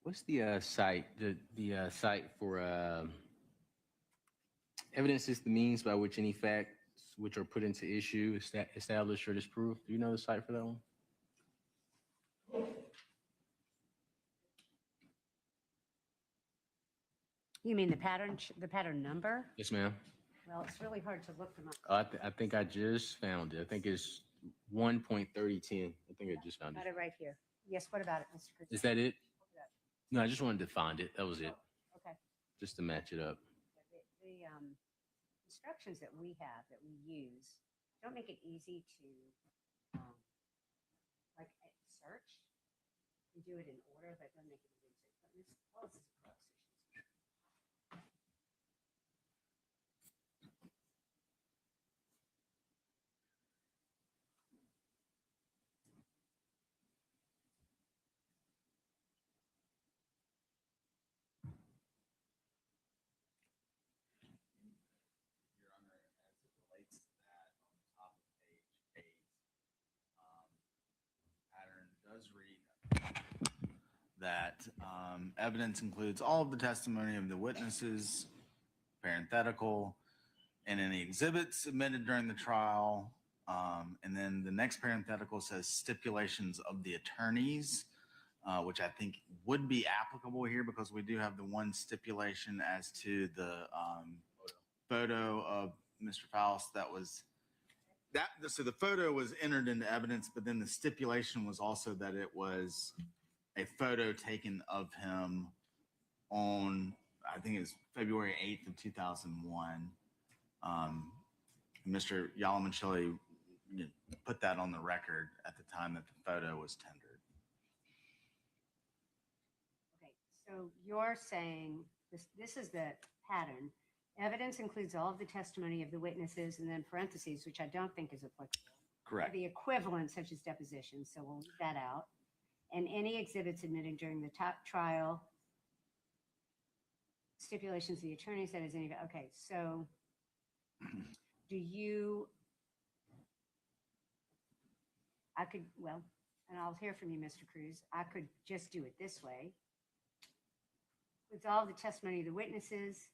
What's the site? The site for evidence is the means by which any facts which are put into issue established or disproved. Do you know the site for that one? You mean the pattern number? Yes, ma'am. Well, it's really hard to look them up. I think I just found it. I think it's 1.3010. I think I just found Got it. it right here. Yes, what about it, Mr. Chris? Is that it? No, I just wanted to find it. That was it. Okay. Just to match it up. The instructions that we have, that we use, don't make it easy to like search. You do it in order, but don't make it easy to search. This policy is a proposition. Does read that evidence includes all of the testimony of the witnesses, parenthetical, and any exhibits submitted during the trial. And then the next parenthetical says stipulations of the attorneys, which I think would be applicable here because we do have the one stipulation as to the photo of Mr. Faust that was so the photo was entered into evidence, but then the stipulation was also that it was a photo taken of him on, I think it was February 8th of 2001. Mr. Yalamanchili put that on the record at the time that the photo was tendered. Okay, so you're saying this is the pattern. Evidence includes all of the testimony of the witnesses, and then parentheses, which I don't think is applicable. Correct. The equivalent, such as depositions, so we'll leave that out. And any exhibits admitted during the trial, stipulations of the attorney said is any, okay, so do you, I could, well, and I'll hear from you, Mr. Cruz, I could just do it this way. With all the testimony of the witnesses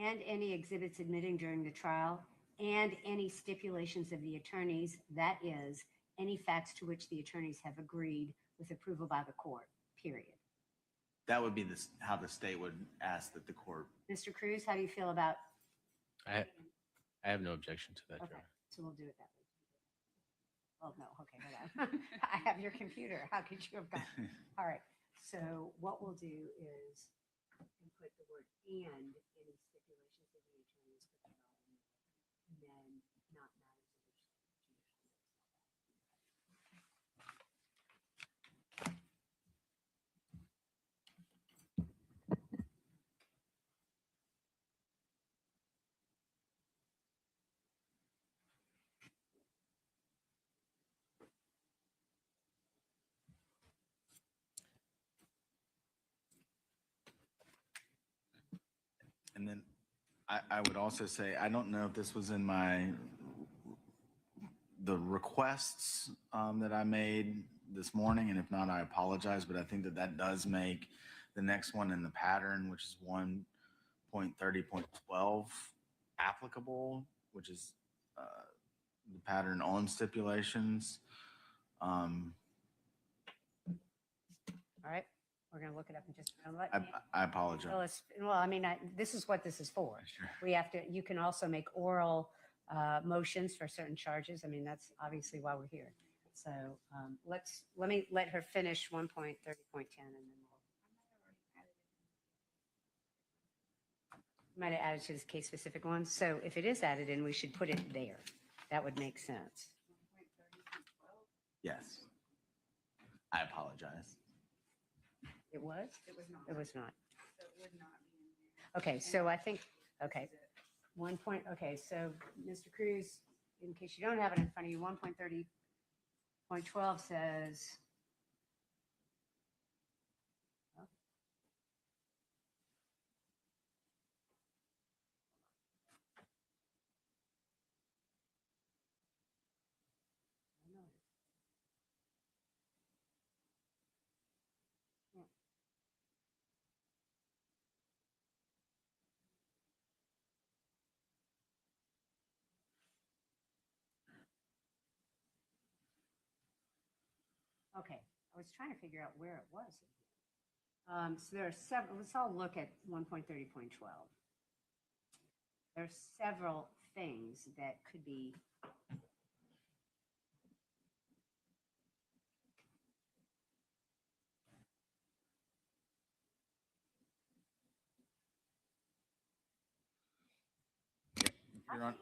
and any exhibits admitting during the trial and any stipulations of the attorneys, that is, any facts to which the attorneys have agreed with approval by the court, period. That would be how the state would ask that the court. Mr. Cruz, how do you feel about? I have no objection to that, Okay, Your Honor. so we'll do it that way. Oh, no, okay, hold on. I have your computer. How could you have gotten? All right, so what we'll do is input the word and any stipulations of the attorneys, put that all in there, and then not matters of which And then I would also say, I don't know if this was in the requests that I made this morning, and if not, I apologize, but I think that does make the next one in the pattern, which is 1.30.12 applicable, which is the pattern on stipulations. All right, we're going to look it up in just a moment. I apologize. Well, I mean, this is what this is for. Sure. We have to, you can also make oral motions for certain charges. I mean, that's obviously why we're here. So let me let her finish 1.30.10 and then we'll. Might have added to this case specific one. So if it is added in, we should put it there. That would make sense. Yes. I apologize. It was? It was not. It was not. So it would not be in there. Okay, so I think, okay. Okay, so Mr. Cruz, in case you don't have it in front of you, 1.30.12 says, okay, I was trying to figure out where it was. So there are several, let's all look at 1.30.12. There are several things that could be well,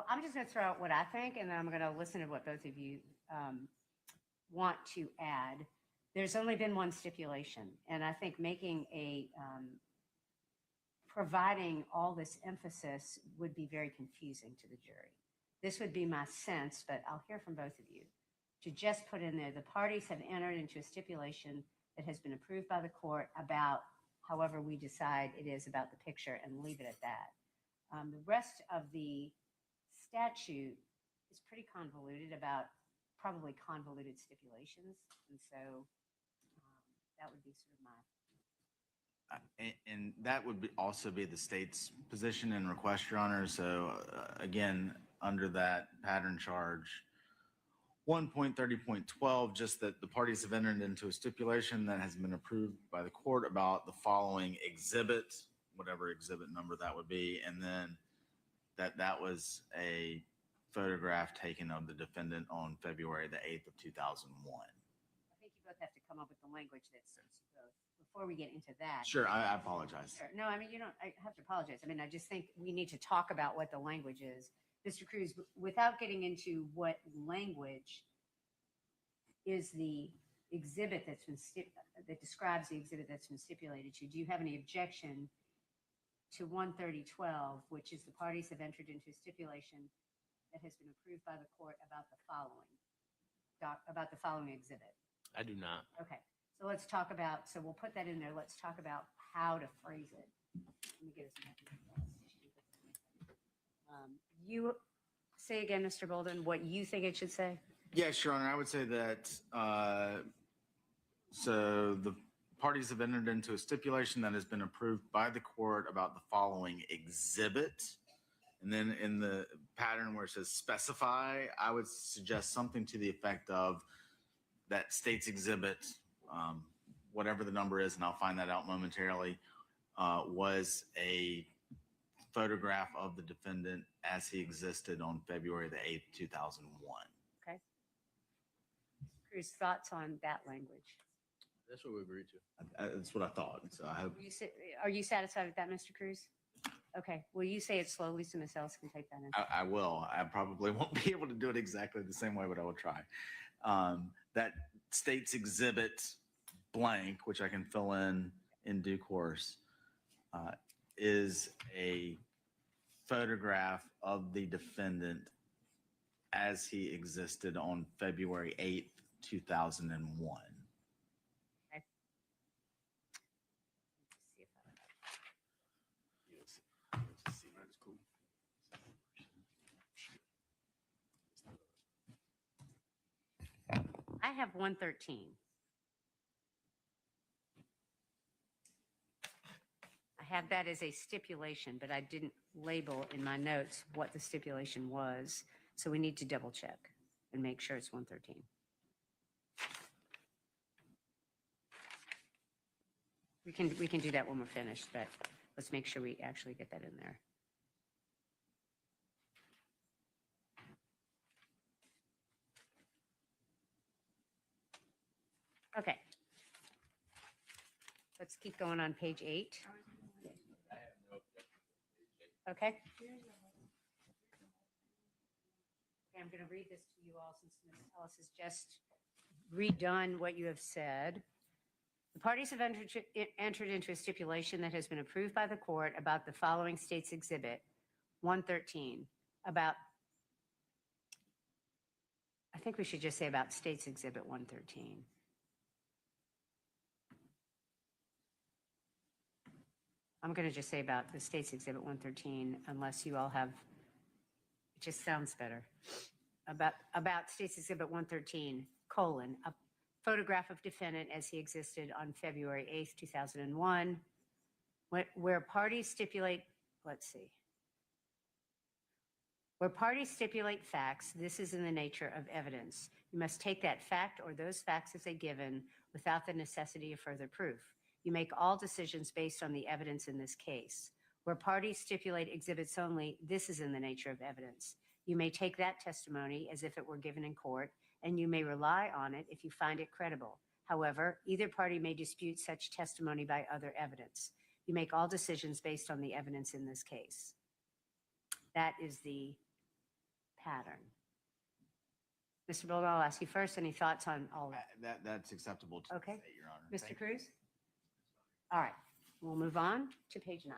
I'm just going to throw out what I think, and then I'm going to listen to what both of you want to add. There's only been one stipulation, and I think making providing all this emphasis would be very confusing to the jury. This would be my sense, but I'll hear from both of you, to just put in there, the parties have entered into a stipulation that has been approved by the court about however we decide it is about the picture, and leave it at that. The rest of the statute is pretty convoluted about probably convoluted stipulations. And so that would be sort of my. And that would also be the state's position and request, Your Honor. So again, under that pattern charge, 1.30.12, just that the parties have entered into a stipulation that has been approved by the court about the following exhibit, whatever exhibit number that would be, and then that was a photograph taken of the defendant on February the 8th of 2001. I think you both have to come up with the language that suits you both before we get into that. Sure, I apologize. Sure. No, I mean, you don't I have to apologize. I mean, I just think we need to talk about what the language is. Mr. Cruz, without getting into what language is the exhibit that's been that describes the exhibit that's been stipulated to, do you have any objection to 130.12, which is the parties have entered into a stipulation that has been approved by the court about the following exhibit? I do not. Okay, so let's talk about, so we'll put that in there. Let's talk about how to phrase it. Let me get us you say again, Mr. Bolden, what you think it should say? Yes, Your Honor, I would say that, so the parties have entered into a stipulation that has been approved by the court about the following exhibit. And then in the pattern where it says specify, I would suggest something to the effect of that state's exhibit, whatever the number is, and I'll find that out momentarily, was a photograph of the defendant as he existed on February the 8th, 2001. Okay. Cruz, thoughts on that language? That's what we agreed to. That's what I thought. So I hope. Are you satisfied with that, Mr. Cruz? Okay. Will you say it slowly so Ms. Ellis can take that in? I will. I probably won't be able to do it exactly the same way, but I will try. That state's exhibit blank, which I can fill in due course, is a photograph of the defendant as he existed on February 8th, 2001. Okay. I have 113. I have that as a stipulation, but I didn't label in my notes what the stipulation was. So we need to double check and make sure it's 113. We can do that when we're finished, but let's make sure we actually get that in there. Okay. Let's keep going on page 8. Okay. I'm going to read this to you all since Ms. Ellis has just redone what you have said. The parties have entered into a stipulation that has been approved by the court about the following state's exhibit 113 about, I think we should just say about state's exhibit 113. I'm going to just say about the state's exhibit 113, unless you all have, it just sounds better. About state's exhibit 113, colon, a photograph of defendant as he existed on February 8th, 2001, where parties stipulate, let's see. Where parties stipulate facts, this is in the nature of evidence. You must take that fact or those facts as a given without the necessity of further proof. You make all decisions based on the evidence in this case. Where parties stipulate exhibits only, this is in the nature of evidence. You may take that testimony as if it were given in court, and you may rely on it if you find it credible. However, either party may dispute such testimony by other evidence. You make all decisions based on the evidence in this case. That is the pattern. Mr. Bolden, I'll ask you first. Any thoughts on all that? That's acceptable to Okay. say, Your Honor. Mr. Thank you. Cruz? All right, we'll move on to page 9.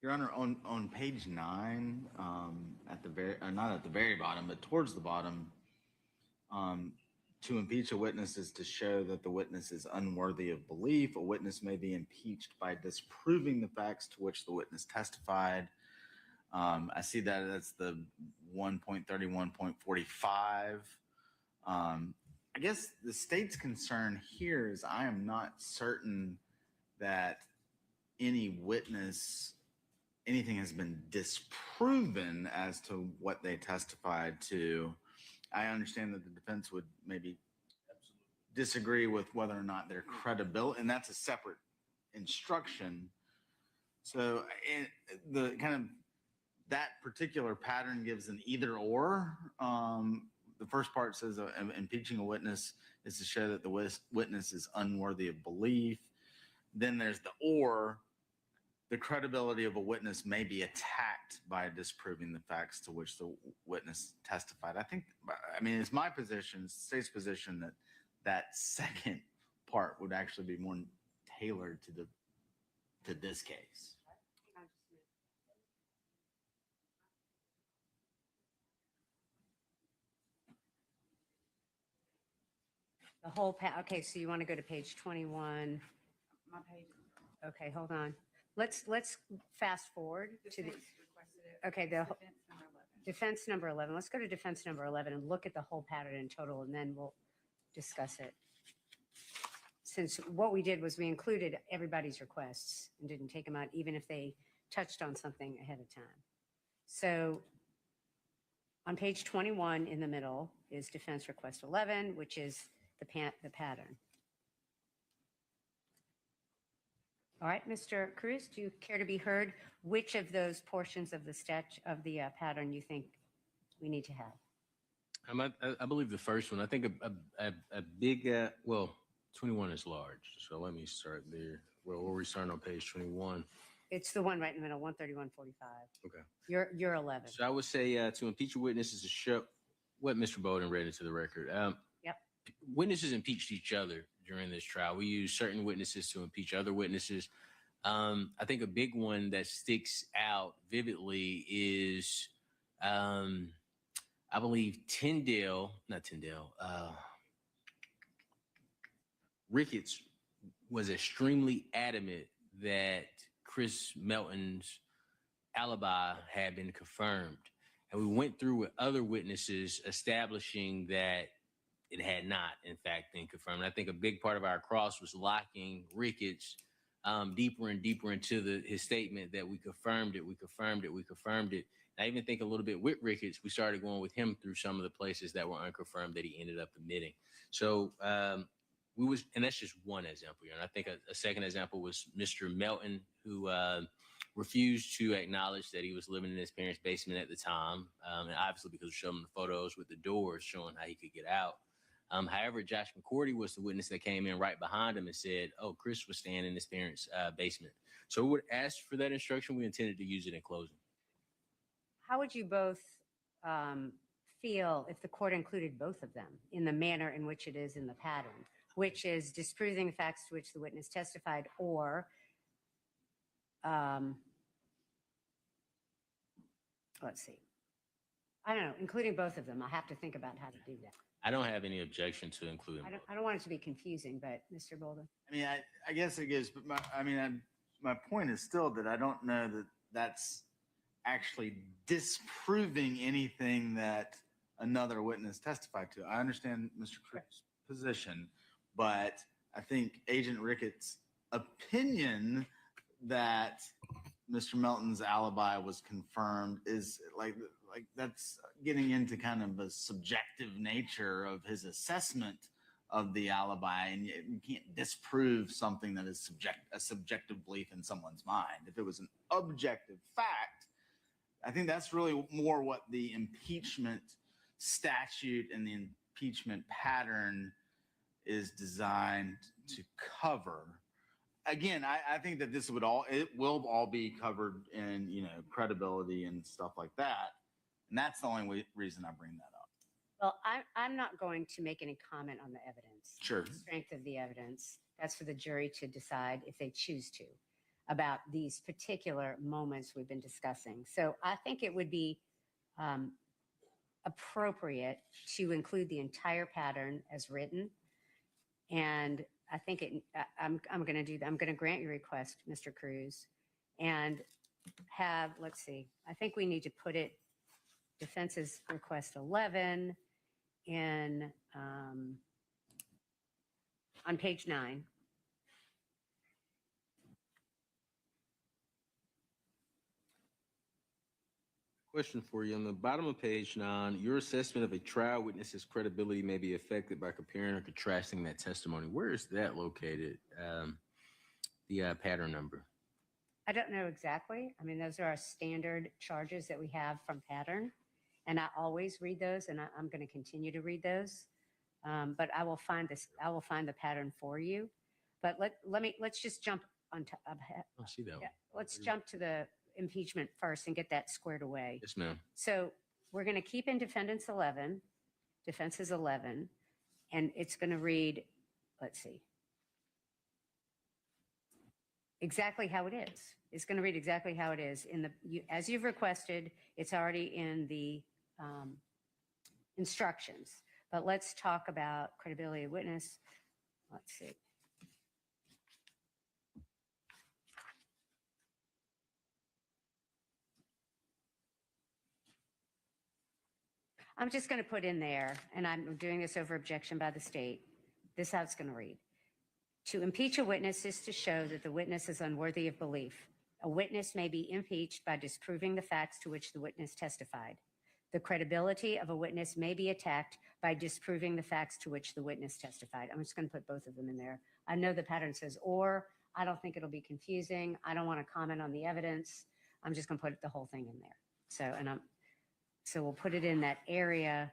Your Honor, on page 9, at the very, or not at the very bottom, but towards the bottom, to impeach a witness is to show that the witness is unworthy of belief. A witness may be impeached by disproving the facts to which the witness testified. I see that that's the 1.31.45. I guess the state's concern here is I am not certain that anything has been disproven as to what they testified to. I understand that the defense would maybe disagree with whether or not their credibility, and that's a separate instruction. So the kind of that particular pattern gives an either or. The first part says impeaching a witness is to show that the witness is unworthy of belief. Then there's the or. The credibility of a witness may be attacked by disproving the facts to which the witness testified. I mean, it's my position, it's the state's position that second part would actually be more tailored to this case. The whole okay, so you want to go to page 21. My page. Okay, hold on. Let's fast forward to the okay, the defense number 11. Let's go to defense number 11 and look at the whole pattern in total, and then we'll discuss it. Since what we did was we included everybody's requests and didn't take them out, even if they touched on something ahead of time. So on page 21 in the middle is defense request 11, which is the pattern. All right, Mr. Cruz, do you care to be heard? Which of those portions of the pattern you think we need to have? I believe the first one. I think a big, well, 21 is large. So let me start there. Well, we're starting on page 21. It's the one right in the middle, 131.45. Okay. You're 11. So I would say to impeach a witness is to show what Mr. Bowden read into the record. Yep. Witnesses impeached each other during this trial. We use certain witnesses to impeach other witnesses. I think a big one that sticks out vividly is, I believe Ricketts was extremely adamant that Chris Melton's alibi had been confirmed. And we went through with other witnesses establishing that it had not, in fact, been confirmed. And I think a big part of our cross was locking Ricketts deeper and deeper into his statement that we confirmed it, we confirmed it, we confirmed it. And I even think a little bit with Ricketts, we started going with him through some of the places that were unconfirmed that he ended up admitting. So and that's just one example here. And I think a second example was Mr. Melton, who refused to acknowledge that he was living in his parents' basement at the time. And obviously because we showed him the photos with the doors showing how he could get out. However, Josh McCourty was the witness that came in right behind him and said, oh, Chris was staying in his parents' basement. So we would ask for that instruction. We intended to use it in closing. How would you both feel if the court included both of them in the manner in which it is in the pattern, which is disproving the facts to which the witness testified or let's see. I don't know, including both of them. I have to think about how to do that. I don't have any objection to including. I don't want it to be confusing, but Mr. Bolden. I mean, I guess it gives, but my point is still that I don't know that that's actually disproving anything that another witness testified to. I understand Mr. Cruz's position, but I think Agent Ricketts' opinion that Mr. Melton's alibi was confirmed is like that's getting into kind of a subjective nature of his assessment of the alibi, and you can't disprove something that is a subjective belief in someone's mind. If it was an objective fact, I think that's really more what the impeachment statute and the impeachment pattern is designed to cover. Again, I think that it will all be covered in, credibility and stuff like that. And that's the only reason I bring that up. Well, I'm not going to make any comment on the evidence. Sure. The strength of the evidence. That's for the jury to decide if they choose to about these particular moments we've been discussing. So I think it would be appropriate to include the entire pattern as written. And I think I'm going to do that. I'm going to grant your request, Mr. Cruz, and have, let's see, I think we need to put it, defense's request 11 in, on page 9. Question for you. On the bottom of page 9, your assessment of a trial witness's credibility may be affected by comparing or contrasting that testimony. Where is that located? The pattern number. I don't know exactly. I mean, those are our standard charges that we have from pattern. And I always read those, and I'm going to continue to read those. But I will find the pattern for you. But let's just jump on top. I see that one. Let's jump to the impeachment first and get that squared away. Yes, ma'am. So we're going to keep in defendant's 11, defense's 11, and it's going to read, let's see, exactly how it is. It's going to read exactly how it is in as you've requested. It's already in the instructions. But let's talk about credibility of witness. Let's see. I'm just going to put in there, and I'm doing this over objection by the state. This is how it's going to read. To impeach a witness is to show that the witness is unworthy of belief. A witness may be impeached by disproving the facts to which the witness testified. The credibility of a witness may be attacked by disproving the facts to which the witness testified. I'm just going to put both of them in there. I know the pattern says or. I don't think it'll be confusing. I don't want to comment on the evidence. I'm just going to put the whole thing in there. So we'll put it in that area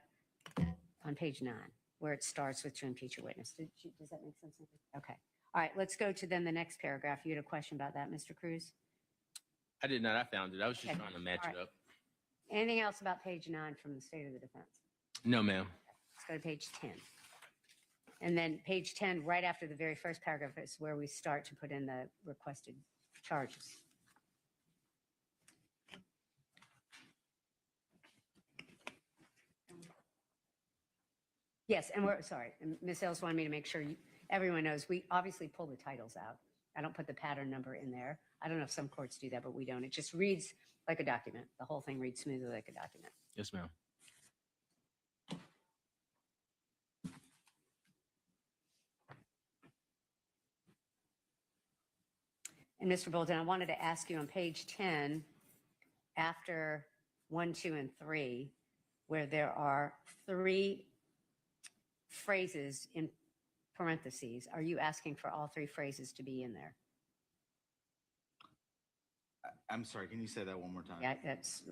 on page 9 where it starts with to impeach a witness. Does that make sense? Okay. All right, let's go to then the next paragraph. You had a question about that, Mr. Cruz? I did not. I found it. I was just trying to match it up. Anything else about page 9 from the state of the defense? No, ma'am. Let's go to page 10. And then page 10, right after the very first paragraph, is where we start to put in the requested charges. Yes, and Ms. Ellis wanted me to make sure everyone knows we obviously pull the titles out. I don't put the pattern number in there. I don't know if some courts do that, but we don't. It just reads like a document. The whole thing reads smoothly like a document. Yes, ma'am. And Mr. Bolden, I wanted to ask you on page 10, after 1, 2, and 3, where there are 3 phrases in parentheses, are you asking for all 3 phrases to be in there? I'm sorry, can you say that one more time? Yeah,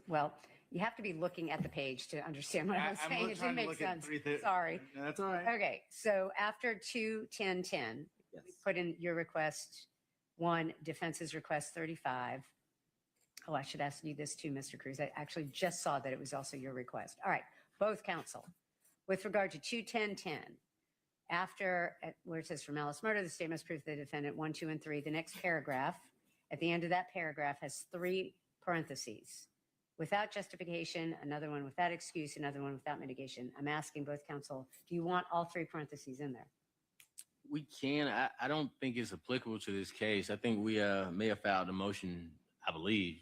well, you have to be looking at the page to understand what I'm saying. It didn't make sense. Sorry. No, that's all right. Okay, so after 2, 10, 10, yes. We put in your request 1, defense's request 35. Oh, I should ask you this too, Mr. Cruz. I actually just saw that it was also your request. All right, both counsel. With regard to 2, 10, 10, after where it says for malice murder, the state must prove the defendant 1, 2, and 3. The next paragraph, at the end of that paragraph, has 3 parentheses without justification, another one without excuse, another one without mitigation. I'm asking both counsel, do you want all three parentheses in there? We can. I don't think it's applicable to this case. I think we may have filed a motion, I believe,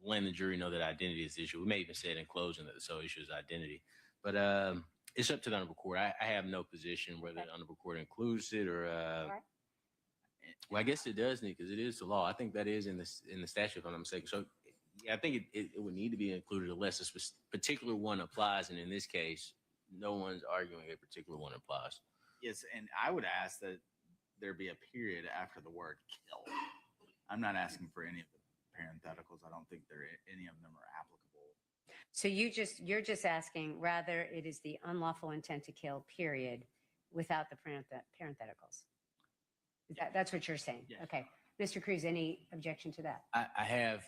letting the jury know that identity is the issue. We may even say it in closing that the sole issue is identity. But it's up to the honorable court. I have no position whether the honorable court includes it or. Well, I guess it does, Nick, because it is the law. I think that is in the statute, if I'm not mistaken. So yeah, I think it would need to be included unless a particular one applies. And in this case, no one's arguing a particular one applies. Yes, and I would ask that there be a period after the word kill. I'm not asking for any of the parentheticals. I don't think any of them are applicable. So you're just asking rather it is the unlawful intent to kill, period, without the parentheticals. That's what you're saying? Yes. Okay. Mr. Cruz, any objection to that? I have.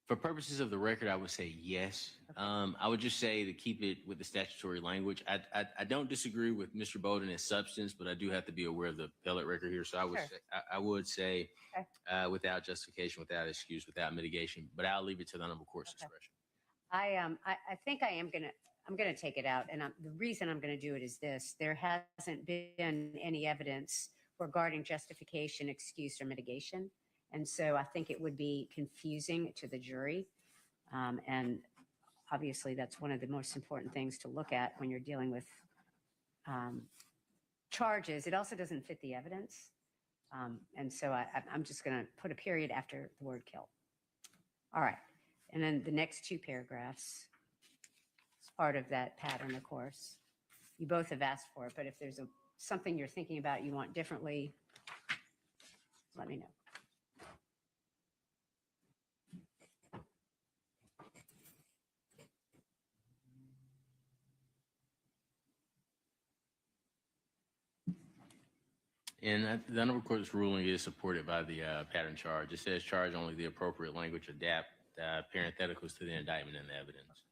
For purposes of the record, I would say yes. Okay. I would just say to keep it with the statutory language. I don't disagree with Mr. Bolden in substance, but I do have to be aware of the appellate record here. So I would say okay. Without justification, without excuse, without mitigation. But I'll leave it to the honorable court's discretion. I think I'm gonna take it out, and the reason I'm gonna do it is this: there hasn't been any evidence regarding justification, excuse, or mitigation. And so I think it would be confusing to the jury. And obviously that's one of the most important things to look at when you're dealing with charges. It also doesn't fit the evidence. And so I'm just going to put a period after the word kill. All right. And then the next two paragraphs is part of that pattern, of course. You both have asked for it, but if there's something you're thinking about you want differently, let me know. And the honorable court's ruling is supported by the pattern charge. It says charge only the appropriate language, adapt parentheticals to the indictment and the evidence.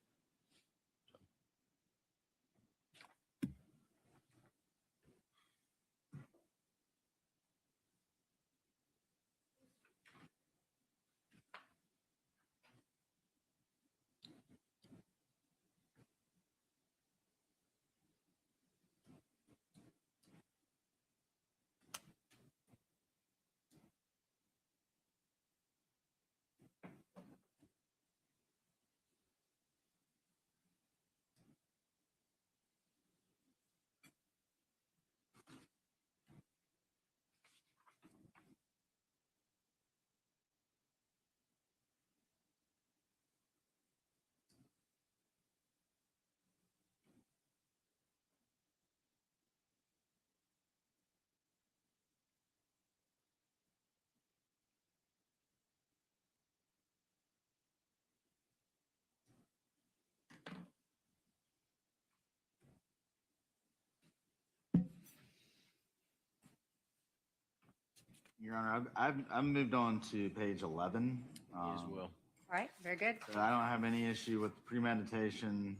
Your Honor, I've moved on to page 11. As well. All right, very good. So I don't have any issue with premeditation,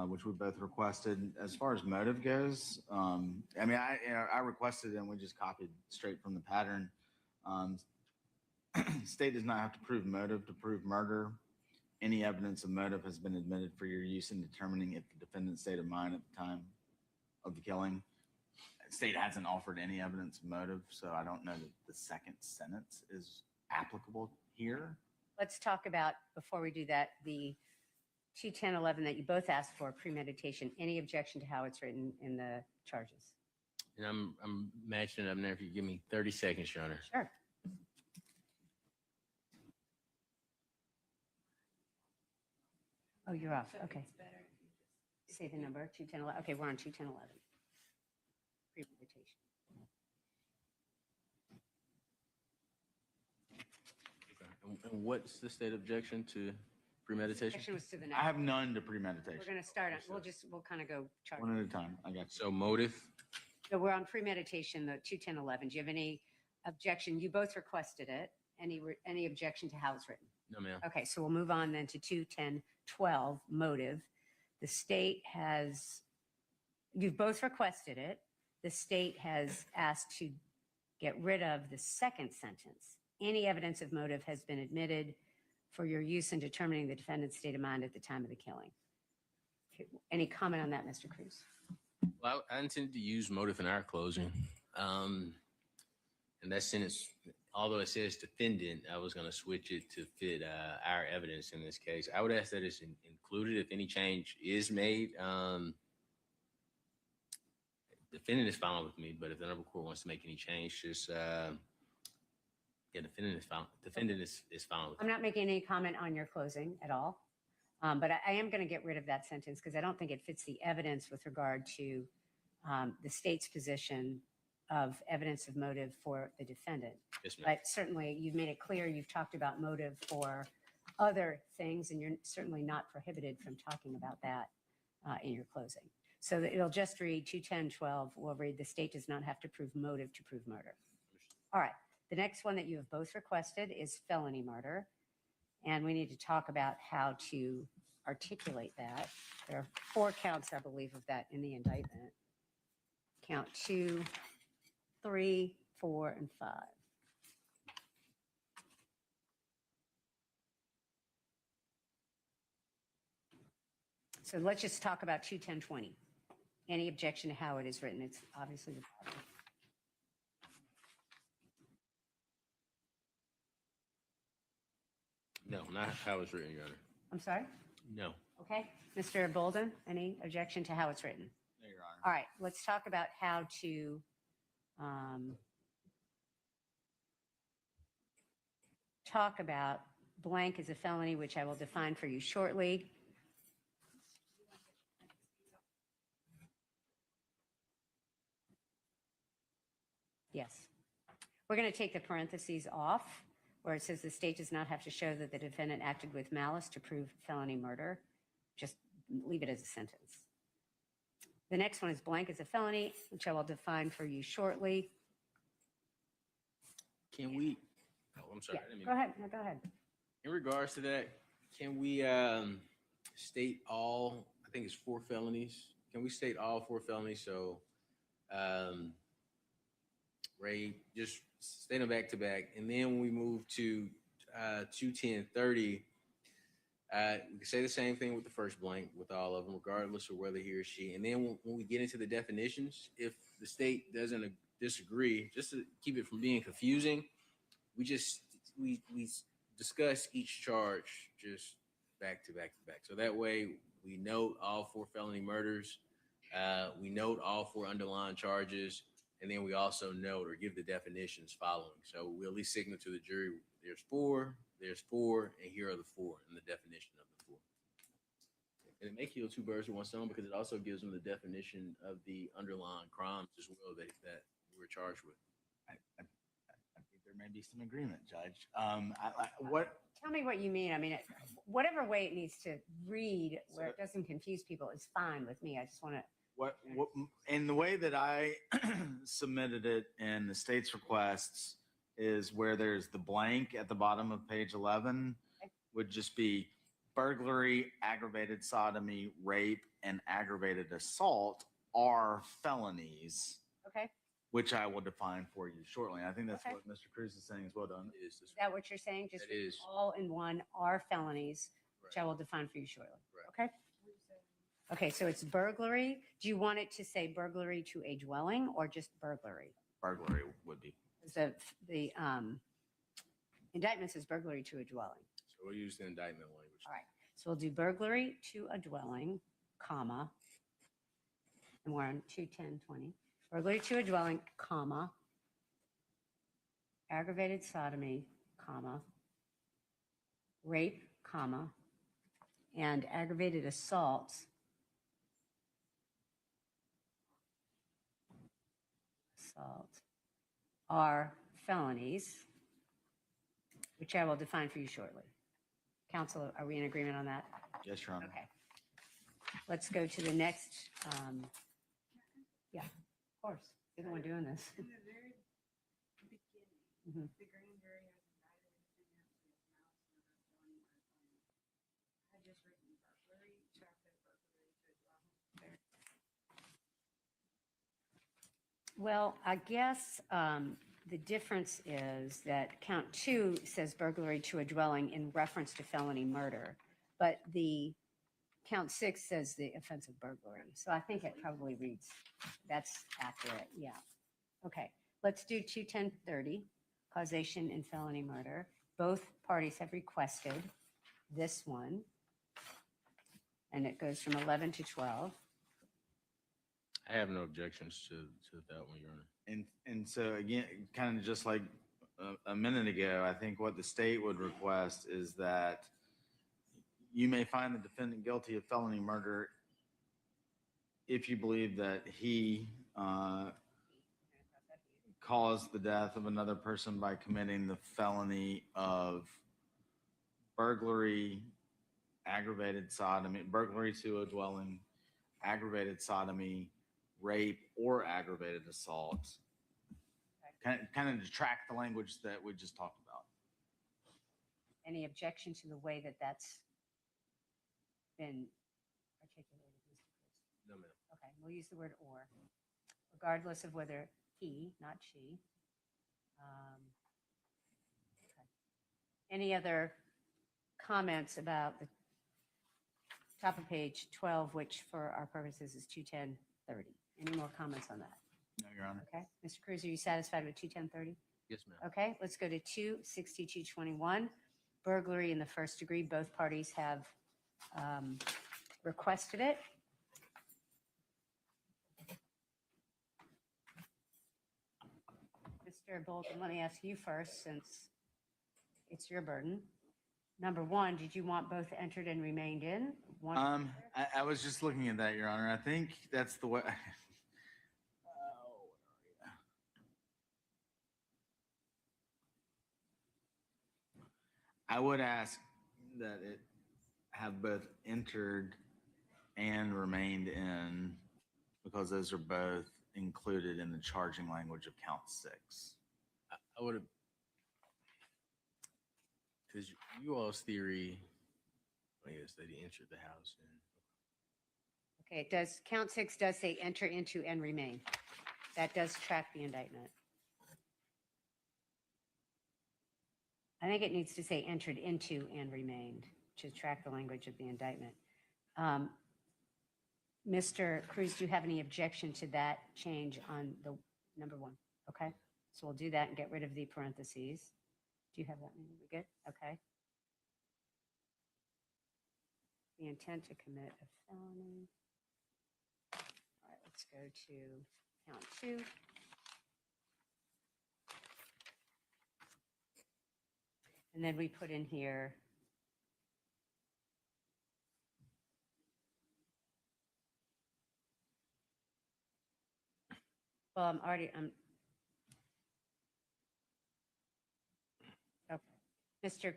which we both requested. As far as motive goes, I mean, I requested and we just copied straight from the pattern. State does not have to prove motive to prove murder. Any evidence of motive has been admitted for your use in determining if the defendant's state of mind at the time of the killing. State hasn't offered any evidence of motive, so I don't know that the second sentence is applicable here. Let's talk about, before we do that, the 21011 that you both asked for, premeditation. Any objection to how it's written in the charges? And I'm matching it up there if you give me 30 seconds, Your Honor. Sure. Oh, you're off. Okay. Say the number, 21011. Okay, we're on 21011. Premeditation. And what's the state objection to premeditation? Objection was to the next. I have none to premeditation. We're going to start. We'll kind of go chart. One at a time. I got you. So motive? So we're on premeditation, the 21011. Do you have any objection? You both requested it. Any objection to how it's written? No, ma'am. Okay, so we'll move on then to 21012, motive. The state has, you've both requested it. The state has asked to get rid of the second sentence. Any evidence of motive has been admitted for your use in determining the defendant's state of mind at the time of the killing. Any comment on that, Mr. Cruz? Well, I intended to use motive in our closing. And that sentence, although it says defendant, I was going to switch it to fit our evidence in this case. I would ask that it's included if any change is made. Defendant is fine with me, but if the Honorable Court wants to make any change, just defendant is fine. Defendant is fine with me. I'm not making any comment on your closing at all, but I am going to get rid of that sentence because I don't think it fits the evidence with regard to the state's position of evidence of motive for the defendant. Yes, ma'am. But certainly you've made it clear you've talked about motive for other things, and you're certainly not prohibited from talking about that in your closing. So that it'll just read 210-12 will read the state does not have to prove motive to prove murder. All right. The next one that you have both requested is felony murder. And we need to talk about how to articulate that. There are 4 counts, I believe, of that in the indictment. Count 2, 3, 4, and 5. So let's just talk about 210-20. Any objection to how it is written? It's obviously the problem. No, not how it's written, Your Honor. I'm sorry? No. Okay. Mr. Bolden, any objection to how it's written? No, Your Honor. All right. Let's talk about how to talk about blank as a felony, which I will define for you shortly. Yes. We're going to take the parentheses off where it says the state does not have to show that the defendant acted with malice to prove felony murder. Just leave it as a sentence. The next one is blank as a felony, which I will define for you shortly. Can we? Oh, I'm sorry. Yeah, go ahead. No, go ahead. In regards to that, can we state all, I think it's 4 felonies. Can we state all 4 felonies? So rape, just state them back to back. And then when we move to 210-30, we can say the same thing with the first blank with all of them, regardless of whether he or she. And then when we get into the definitions, if the state doesn't disagree, just to keep it from being confusing, we discuss each charge just back to back to back. So that way we note all 4 felony murders, we note all 4 underlying charges, and then we also note or give the definitions following. So we at least signal to the jury, there's 4, and here are the 4 in the definition of the 4. And it may kill 2 birds with 1 stone because it also gives them the definition of the underlying crimes as well that we're charged with. I think there may be some agreement, Judge. Tell me what you mean. I mean, whatever way it needs to read where it doesn't confuse people is fine with me. I just want to. What in the way that I submitted it in the state's requests is where there's the blank at the bottom of page 11 would just be burglary, aggravated sodomy, rape, and aggravated assault are felonies. Okay. Which I will define for you shortly. I think that's what Mr. Cruz is saying as well, Don. Is that what you're saying? Just all in one are felonies, which I will define for you shortly. Right. Okay. Okay, so it's burglary. Do you want it to say burglary to a dwelling or just burglary? Burglary would be. So the indictment says burglary to a dwelling. So we'll use the indictment language. All right. So we'll do burglary to a dwelling, comma, and we're on 210-20. Burglary to a dwelling, comma, aggravated sodomy, comma, rape, comma, and aggravated assault are felonies, which I will define for you shortly. Counsel, are we in agreement on that? Yes, Your Honor. Okay. Let's go to the next. Yeah, of course. You're the one doing this. In the very beginning, Mhm. the grand jury has indicted the defendant with malice, murder, felony, or felony. I had just written burglary, so I put burglary to a dwelling there. Well, I guess The difference is that count 2 says burglary to a dwelling in reference to felony murder, but the count 6 says the offense of burglary. So I think it probably reads, that's accurate, yeah. Okay, let's do 21030, causation in felony murder. Both parties have requested this one, and it goes from 11 to 12. I have no objections to that one, Your Honor. And so again, kind of just like a minute ago, I think what the state would request is that you may find the defendant guilty of felony murder if you believe that he caused the death of another person by committing the felony of burglary, aggravated sodomy, burglary to a dwelling, aggravated sodomy, rape, or aggravated assault. Kind of to track the language that we just talked about. Any objection to the way that that's been articulated, Mr. Cruz? No, ma'am. Okay, we'll use the word or, regardless of whether he, not she. Okay. Any other comments about the top of page 12, which for our purposes is 21030? Any more comments on that? No, Your Honor. Okay, Mr. Cruz, are you satisfied with 21030? Yes, ma'am. Okay, let's go to 26221, burglary in the first degree. Both parties have requested it. Mr. Bolton, let me ask you first, since it's your burden. Number one, did you want both entered and remained in? I was just looking at that, Your Honor. I think that's the way. I would ask that it have both entered and remained in, because those are both included in the charging language of count 6. I would have, because you all's theory, I guess, that he entered the house. Okay, it does, count 6 does say enter into and remain. That does track the indictment. I think it needs to say entered into and remained to track the language of the indictment. Mr. Cruz, do you have any objection to that change on the number 1? Okay, so we'll do that and get rid of the parentheses. Do you have that? We good? Okay. The intent to commit a felony. All right, let's go to count 2. And then we put in here well, okay. Mr.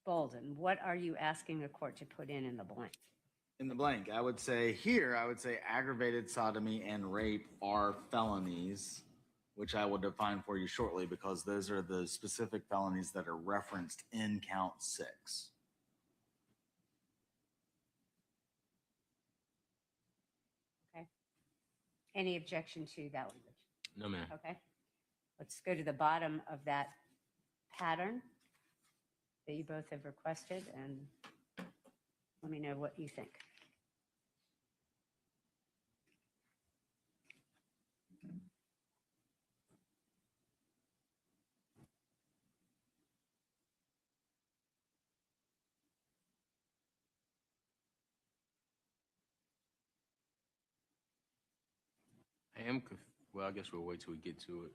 Bolden, what are you asking the court to put in the blank? In the blank, I would say aggravated sodomy and rape are felonies, which I will define for you shortly, because those are the specific felonies that are referenced in count 6. Okay. Any objection to that language? No, ma'am. Okay. Let's go to the bottom of that pattern that you both have requested, and let me know what you think. Well, I guess we'll wait till we get to it.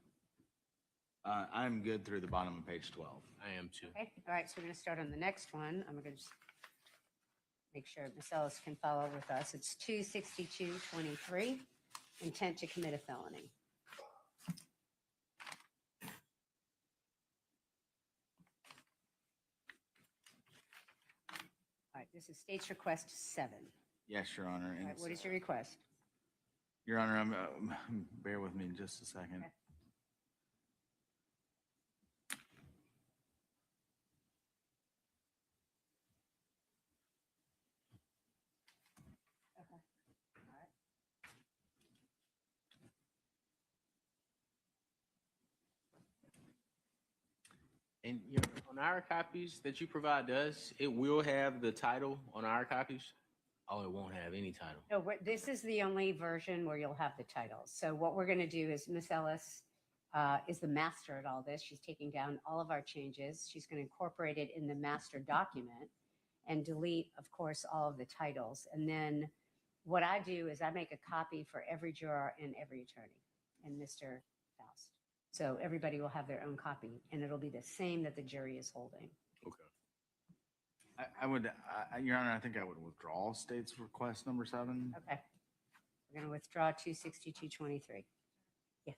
I'm good through the bottom of page 12. I am too. Okay, all right, so we're going to start on the next one. I'm going to just make sure Ms. Ellis can follow with us. It's 26223, intent to commit a felony. All right, this is state's request 7. Yes, Your Honor. All right, what is your request? Your Honor, bear with me just a second. Okay. And on our copies that you provide us, it will have the title on our copies. Oh, it won't have any title. No, this is the only version where you'll have the titles. So what we're going to do is Miss Ellis is the master at all this. She's taking down all of our changes. She's going to incorporate it in the master document and delete, of course, all of the titles. And then what I do is I make a copy for every juror and every attorney and Mr. Faust. So everybody will have their own copy, and it'll be the same that the jury is holding. Okay. I would, Your Honor, I think I would withdraw state's request number 7. Okay. We're going to withdraw 26223. Yes.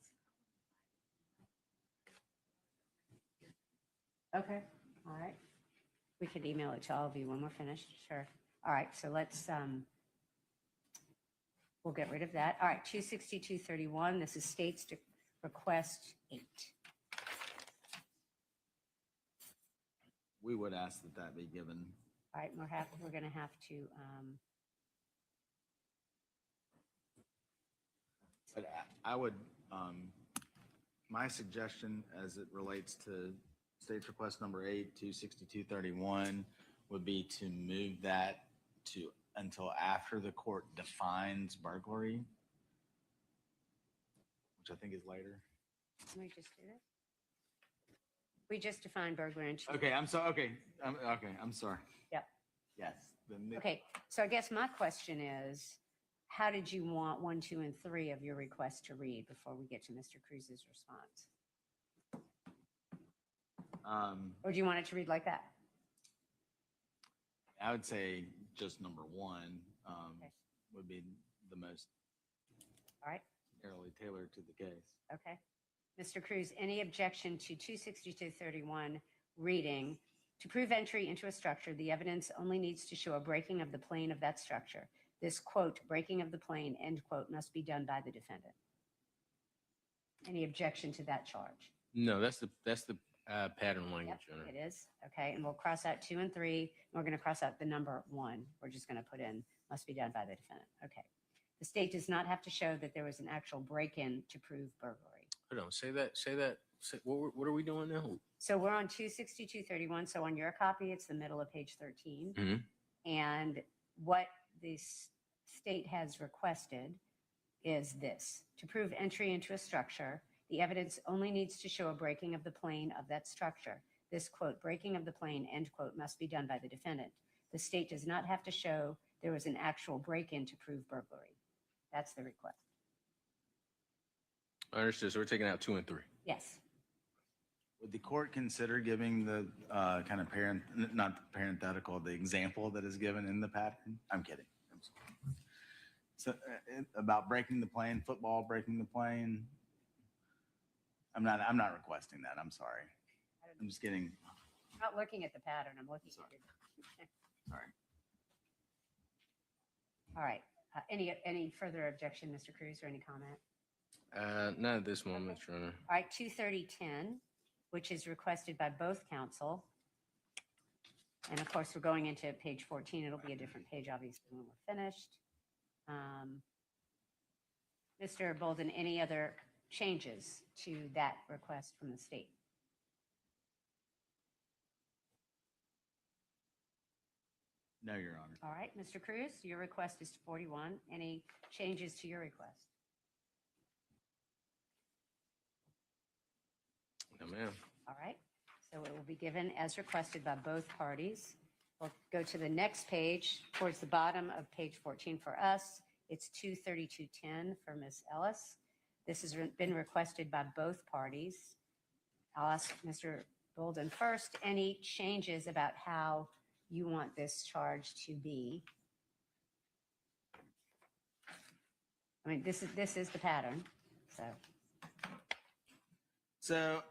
Okay. All right. We can email it to all of you when we're finished. Sure. All right. So let's, we'll get rid of that. All right. 26231. This is state's request 8. We would ask that that be given. All right. We're going to have to, But I would, my suggestion as it relates to state's request number 8, 26231, would be to move that to until after the court defines burglary, which I think is later. let me just do this. We just defined burglary. Okay, I'm sorry. Okay, I'm sorry. Yep. Yes. Okay. So I guess my question is, how did you want 1, 2, and 3 of your requests to read before we get to Mr. Cruz's response? Or do you want it to read like that? I would say just number 1 would be the most All right. narrowly tailored to the case. Okay. Mr. Cruz, any objection to 26231 reading? To prove entry into a structure, the evidence only needs to show a breaking of the plane of that structure. This quote, breaking of the plane, end quote, must be done by the defendant. Any objection to that charge? No, that's the pattern language. Yep, it is. Okay. And we'll cross out 2 and 3. And we're going to cross out the number 1. We're just going to put in must be done by the defendant. Okay. The state does not have to show that there was an actual break-in to prove burglary. Hold on. Say that. What are we doing now? So we're on 26231. So on your copy, it's the middle of page 13. Mm-hmm. And what the state has requested is this. To prove entry into a structure, the evidence only needs to show a breaking of the plane of that structure. This quote, breaking of the plane, end quote, must be done by the defendant. The state does not have to show there was an actual break-in to prove burglary. That's the request. I understood. So we're taking out 2 and 3. Yes. Would the court consider giving the kind of not parenthetical, the example that is given in the pattern? I'm kidding. I'm sorry. So about breaking the plane, football breaking the plane. I'm not requesting that. I'm sorry. I'm just kidding. I'm not looking at the pattern. I'm looking at it. Sorry. All right. Any further objection, Mr. Cruz, or any comment? Not at this moment, Your Honor. All right, 23010, which is requested by both counsel. And of course, we're going into page 14. It'll be a different page, obviously, when we're finished. Mr. Bolden, any other changes to that request from the state? No, Your Honor. All right, Mr. Cruz, your request is 41. Any changes to your request? No, ma'am. All right, so it will be given as requested by both parties. We'll go to the next page, towards the bottom of page 14 for us. It's 23210 for Ms. Ellis. This has been requested by both parties. I'll ask Mr. Bolden first, any changes about how you want this charge to be? I mean, this is the pattern, So,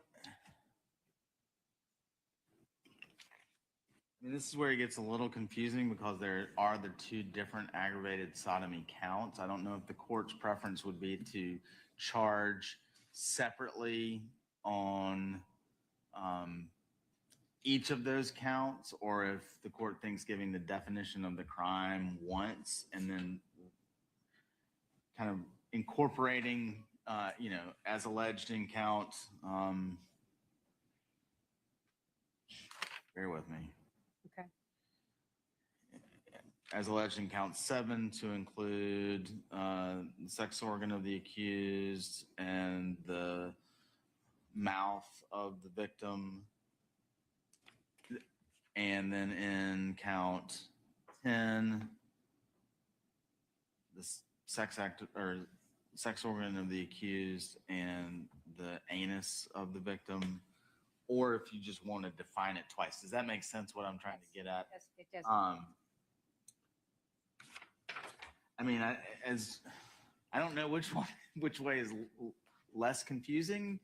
I mean, this is where it gets a little confusing because there are the 2 different aggravated sodomy counts. I don't know if the court's preference would be to charge separately on each of those counts, or if the court thinks giving the definition of the crime once and then kind of incorporating, as alleged in count bear with me. Okay. As alleged in count 7 to include the sex organ of the accused and the mouth of the victim. And then in count 10, the sex act or sex organ of the accused and the anus of the victim. Or if you just want to define it twice. Does that make sense what I'm trying to get at? Yes, it does. I mean, I don't know which way is less confusing.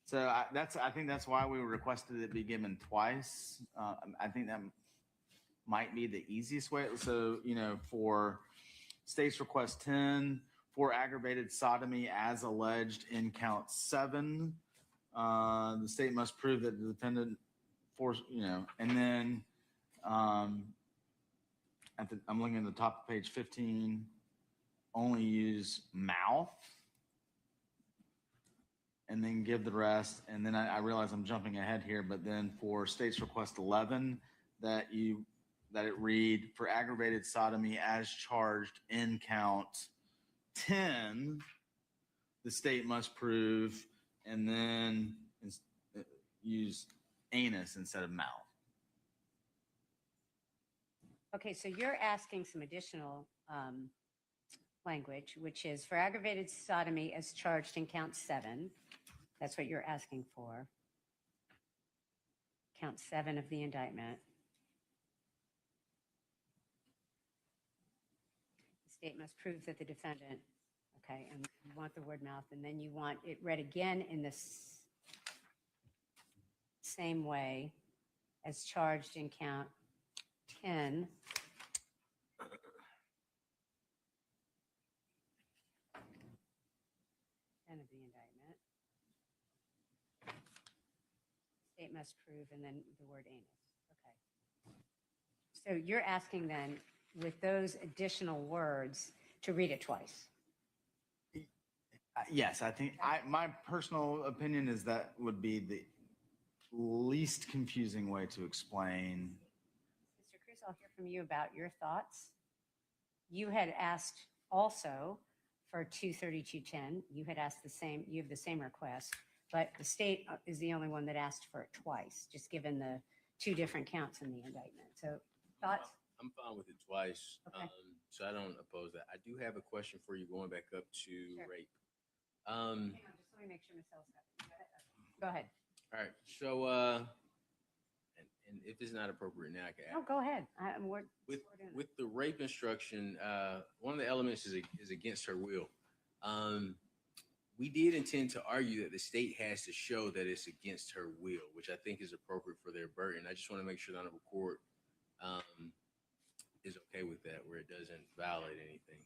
So I think that's why we requested it be given twice. I think that might be the easiest way. So, you know, for state's request 10, for aggravated sodomy as alleged in count 7, the state must prove that the defendant forced, you know, and then I'm looking at the top of page 15, only use mouth. And then give the rest. And then I realize I'm jumping ahead here, but then for state's request 11, that it read for aggravated sodomy as charged in count 10, the state must prove, and then use anus instead of mouth. Okay, so you're asking some additional language, which is for aggravated sodomy as charged in count 7. That's what you're asking for. Count 7 of the indictment. The state must prove that the defendant, okay, and you want the word mouth, and then you want it read again in the same way as charged in count 10. Of the indictment. State must prove, and then the word anus. Okay. So you're asking then, with those additional words, to read it twice. Yes, I think my personal opinion is that would be the least confusing way to explain. Mr. Cruz, I'll hear from you about your thoughts. You had asked also for 23210, you had asked the same, you have the same request, but the state is the only one that asked for it twice, just given the 2 different counts in the indictment. So thoughts? I'm fine with it twice. Okay. So I don't oppose that. I do have a question for you going back up to rape. Hang on, just let me make sure Ms. Ellis got it. Go ahead. All right. So, and if it's not appropriate now, I can add. No, go ahead. With the rape instruction, one of the elements is against her will. We did intend to argue that the state has to show that it's against her will, which I think is appropriate for their burden. I just want to make sure the honorable court is okay with that, where it doesn't violate anything.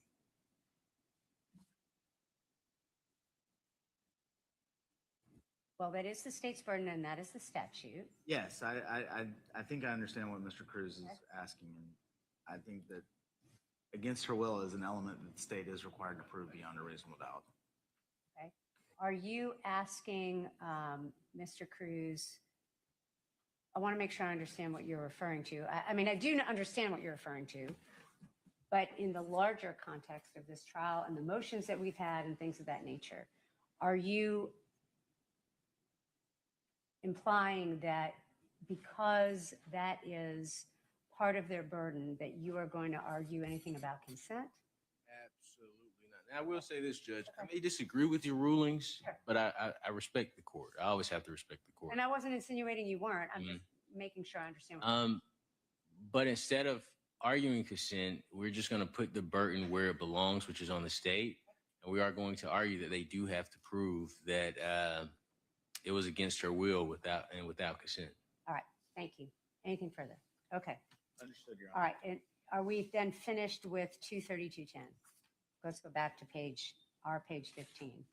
Well, that is the state's burden, and that is the statute. Yes, I think I understand what Mr. Cruz is asking, and I think that against her will is an element that the state is required to prove beyond a reasonable doubt. Okay. Are you asking, Mr. Cruz, I want to make sure I understand what you're referring to. I mean, I do understand what you're referring to, but in the larger context of this trial and the motions that we've had and things of that nature, are you implying that because that is part of their burden, that you are going to argue anything about consent? Absolutely not. Now, I will say this, Judge. I may disagree with your rulings, but I respect the court. I always have to respect the court. And I wasn't insinuating you weren't. I'm just making sure I understand what you're saying. But instead of arguing consent, we're just going to put the burden where it belongs, which is on the state. And we are going to argue that they do have to prove that it was against her will without consent. All right. Thank you. Anything further? Okay. Understood, Your All right. And are we then finished with 23210? Let's go back to page 15.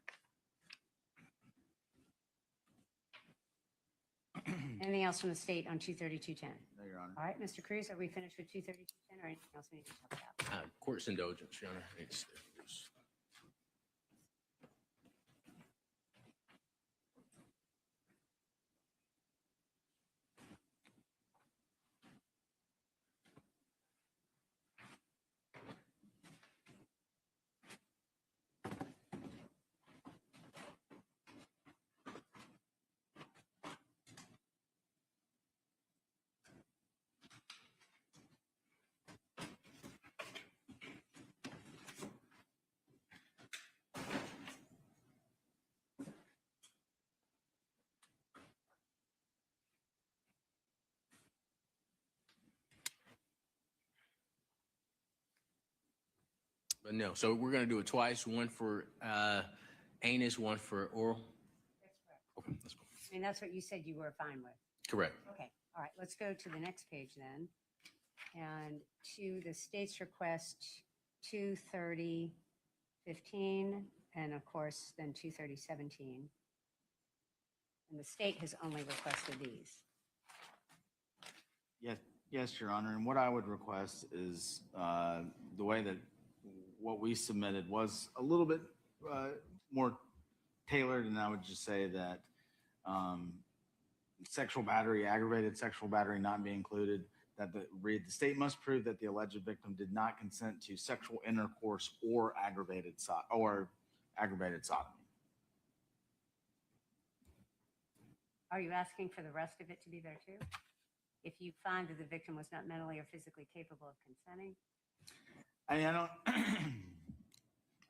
Anything else from the state on 23210? No, Your Honor. All right, Mr. Cruz, are we finished with 23210 or anything else we need to talk about? Court's indulgence, Your Honor. But no, so we're gonna do it twice, one for anus, one for oral? That's correct. Okay, let's go. I mean, that's what you said you were fine with. Correct. Okay, all right, let's go to the next page then. And to the state's request, 230-15, and of course, then 230-17. And the state has only requested these. Yes, Your Honor. And what I would request is the way that what we submitted was a little bit more tailored, and I would just say that sexual battery, aggravated sexual battery not be included, that the state must prove that the alleged victim did not consent to sexual intercourse or aggravated sodomy. Are you asking for the rest of it to be there too? If you find that the victim was not mentally or physically capable of consenting? I mean, I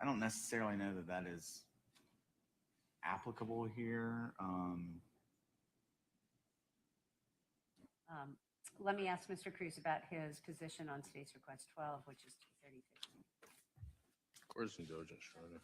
don't necessarily know that that is applicable here. Let me ask Mr. Cruz about his position on state's request 12, which is 230-15. Court's indulgence, Your Honor.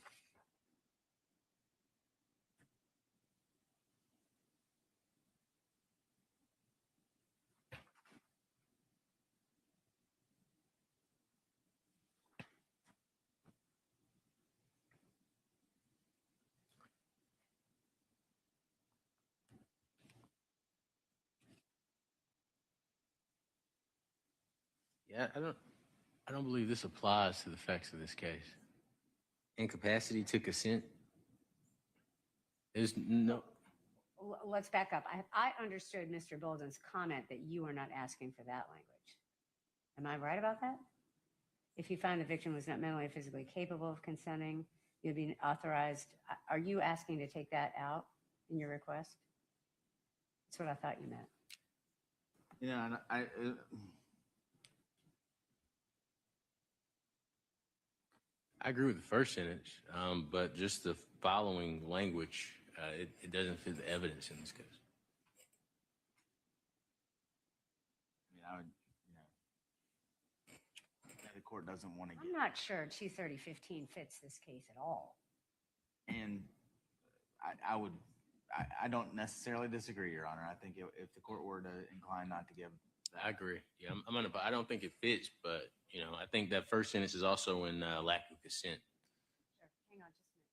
Yeah, I don't believe this applies to the facts of this case. Incapacity to consent. There's no. Let's back up. I understood Mr. Bolden's comment that you are not asking for that language. Am I right about that? If you find the victim was not mentally or physically capable of consenting, you'll be authorized. Are you asking to take that out in your request? That's what I thought you meant. Yeah, and I agree with the first sentence, but just the following language, it doesn't fit the evidence in this case. I would, the court doesn't want to get. I'm not sure 230-15 fits this case at all. And I don't necessarily disagree, Your Honor. I think if the court were to incline not to give. I agree. Yeah, I don't think it fits, but I think that first sentence is also in lack of consent. Sure. Hang on just a minute.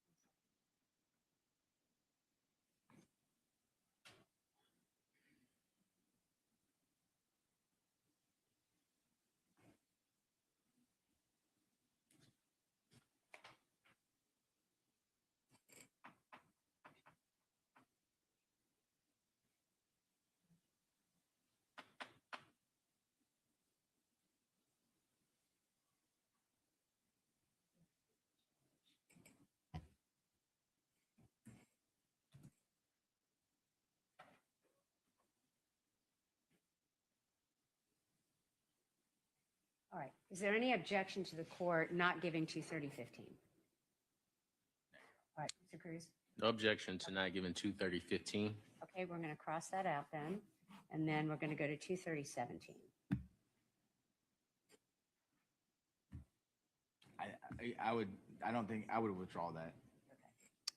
All right. Is there any objection to the court not giving 230-15? All right, Mr. Cruz. No objection to not giving 230-15. Okay, we're going to cross that out then, and then we're going to go to 230-17. I don't think I would withdraw that.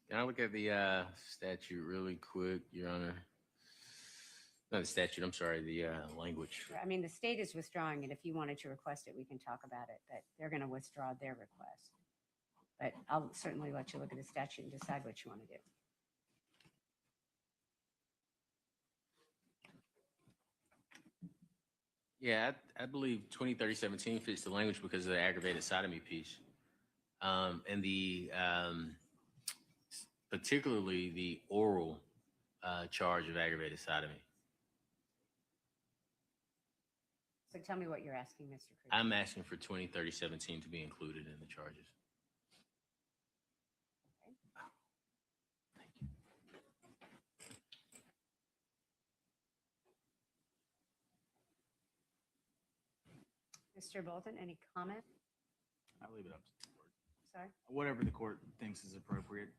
Can I look at the statute really quick, Your Honor? Not the statute, I'm sorry, the language. I mean, the state is withdrawing it. If you wanted to request it, we can talk about it, but they're going to withdraw their request. But I'll certainly let you look at the statute and decide what you want to do. Yeah, I believe 2030-17 fits the language because of the aggravated sodomy piece. And the particularly the oral charge of aggravated sodomy. So tell me what you're asking, Mr. Cruz. I'm asking for 2030-17 to be included in the charges. Okay. Thank you. Mr. Bolton, any comment? I'll leave it up to the court. Sorry? Whatever the court thinks is appropriate.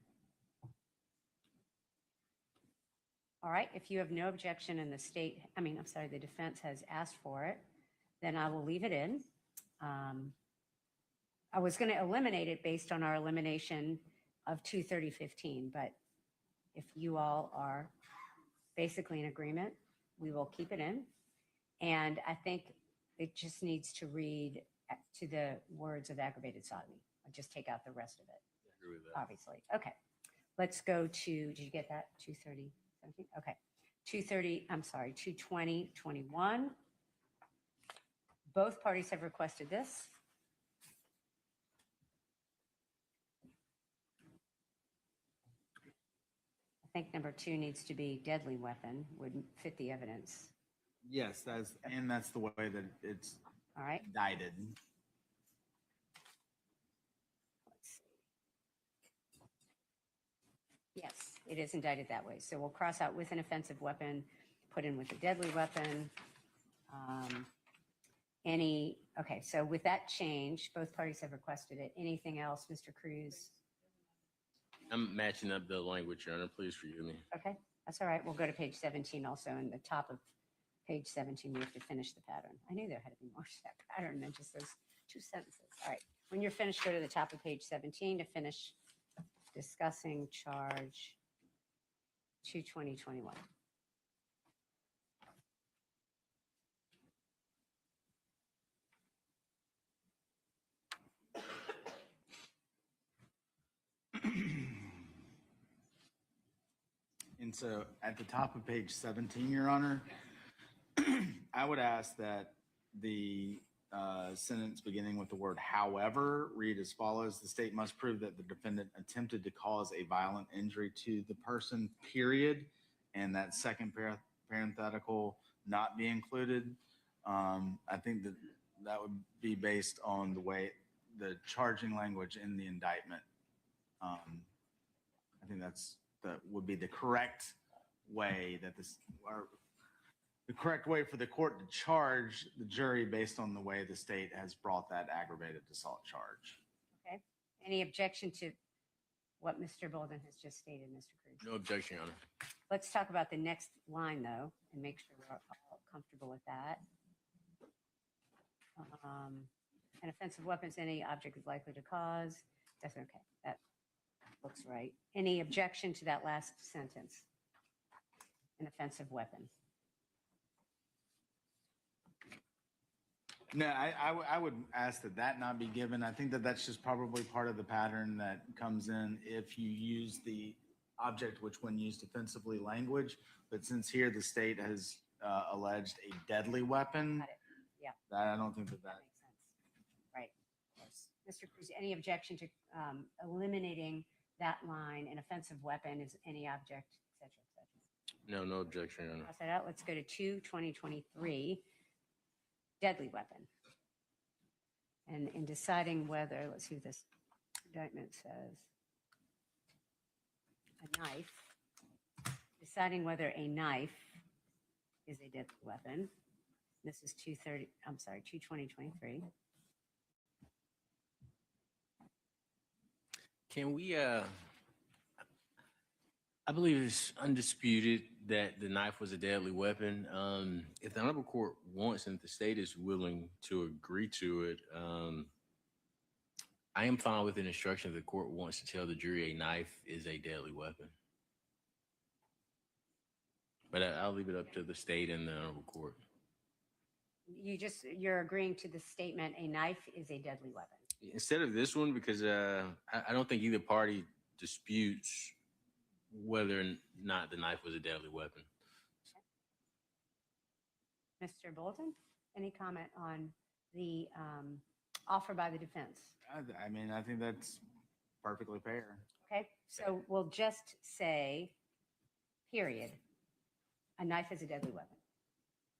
All right, if you have no objection and the defense has asked for it, then I will leave it in. I was going to eliminate it based on our elimination of 23015, but if you all are basically in agreement, we will keep it in. And I think it just needs to read to the words of aggravated sodomy. I'll just take out the rest of it, I agree with that. obviously. Okay, let's go to, did you get that? 230, 17? Okay, 220, 21. Both parties have requested this. I think number 2 needs to be deadly weapon, would fit the evidence. Yes, that's the way that it's All right. indicted. Yes, it is indicted that way. So we'll cross out with an offensive weapon, put in with a deadly weapon. Okay, so with that change, both parties have requested it. Anything else, Mr. Cruz? I'm matching up the language, Your Honor. Please forgive me. Okay, that's all right. We'll go to page 17 also. In the top of page 17, we have to finish the pattern. I knew there had to be more to that pattern than just those 2 sentences. All right, when you're finished, go to the top of page 17 to finish discussing charge 22021. And so at the top of page 17, Your Honor, I would ask that the sentence beginning with the word however read as follows. The state must prove that the defendant attempted to cause a violent injury to the person, period. And that second parenthetical not be included. I think that would be based on the way the charging language in the indictment. I think that would be the correct way that the correct way for the court to charge the jury based on the way the state has brought that aggravated assault charge. Okay. Any objection to what Mr. Bolden has just stated, Mr. Cruz? No objection, Your Honor. Let's talk about the next line, though, and make sure we're all comfortable with that. An offensive weapon is any object is likely to cause. That's okay. That looks right. Any objection to that last sentence? An offensive weapon. No, I would ask that not be given. I think that's just probably part of the pattern that comes in if you use the object which when used offensively language. But since here the state has alleged a deadly weapon, yeah, I don't think that makes sense. Right. Of course. Mr. Cruz, any objection to eliminating that line? An offensive weapon is any object, et cetera, et cetera. No objection, Your Honor. Cross that out. Let's go to 2-2023. Deadly weapon. And in deciding whether, let's see what this indictment says, a knife, deciding whether a knife is a deadly weapon. This is 2-2023. Can we, I believe it's undisputed that the knife was a deadly weapon. If the honorable court wants and if the state is willing to agree to it, I am fine with an instruction if the court wants to tell the jury a knife is a deadly weapon. But I'll leave it up to the state and the honorable court. You're agreeing to the statement, a knife is a deadly weapon. Instead of this one, because I don't think either party disputes whether or not the knife was a deadly weapon. Mr. Bolton, any comment on the offer by the defense? I mean, I think that's perfectly fair. Okay, so we'll just say, period, a knife is a deadly weapon.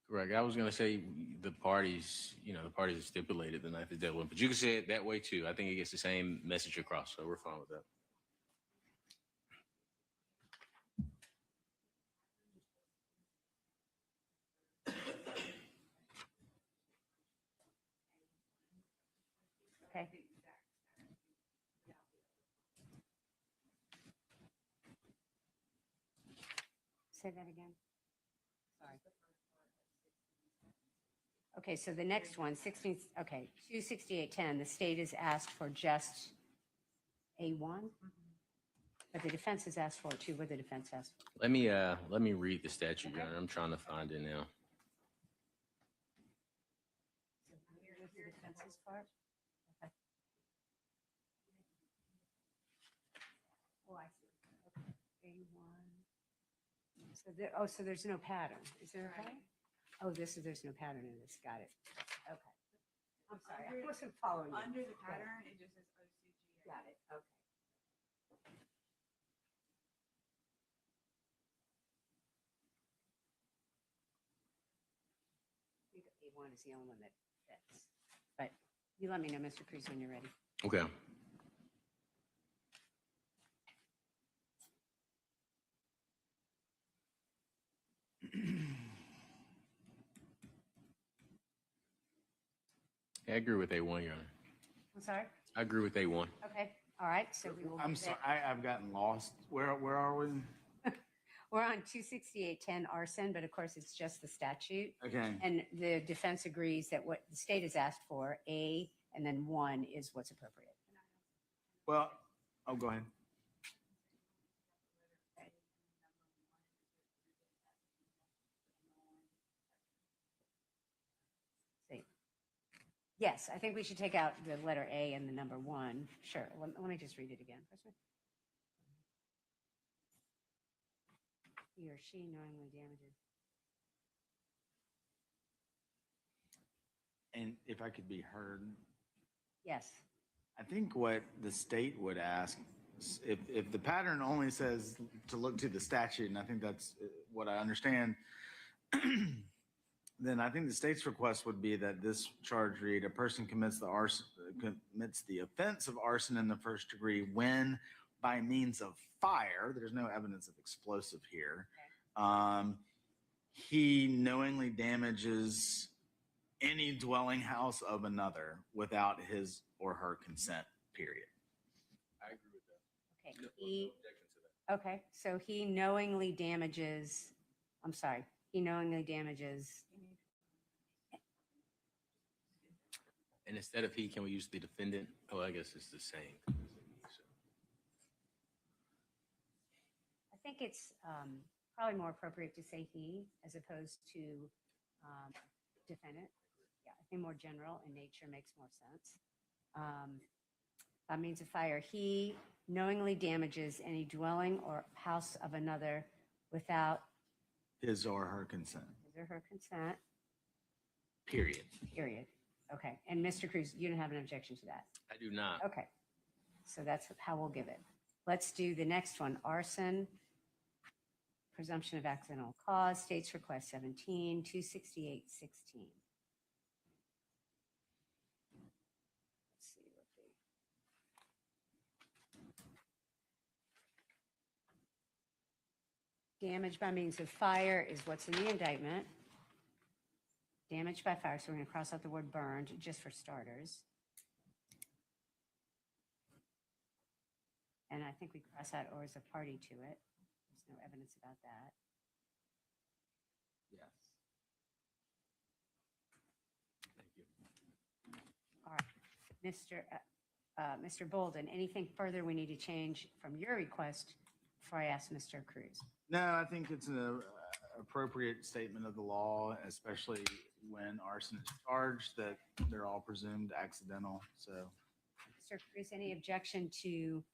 Correct. I was going to say the parties have stipulated the knife is deadly weapon, but you can say it that way too. I think it gets the same message across, so we're fine with that. Okay. Say that again. Sorry. Okay, so the next one, 16, okay, 26810, the state has asked for just A1, but the defense has asked for it too. What the defense asked for? Let me read the statute, Your Honor. I'm trying to find it now. So here is the defense's part. Okay. Oh, I see. Okay. A1. So there, oh, so there's no pattern. Is there a pattern? Oh, there's no pattern in this. Got it. Okay. I'm sorry, I wasn't following you. Under the pattern, it just says OCGA. Got it. Okay. I think A1 is the only one that fits. But you let me know, Mr. Cruz, when you're ready. Okay. I agree with A1, Your Honor. I'm sorry? I agree with A1. Okay, all right, so we will. I'm give sorry, it- I've gotten lost. Where are we? We're on 26810 arson, but of course, it's just the statute. Okay. And the defense agrees that what the state has asked for, A, and then 1 is what's appropriate. Well, oh, go ahead. See. Yes, I think we should take out the letter A and the number 1. Sure, let me just read it again. He or she knowingly damages. And if I could be heard, Yes. I think what the state would ask, if the pattern only says to look to the statute, and I think that's what I understand, then I think the state's request would be that this charge read, a person commits the offense of arson in the first degree when by means of fire, there's no evidence of explosive here, he knowingly damages any dwelling house of another without his or her consent, period. I agree with that. Okay. Okay, so he knowingly damages, I'm sorry, he knowingly damages. And instead of he, can we use the defendant? Oh, I guess it's the same. I think it's probably more appropriate to say he as opposed to defendant. Yeah, I think more general in nature makes more sense. By means of fire, he knowingly damages any dwelling or house of another without His or her consent. his or her consent, Period. period. Okay, and Mr. Cruz, you don't have an objection to that? I do not. Okay, so that's how we'll give it. Let's do the next one, arson, presumption of accidental cause, state's request 17, 26816. Let's see what the damage by means of fire is what's in the indictment. Damage by fire, so we're going to cross out the word burned just for starters. And I think we cross out or as a party to it. There's no evidence about that. Yes. Thank you. All right, Mr. Bolden, anything further we need to change from your request before I ask Mr. Cruz? No, I think it's an appropriate statement of the law, especially when arson is charged, that they're all presumed accidental. So, Mr. Cruz, any objection to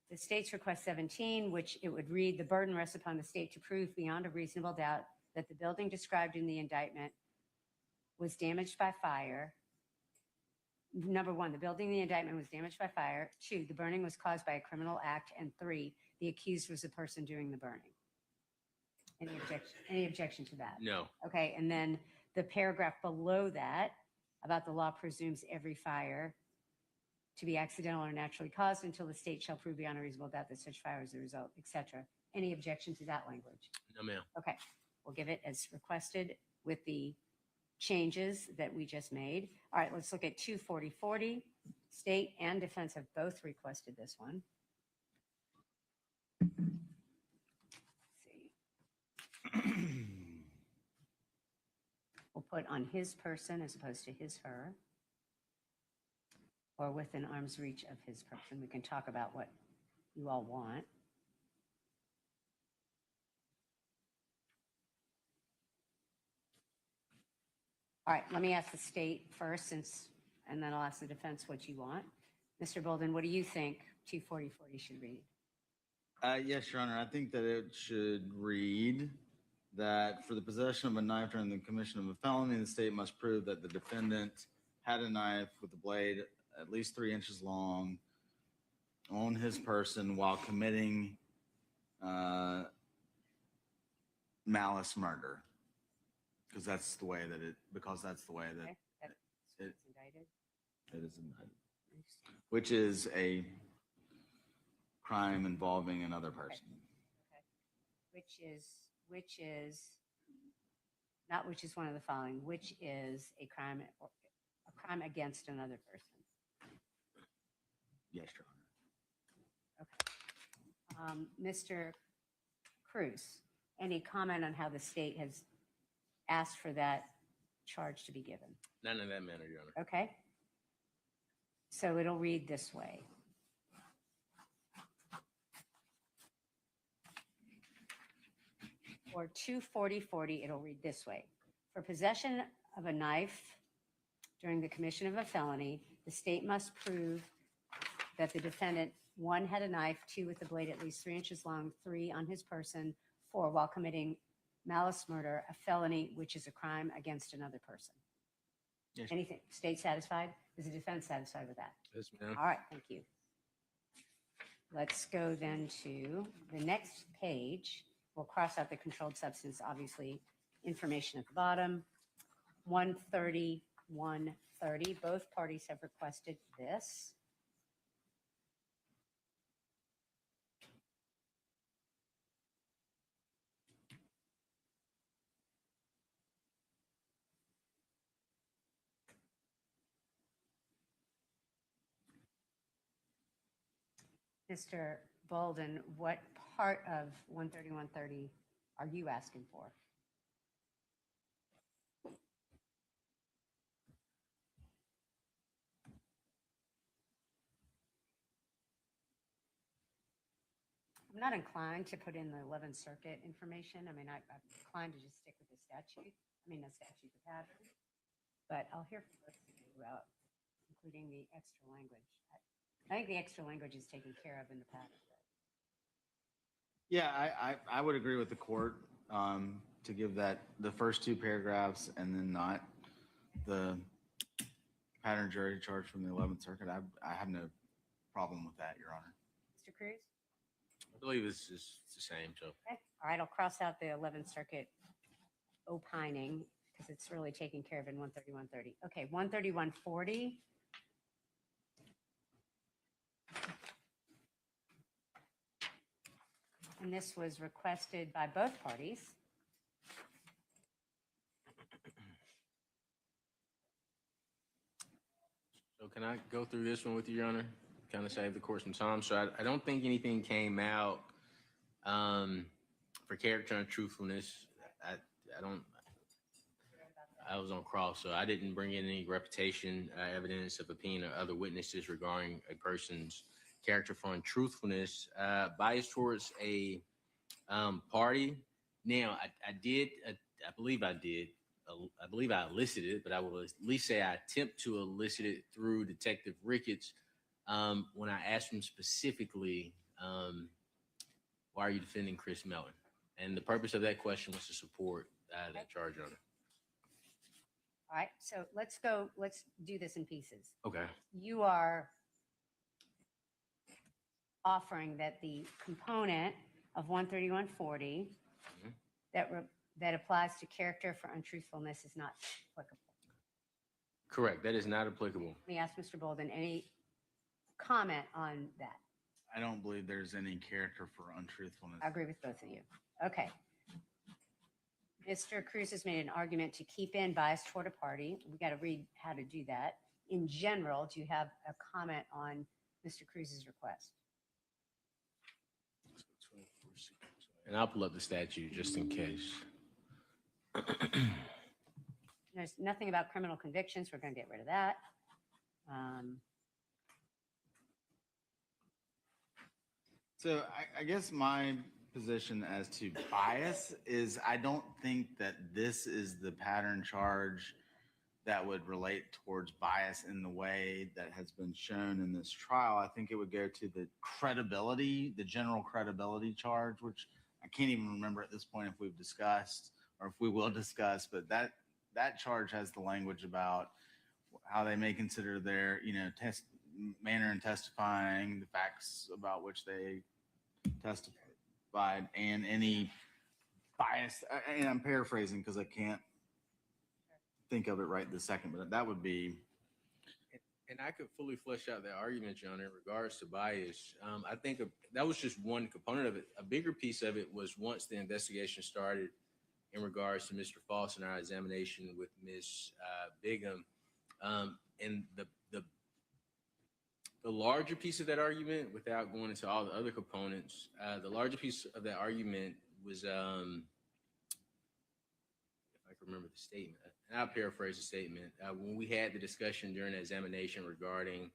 the state's request 17, which it would read, the burden rests upon the state to prove beyond a reasonable doubt that the building described in the indictment was damaged by fire. Number 1, the building in the indictment was damaged by fire. 2, the burning was caused by a criminal act. And 3, the accused was the person doing the burning. Any objection to that? No. Okay, and then the paragraph below that about the law presumes every fire to be accidental or naturally caused until the state shall prove beyond a reasonable doubt that such fire is the result, etc. Any objection to that language? No, ma'am. Okay, we'll give it as requested with the changes that we just made. All right, let's look at 24040. State and defense have both requested this one. we'll put on his person as opposed to his, her, or within arm's reach of his person. We can talk about what you all want. All right, let me ask the state first, and then I'll ask the defense what you want. Mr. Bolden, what do you think 24040 should read? Yes, Your Honor. I think that it should read that for the possession of a knife during the commission of a felony, the state must prove that the defendant had a knife with a blade at least 3 inches long on his person while committing malice murder. Because that's the way that it It's indicted. it is indicted. Which is a crime involving another person. Which is not which is one of the following, which is a crime against another person. Yes, Your Honor. Okay. Mr. Cruz, any comment on how the state has asked for that charge to be given? None in that manner, Your Honor. Okay. So it'll read this way. For 24040, it'll read this way. For possession of a knife during the commission of a felony, the state must prove that the defendant, 1, had a knife, 2, with a blade at least 3 inches long, 3, on his person, 4, while committing malice murder, a felony, which is a crime against another person. Yes. Anything? State satisfied? Is the defense satisfied with that? Yes, ma'am. All right, thank you. Let's go then to the next page. We'll cross out the controlled substance, obviously, information at the bottom. 130, 130. Both parties have requested this. Mr. Bolden, what part of 130, 130 are you asking for? I'm not inclined to put in the 11th Circuit information. I mean, I'm inclined to just stick with the statute. I mean, the statute, the pattern. But I'll hear from both of you about including the extra language. I think the extra language is taken care of in the pattern. Yeah, I would agree with the court to give that the first 2 paragraphs and then not the pattern jury charge from the 11th Circuit. I have no problem with that, Your Honor. Mr. Cruz? I believe it's the same, so. Okay. All right, I'll cross out the 11th Circuit opining because it's really taken care of in 130, 130. Okay, 130, 140. And this was requested by both parties. So can I go through this one with you, Your Honor? Kind of save the court some time. So I don't think anything came out for character and truthfulness. I was on cross, so I didn't bring in any reputation, evidence of opinion or other witnesses regarding a person's character for untruthfulness, bias towards a party. Now, I believe I elicited it, but I will at least say I attempt to elicit it through Detective Ricketts when I asked him specifically, why are you defending Chris Melton? And the purpose of that question was to support that charge, Your Honor. All right, so let's do this in pieces. Okay. You are offering that the component of 130, 140 that applies to character for untruthfulness is not applicable. Correct. That is not applicable. Let me ask Mr. Bolden, any comment on that? I don't believe there's any character for untruthfulness. I agree with both of you. Okay. Mr. Cruz has made an argument to keep in bias toward a party. We got to read how to do that. In general, do you have a comment on Mr. Cruz's request? And I'll pull up the statute just in case. There's nothing about criminal convictions. We're going to get rid of that. So I guess my position as to bias is I don't think that this is the pattern charge that would relate towards bias in the way that has been shown in this trial. I think it would go to the credibility, the general credibility charge, which I can't even remember at this point if we've discussed or if we will discuss, but that charge has the language about how they may consider their, manner in testifying, the facts about which they testified, and any bias. And I'm paraphrasing because I can't think of it right this second, but that would be. And I could fully flesh out that argument, John, in regards to bias. I think that was just one component of it. A bigger piece of it was once the investigation started in regards to Mr. Faust and our examination with Ms. Bigham, and the larger piece of that argument, without going into all the other components, the larger piece of that argument was, if I can remember the statement, and I'll paraphrase the statement, when we had the discussion during the examination regarding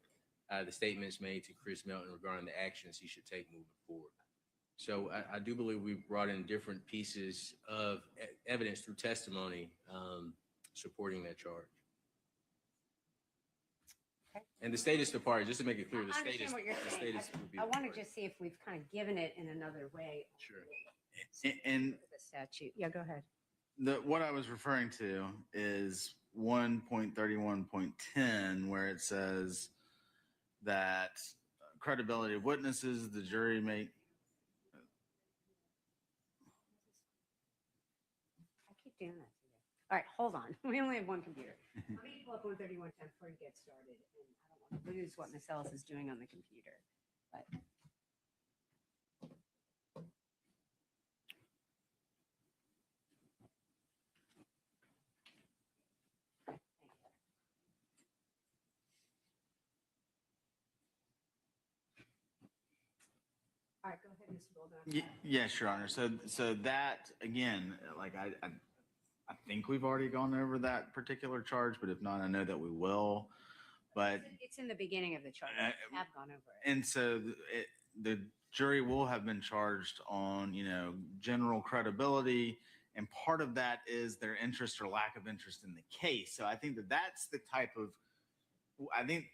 the statements made to Chris Melton regarding the actions he should take moving forward. So I do believe we brought in different pieces of evidence through testimony supporting that charge. Okay. And the state is the party, just to make it clear, the I state is understand what you're the saying. state is. would be I the want to party. just see if we've kind of given it in another way. Sure. And The statute. Yeah, go ahead. what I was referring to is 1.31.10, where it says that credibility of witnesses, the jury may. I keep doing that today. All right, hold on. We only have one computer. Let me pull up 131.10 before you get started. And I don't want to lose what Miss Ellis is doing on the computer. But all right, go ahead, Mr. Bulldog. Yes, Your Honor. So that again, like I think we've already gone over that particular charge, but if not, I know that we will. But It's in the beginning of the charge. We have gone over it. and so the jury will have been charged on general credibility, and part of that is their interest or lack of interest in the case. So I think that's the type of. I think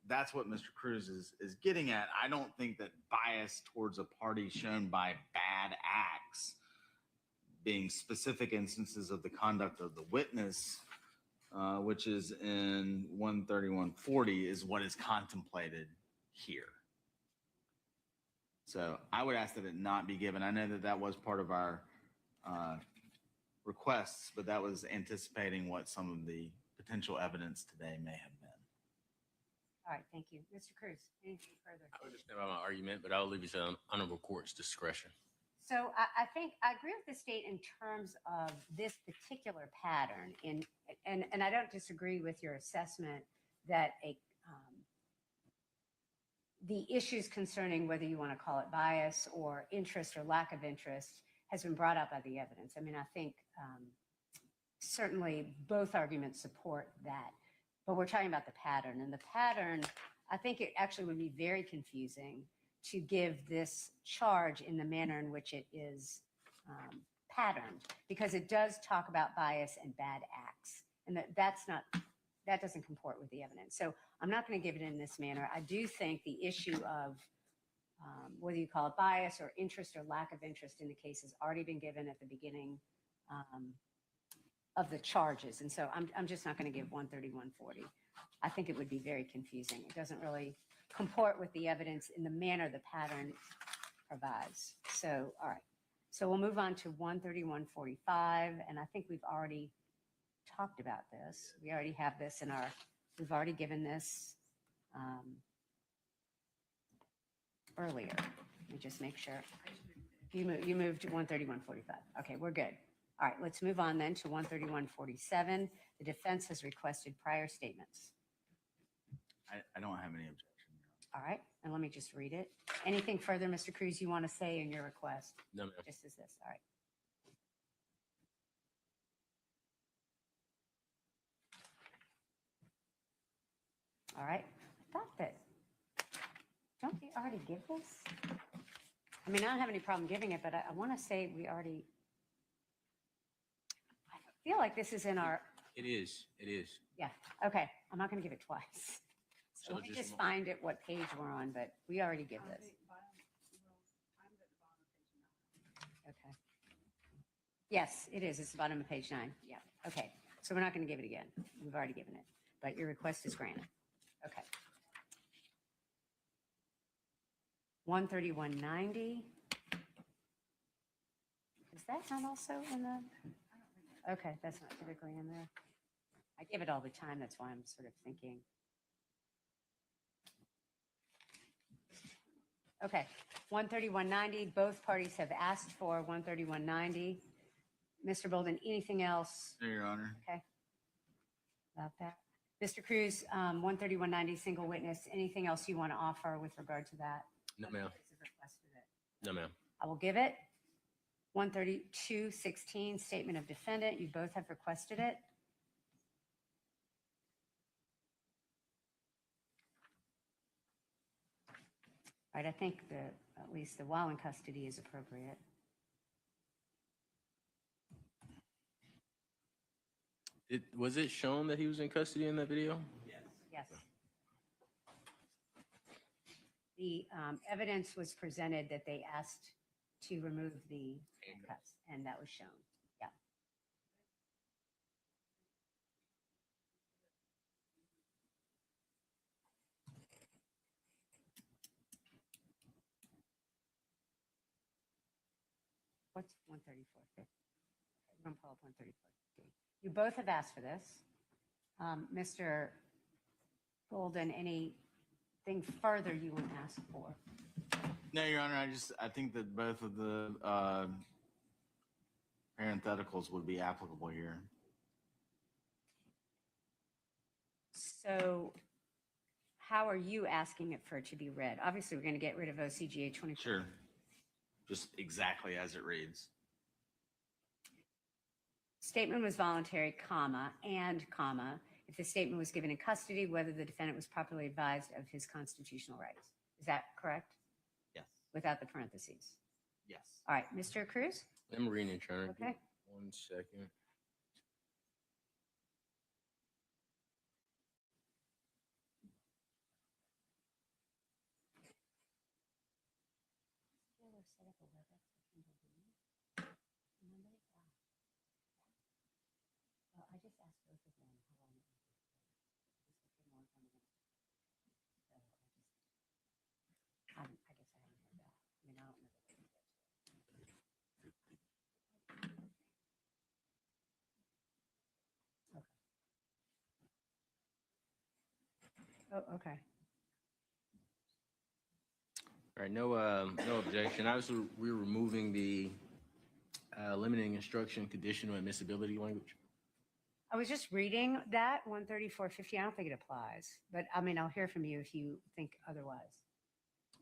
that's what Mr. Cruz is getting at. I don't think that bias towards a party shown by bad acts, being specific instances of the conduct of the witness, which is in 131.40, is what is contemplated here. So I would ask that it not be given. I know that was part of our requests, but that was anticipating what some of the potential evidence today may have been. All right, thank you. Mr. Cruz, anything further? I would just have my argument, but I'll leave it to honorable court's discretion. So I think I agree with the state in terms of this particular pattern, and I don't disagree with your assessment that the issues concerning whether you want to call it bias or interest or lack of interest has been brought out by the evidence. I mean, I think certainly both arguments support that, but we're talking about the pattern, and the pattern, I think it actually would be very confusing to give this charge in the manner in which it is patterned, because it does talk about bias and bad acts, and that doesn't comport with the evidence. So I'm not going to give it in this manner. I do think the issue of whether you call it bias or interest or lack of interest in the case has already been given at the beginning of the charges, and so I'm just not going to give 131.40. I think it would be very confusing. It doesn't really comport with the evidence in the manner the pattern provides. So, all right. So we'll move on to 131.45, and I think we've already talked about this. We already have this in we've already given this earlier. Let me just make sure. You moved to 131.45. Okay, we're good. All right, let's move on then to 131.47. The defense has requested prior statements. I don't have any objection. All right, and let me just read it. Anything further, Mr. Cruz, you want to say in your request? No, ma'am. Just as this, all right. All right. I thought that, don't they already give this? I mean, I don't have any problem giving it, but I want to say we already, I feel like this is in our, It is. yeah, okay. I'm not going to give it twice. So So let me just just find it, what page we're on, but we already give this. Okay. Yes, it is. It's the bottom of page 9. Yeah. Okay. So we're not going to give it again. We've already given it, but your request is granted. Okay. 13190. Is that not also in the? Okay, that's not typically in there. I give it all the time. That's why I'm sort of thinking. Okay, 13190. Both parties have asked for 13190. Mr. Bolden, anything else? No, Your Honor. Okay. About that. Mr. Cruz, 13190, single witness. Anything else you want to offer with regard to that? No, ma'am. No, ma'am. I will give it. 13216, statement of defendant. You both have requested it. All right, I think at least the while in custody is appropriate. Was it shown that he was in custody in that video? Yes. The evidence was presented that they asked to remove the handcuffs, and that was shown. Yeah. What's 134? We're going to pull up 134. You both have asked for this. Mr. Golden, anything further you would ask for? No, Your Honor, I think that both of the parentheticals would be applicable here. So how are you asking it for it to be read? Obviously, we're going to get rid of OCGA 24. Sure. Just exactly as it reads. Statement was voluntary, comma, if the statement was given in custody, whether the defendant was properly advised of his constitutional rights. Is that correct? Yes. Without the parentheses? Yes. All right, Mr. Cruz? I'm reading it, Your Honor. Okay. 1 second. I just asked both of them how long it would take. I guess I haven't heard that. I mean, I don't know. Oh, okay. All right, no objection. Obviously, we're removing the limiting instruction conditional admissibility language. I was just reading that 13450. I don't think it applies, but I mean, I'll hear from you if you think otherwise.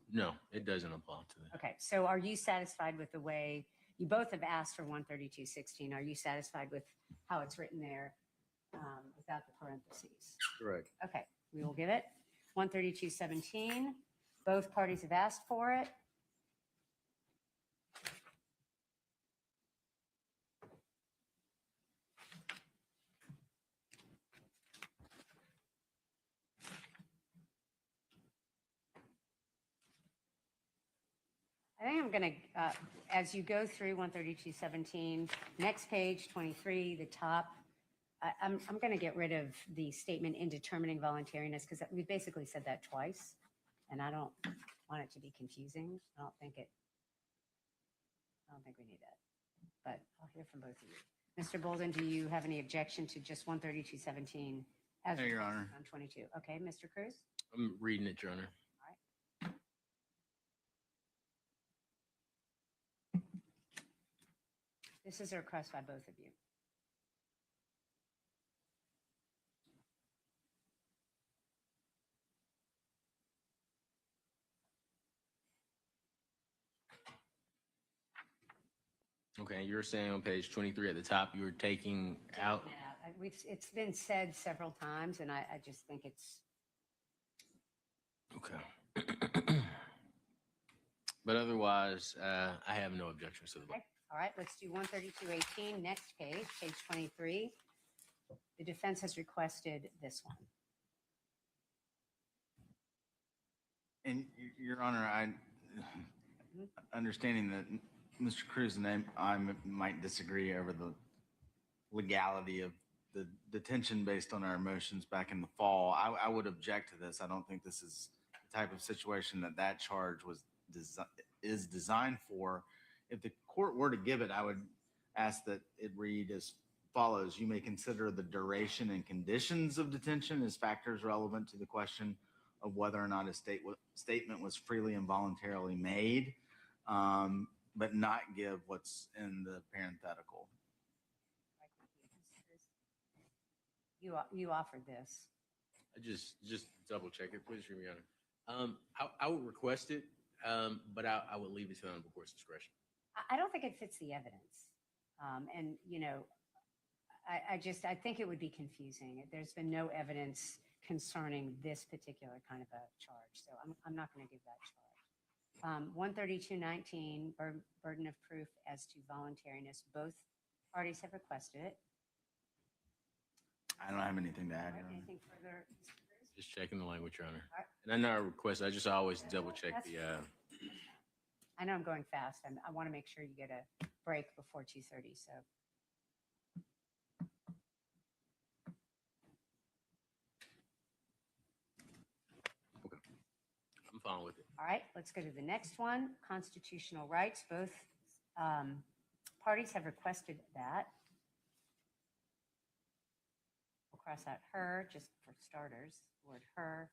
No, it doesn't apply to that. Okay, so are you satisfied with the way you both have asked for 13216? Are you satisfied with how it's written there without the parentheses? Correct. Okay, we will give it 13217. Both parties have asked for it. I think I'm going to, as you go through 13217, next page 23, the top, I'm going to get rid of the statement in determining voluntariness because we basically said that twice, and I don't want it to be confusing. I don't think we need that, but I'll hear from both of you. Mr. Bolden, do you have any objection to just 13217 as No, Your Honor. on 22? Okay, Mr. Cruz? I'm reading it, Your Honor. This is a request by both of you. Okay, you're saying on page 23 at the top, you were taking out. It's been said several times, and I just think it's Okay. But otherwise, I have no objections to the vote. Okay. All right, let's do 13218, next page, page 23. The defense has requested this one. And Your Honor, I understanding that Mr. Cruz and I might disagree over the legality of the detention based on our motions back in the fall. I would object to this. I don't think this is the type of situation that charge is designed for. If the court were to give it, I would ask that it read as follows. You may consider the duration and conditions of detention as factors relevant to the question of whether or not a statement was freely and voluntarily made, but not give what's in the parenthetical. You offered this. I just double check it, please, Your Honor. I would request it, but I would leave it to the honorable court's discretion. I don't think it fits the evidence. And, you know, I think it would be confusing. There's been no evidence concerning this particular kind of a charge. So I'm not going to give that charge. 13219, burden of proof as to voluntariness. Both parties have requested it. I don't have anything to add. Right, anything further? Just checking the language, Your Honor. Right. And I know I request, I just always double check the. I know I'm going fast. I want to make sure you get a break before 2:30. So. Okay. I'm fine with it. All right, let's go to the next one. Constitutional rights. Both parties have requested that. We'll cross out her just for starters. Word her.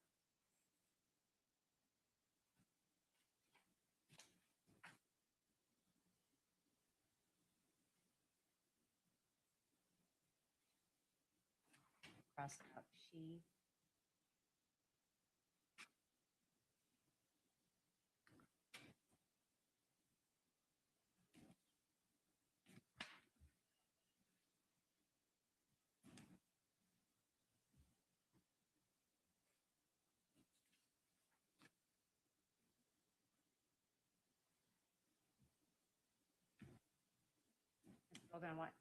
Cross out she. Hold on, what?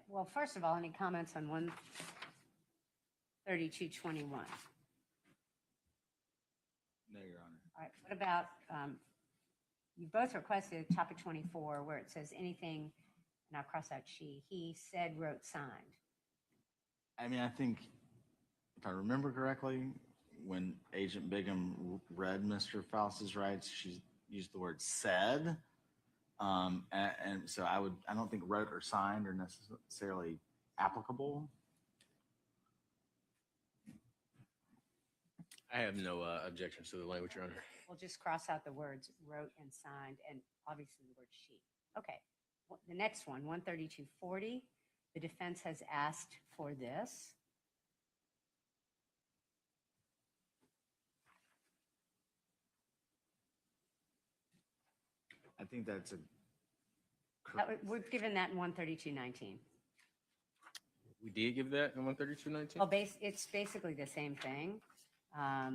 Well, first of all, any comments on 13221? No, Your Honor. All right, what about, you both requested topic 24 where it says anything, and I'll cross out she, he said, wrote, signed. I mean, I think if I remember correctly, when Agent Bigham read Mr. Faust's rights, she used the word said. And so I don't think wrote or signed are necessarily applicable. I have no objections to the language, Your Honor. We'll just cross out the words wrote and signed, and obviously the word she. Okay, well, the next one, 13240, the defense has asked for this. I think that's a. We've given that in 13219. We did give that in 13219? Well, it's basically the same thing. I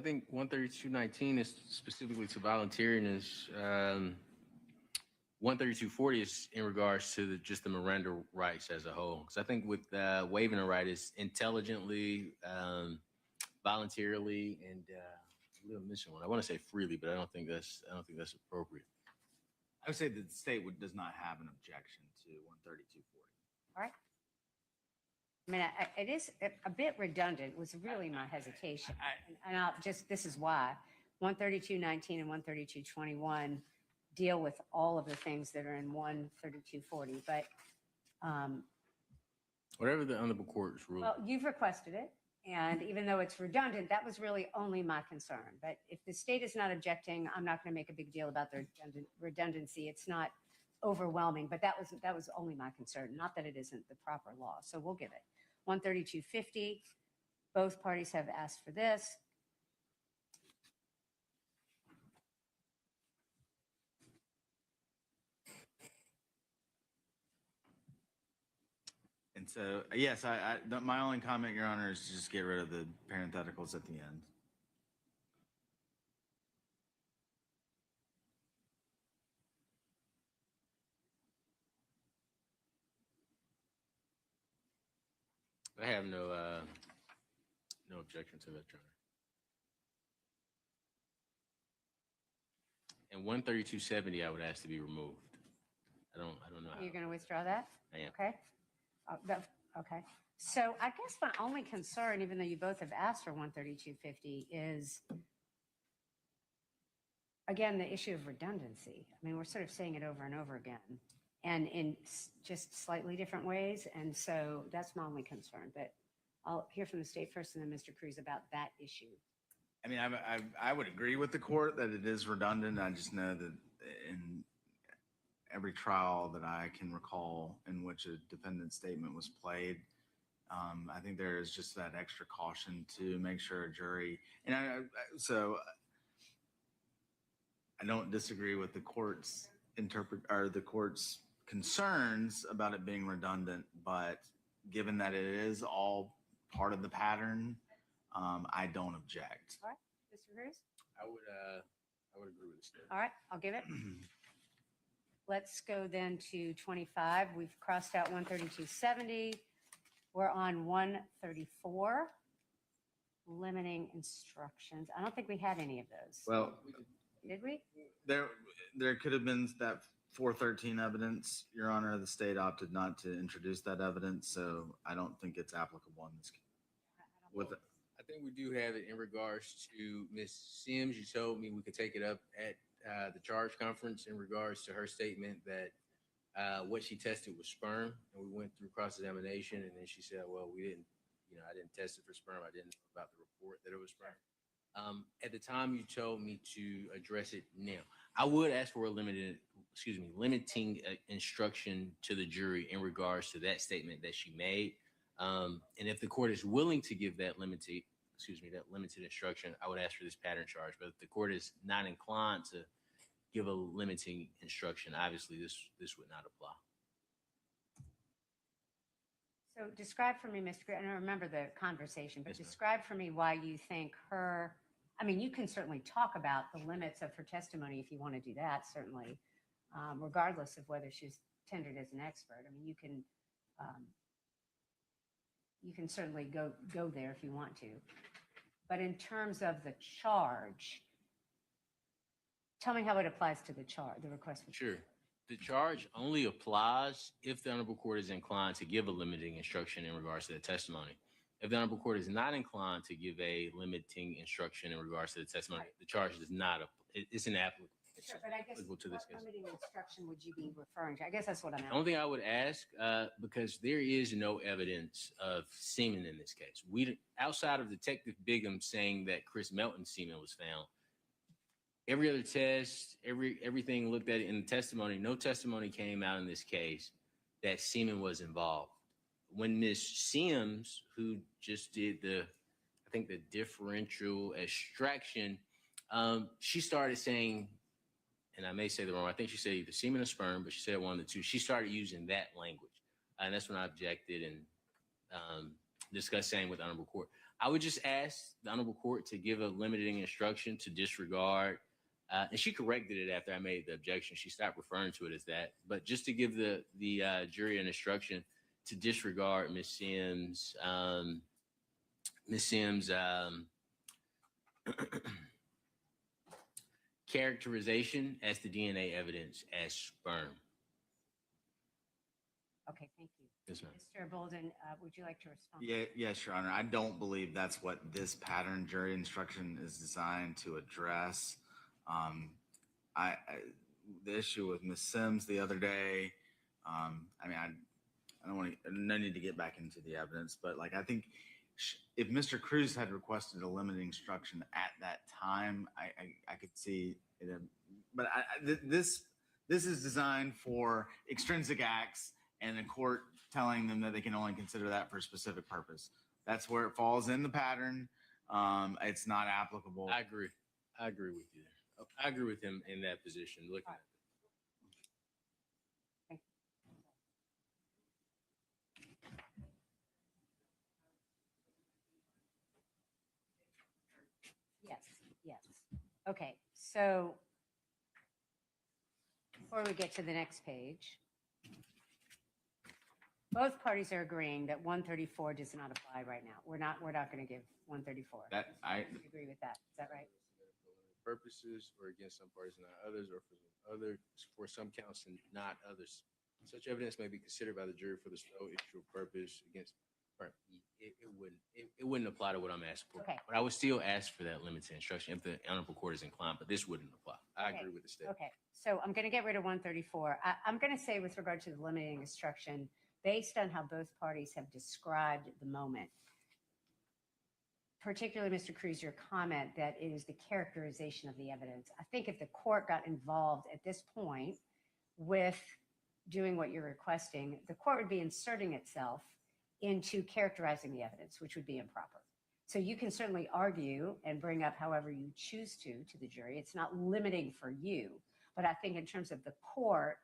think 13219 is specifically to voluntariness. 13240 is in regards to just the Miranda rights as a whole. Because I think with waiving a right is intelligently, voluntarily, and a little missing one. I want to say freely, but I don't think that's appropriate. I would say that the state does not have an objection to 13240. All right. I mean, it is a bit redundant, was really my hesitation. And I'll just, this is why. 13219 and 13221 deal with all of the things that are in 13240, but whatever the honorable court's rule. well, you've requested it, and even though it's redundant, that was really only my concern. But if the state is not objecting, I'm not going to make a big deal about the redundancy. It's not overwhelming, but that was only my concern. Not that it isn't the proper law, so we'll give it. 13250, both parties have asked for this. So yes, my only comment, Your Honor, is to just get rid of the parentheticals at the end. I have no objection to that, Your Honor. And 13270, I would ask to be removed. I don't know how. You're going to withdraw that? I am. Okay. Okay. So I guess my only concern, even though you both have asked for 13250, is, again, the issue of redundancy. I mean, we're sort of saying it over and over again, and in just slightly different ways. And so that's my only concern. But I'll hear from the state first and then Mr. Cruz about that issue. I mean, I would agree with the court that it is redundant. I just know that in every trial that I can recall in which a defendant's statement was played, I think there is just that extra caution to make sure a jury, and so I don't disagree with the court's the court's concerns about it being redundant, but given that it is all part of the pattern, I don't object. All right, Mr. Cruz? I would agree with the state. All right, I'll give it. Let's go then to 25. We've crossed out 13270. We're on 134, limiting instructions. I don't think we had any of those. Well, Did we? there could have been that 413 evidence, Your Honor. The state opted not to introduce that evidence, so I don't think it's applicable in this case. I think we do have it in regards to Ms. Sims. You told me we could take it up at the charge conference in regards to her statement that what she tested was sperm, and we went through cross-examination, and then she said, well, we didn't, I didn't test it for sperm. I didn't know about the report that it was sperm. At the time, you told me to address it now. I would ask for a limiting instruction to the jury in regards to that statement that she made. And if the court is willing to give that limited instruction, I would ask for this pattern charge. But if the court is not inclined to give a limiting instruction, obviously this would not apply. So describe for me, Mr. Cruz, I don't remember the conversation, but Yes, ma'am. describe for me why you think you can certainly talk about the limits of her testimony if you want to do that, certainly, regardless of whether she's tendered as an expert. I mean, you can certainly go there if you want to. But in terms of the charge, tell me how it applies to the request for. Sure. The charge only applies if the Honorable Court is inclined to give a limiting instruction in regards to the testimony. If the Honorable Court is not inclined to give a limiting instruction in regards to the testimony, the charge does not apply. It's inapplicable. Sure, but I guess to this what case. limiting instruction would you be referring to? I guess that's what I'm The asking. only thing I would ask, because there is no evidence of semen in this case. Outside of Detective Bigham saying that Chris Melton's semen was found, every other test, everything looked at in the testimony, no testimony came out in this case that semen was involved. When Ms. Sims, who just did the differential extraction, she started saying, and I may say the wrong, I think she said either semen or sperm, but she said one of the two. She started using that language. And that's when I objected and discussed saying with the Honorable Court. I would just ask the Honorable Court to give a limiting instruction to disregard. And she corrected it after I made the objection. She stopped referring to it as that. But just to give the jury an instruction to disregard Ms. Sims' characterization as the DNA evidence as sperm. Okay, thank you. Yes, ma'am. Mr. Bolden, would you like to respond? Yes, Your Honor. I don't believe that's what this pattern jury instruction is designed to address. The issue with Ms. Sims the other day, I don't want to, no need to get back into the evidence, but I think if Mr. Cruz had requested a limiting instruction at that time, I could see it. But this is designed for extrinsic acts and the court telling them that they can only consider that for a specific purpose. That's where it falls in the pattern. It's not applicable. I agree. I agree with you there. I agree with him in that position. Looking at it. Yes. Okay, so before we get to the next page, both parties are agreeing that 134 does not apply right now. We're not going to give 134. That I You agree with that? Is that right? purposes or against some parties, not others, or for some counts and not others. Such evidence may be considered by the jury for the sole issue of purpose against. Right. It wouldn't apply to what I'm asking for. Okay. But I would still ask for that limited instruction if the honorable court is inclined. But this wouldn't apply. I agree with the statement. Okay, so I'm going to get rid of 134. I'm going to say with regard to the limiting instruction, based on how both parties have described the moment, particularly Mr. Cruz, your comment that it is the characterization of the evidence. I think if the court got involved at this point with doing what you're requesting, the court would be inserting itself into characterizing the evidence, which would be improper. So you can certainly argue and bring up however you choose to the jury. It's not limiting for you, but I think in terms of the court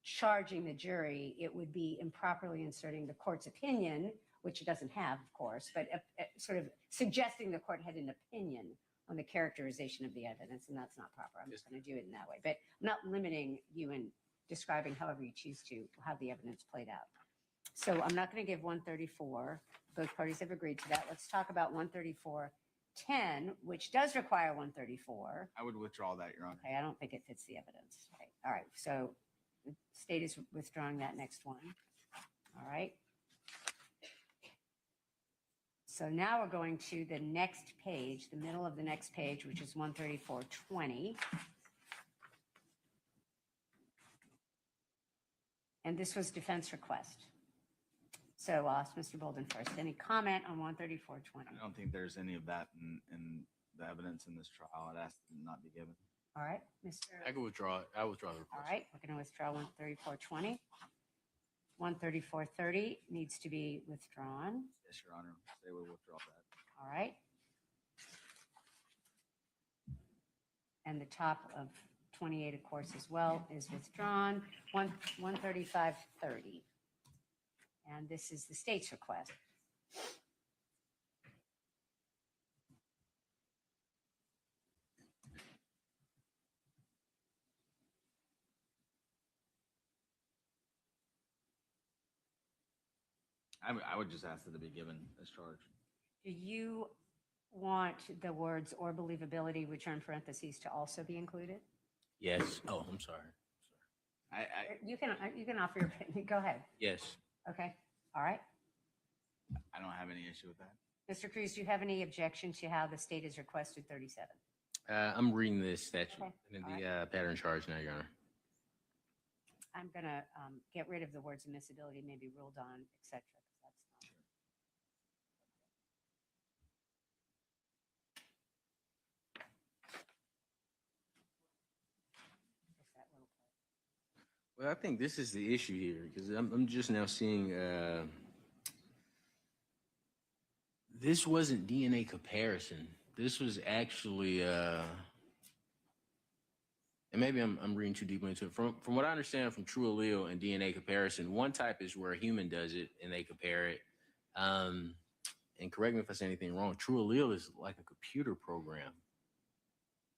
charging the jury, it would be improperly inserting the court's opinion, which it doesn't have, of course, but sort of suggesting the court had an opinion on the characterization of the evidence, and that's not proper. I'm just going to do it in that way, but I'm not limiting you in describing however you choose to how the evidence played out. So I'm not going to give 134. Both parties have agreed to that. Let's talk about 134.10, which does require 134. I would withdraw that, Your Honor. Okay, I don't think it fits the evidence. Okay. All right, so the state is withdrawing that next one. All right. So now we're going to the next page, the middle of the next page, which is 134.20. And this was defense request. So I'll ask Mr. Bolden first. Any comment on 134.20? I don't think there's any of that in the evidence in this trial. I'd ask that it not be given. All right, Mr. I can withdraw it. I withdraw the request. All right, we're going to withdraw 134.20. 134.30 needs to be withdrawn. Yes, Your Honor. They will withdraw that. All right. And the top of 28, of course, as well is withdrawn. 135.30. And this is the state's request. I would just ask that it be given as charged. Do you want the words "or believability," which are in parentheses, to also be included? Yes. Oh, I'm sorry. You can offer your opinion. Go ahead. Yes. Okay. All right. I don't have any issue with that. Mr. Cruz, do you have any objection to how the state has requested 37? I'm reading this statute Okay. and All the pattern charge now, Your Honor. I'm going to get rid of the words admissibility, maybe ruled on, et cetera, because that's not. Just that little part. Well, I think this is the issue here because I'm just now seeing this wasn't DNA comparison. This was actually, and maybe I'm reading too deeply into it. From what I understand from true allele and DNA comparison, one type is where a human does it and they compare it. And correct me if I say anything wrong. True allele is like a computer program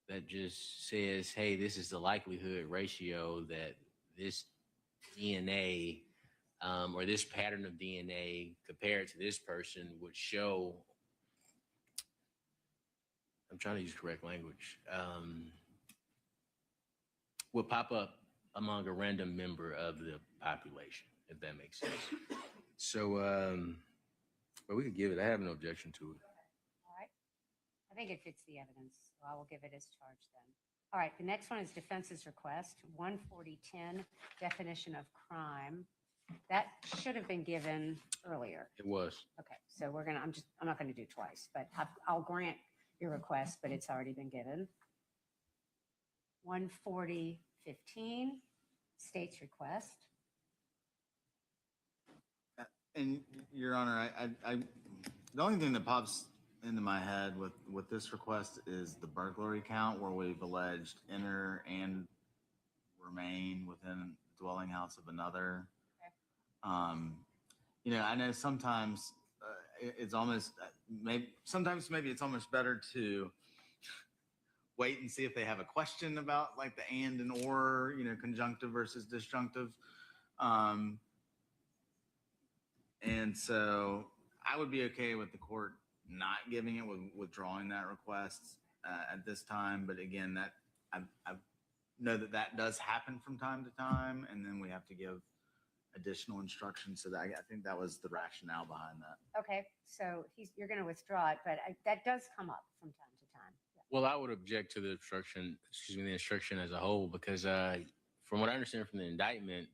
that just says, hey, this is the likelihood ratio that this DNA or this pattern of DNA compared to this person would show. I'm trying to use correct language. Will pop up among a random member of the population, if that makes sense. So, but we could give it. I have no objection to it. All right. I think it fits the evidence, so I will give it as charged then. All right, the next one is defense's request, 140.10, definition of crime. That should have been given earlier. It was. Okay, so I'm not gonna do twice, but I'll grant your request, but it's already been given. 140.15, state's request. And Your Honor, I the only thing that pops into my head with this request is the burglary count where we've alleged enter and remain within the dwelling house of another. Okay. I know sometimes it's almost maybe it's almost better to wait and see if they have a question about like the and or, you know, conjunctive versus disjunctive. And so I would be okay with the court not giving it, with withdrawing that request at this time. But again, that I know that does happen from time to time, and then we have to give additional instructions. So that I think that was the rationale behind that. Okay, so you're going to withdraw it, but that does come up from time to time. Yeah. Well, I would object to the the instruction as a whole, because from what I understand from the indictment,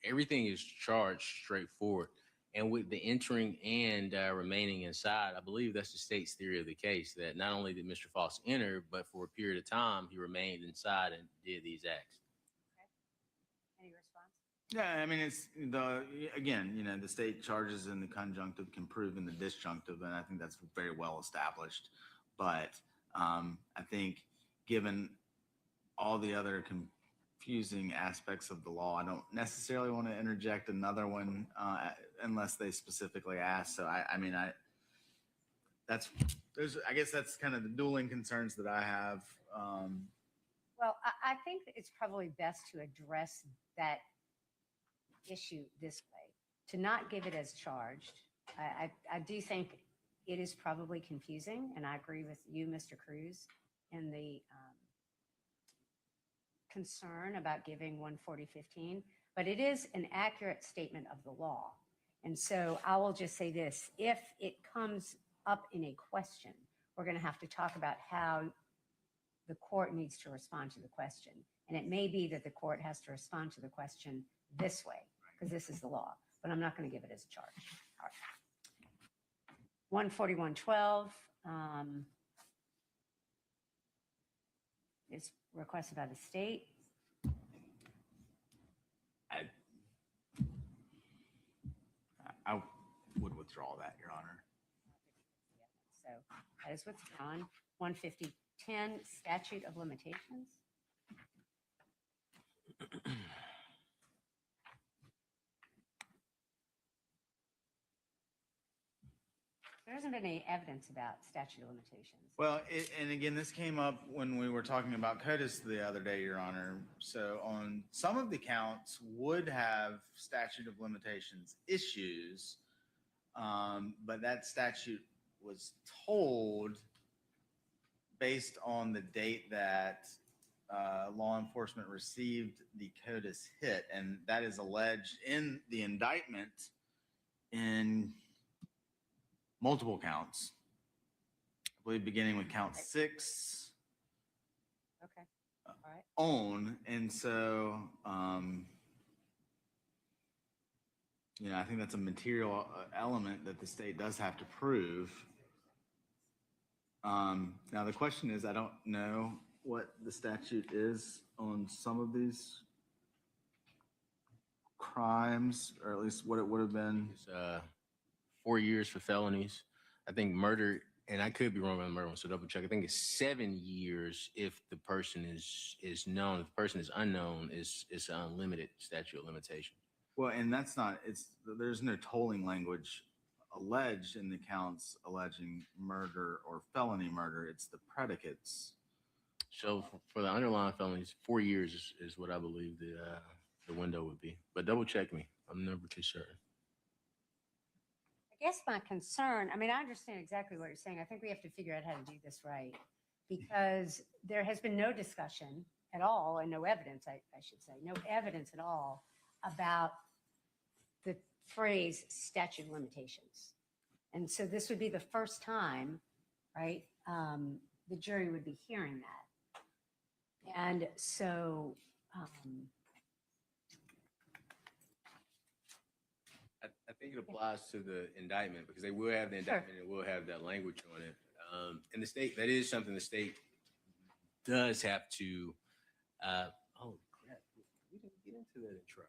everything is charged straightforward. And with the entering and remaining inside, I believe that's the state's theory of the case, that not only did Mr. Faust enter, but for a period of time, he remained inside and did these acts. Okay. Any response? Yeah, I mean, it's again, you know, the state charges in the conjunctive can prove in the disjunctive, and I think that's very well established. But I think given all the other confusing aspects of the law, I don't necessarily want to interject another one unless they specifically ask. So I guess that's kind of the dueling concerns that I have. Well, I think that it's probably best to address that issue this way, to not give it as charged. I do think it is probably confusing, and I agree with you, Mr. Cruz, in the concern about giving 14015, but it is an accurate statement of the law. And so I will just say this: if it comes up in a question, we're going to have to talk about how the court needs to respond to the question. And it may be that the court has to respond to the question this way, because this is the law, but I'm not going to give it as a charge. All right. 14112 is requested by the state. I would withdraw that, Your Honor. So that is withdrawn. 15010, statute of limitations. There hasn't been any evidence about statute of limitations. Well, and again, this came up when we were talking about CODIS the other day, Your Honor. So on some of the counts would have statute of limitations issues, but that statute was told based on the date that law enforcement received the CODIS hit, and that is alleged in the indictment in multiple counts. I believe beginning with count 6. Okay. All right. On. And so, you know, I think that's a material element that the state does have to prove. Now, the question is, I don't know what the statute is on some of these crimes, or at least what it would have been. It's 4 years for felonies. I think murder, and I could be wrong on the murder one, so double check. I think it's 7 years if the person is known. If the person is unknown, it's an unlimited statute of limitation. Well, and that's not, there's no tolling language alleged in the counts alleging murder or felony murder. It's the predicates. So for the underlying felonies, 4 years is what I believe the window would be. But double check me. I'm never too certain. I guess my concern, I mean, I understand exactly what you're saying. I think we have to figure out how to do this right, because there has been no discussion at all, and no evidence, I should say, no evidence at all about the phrase statute of limitations. And so this would be the first time, right, the jury would be hearing that. And so, I think it applies to the indictment, because they will have the indictment and will have that language on it. And the state, that is something the state does have to, oh crap, we didn't get into that intro.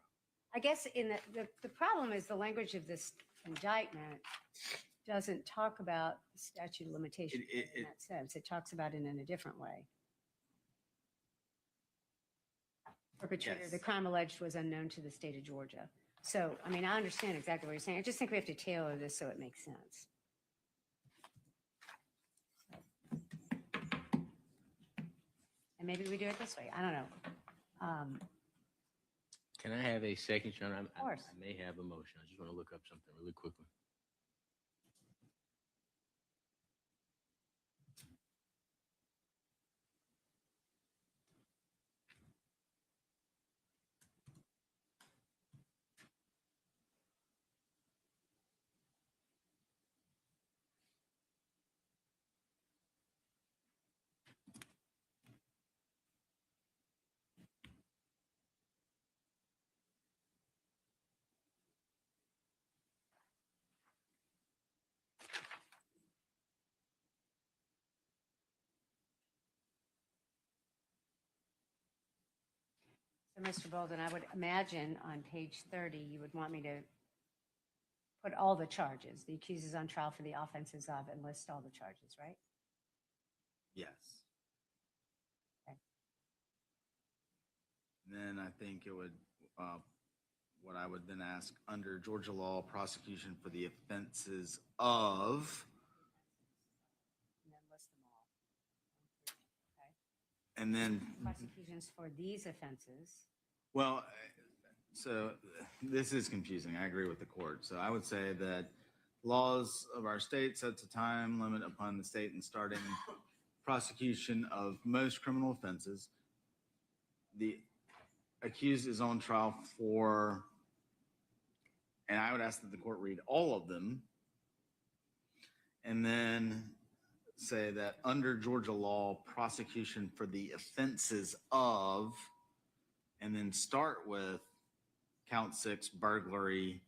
I guess in the problem is the language of this indictment doesn't talk about statute of limitations in that sense. It talks about it in a different way. Perpetrator, yes. The crime alleged was unknown to the state of Georgia. So, I mean, I understand exactly what you're saying. I just think we have to tailor this so it makes sense. And maybe we do it this way. I don't know. Can I have a second, John? Of course. I may have a motion. I just want to look up something really quickly. So, Mr. Bolden, I would imagine on page 30, you would want me to put all the charges, the accused is on trial for the offenses of, and list all the charges, right? Yes. Okay. Then I think it would, what I would then ask under Georgia law, prosecution for the offenses of, And then list them all. Okay. and then, Prosecutions for these offenses. well, so this is confusing. I agree with the court. So I would say that laws of our state sets a time limit upon the state in starting prosecution of most criminal offenses. The accused is on trial for, and I would ask that the court read all of them, and then say that under Georgia law, prosecution for the offenses of, and then start with count 6 burglary,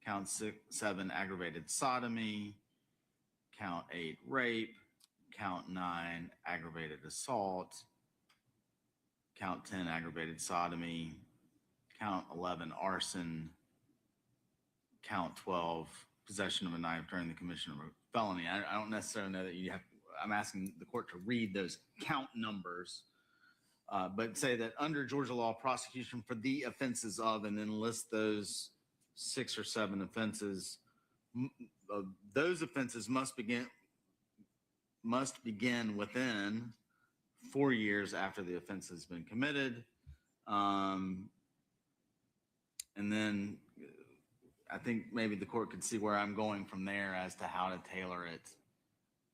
count 7 aggravated sodomy, count 8 rape, count 9 aggravated assault, count 10 aggravated sodomy, count 11 arson, count 12 possession of a knife during the commission of a felony. I don't necessarily know that you have, I'm asking the court to read those count numbers, but say that under Georgia law, prosecution for the offenses of, and then list those 6 or 7 offenses. Those offenses must begin within 4 years after the offense has been committed. And then I think maybe the court could see where I'm going from there as to how to tailor it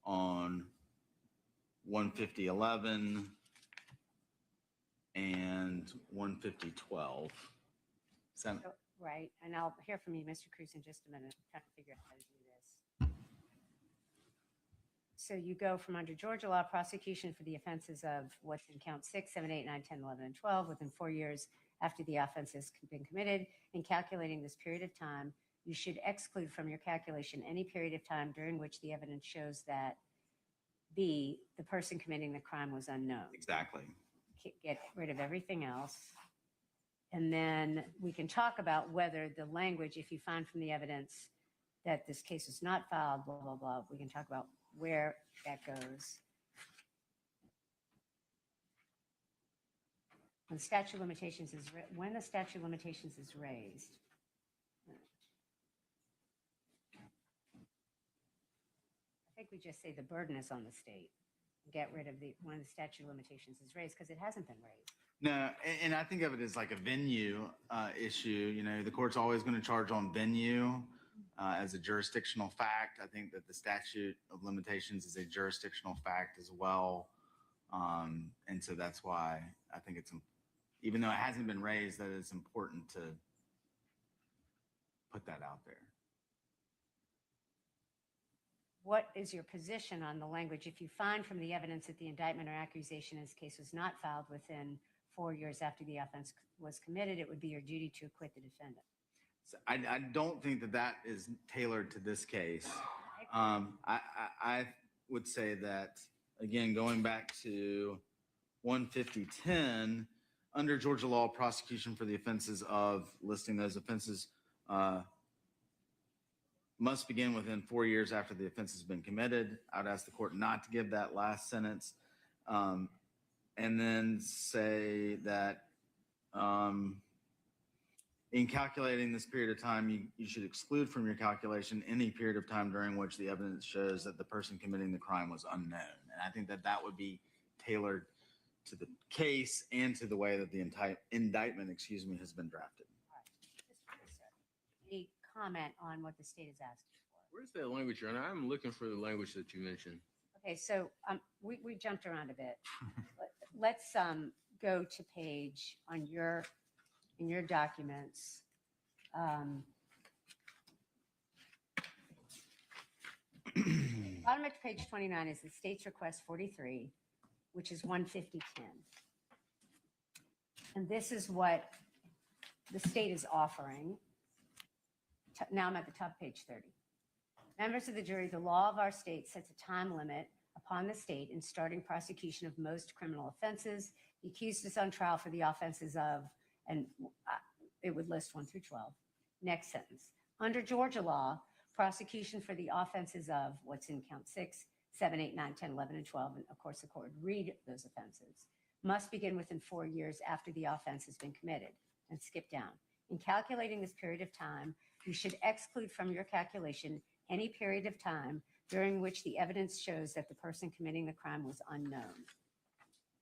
on 150.11 and 150.12. Right, and I'll hear from you, Mr. Cruz, in just a minute. I'm trying to figure out how to do this. So you go from under Georgia law, prosecution for the offenses of what's in count 6, 7, 8, 9, 10, 11, and 12 within 4 years after the offense has been committed. In calculating this period of time, you should exclude from your calculation any period of time during which the evidence shows that B, the person committing the crime was unknown. Exactly. Get rid of everything else. And then we can talk about whether the language, if you find from the evidence that this case is not filed, blah, blah, blah, we can talk about where that goes. When the statute of limitations is, when the statute of limitations is raised. I think we just say the burden is on the state. Get rid of the, when the statute of limitations is raised, because it hasn't been raised. No, and I think of it as like a venue issue. You know, the court's always going to charge on venue as a jurisdictional fact. I think that the statute of limitations is a jurisdictional fact as well. And so that's why I think it's, even though it hasn't been raised, that it's important to put that out there. What is your position on the language? If you find from the evidence that the indictment or accusation in this case was not filed within 4 years after the offense was committed, it would be your duty to acquit the defendant. So I don't think that that is tailored to this case. I would say that, again, going back to 150.10, under Georgia law, prosecution for the offenses of, listing those offenses must begin within 4 years after the offense has been committed. I'd ask the court not to give that last sentence. And then say that in calculating this period of time, you should exclude from your calculation any period of time during which the evidence shows that the person committing the crime was unknown. And I think that that would be tailored to the case and to the way that the indictment, has been drafted. Any comment on what the state is asking for? Where's that language, Your Honor? I'm looking for the language that you mentioned. Okay, so we jumped around a bit. Let's go to page in your documents. Bottom of page 29 is the state's request 43, which is 15010. And this is what the state is offering. Now I'm at the top of page 30. Members of the jury, the law of our state sets a time limit upon the state in starting prosecution of most criminal offenses. The accused is on trial for the offenses of, and it would list 1 through 12. Next sentence. Under Georgia law, prosecution for the offenses of what's in count 6, 7, 8, 9, 10, 11, and 12, and of course the court would read those offenses, must begin within 4 years after the offense has been committed, and skip down. In calculating this period of time, you should exclude from your calculation any period of time during which the evidence shows that the person committing the crime was unknown.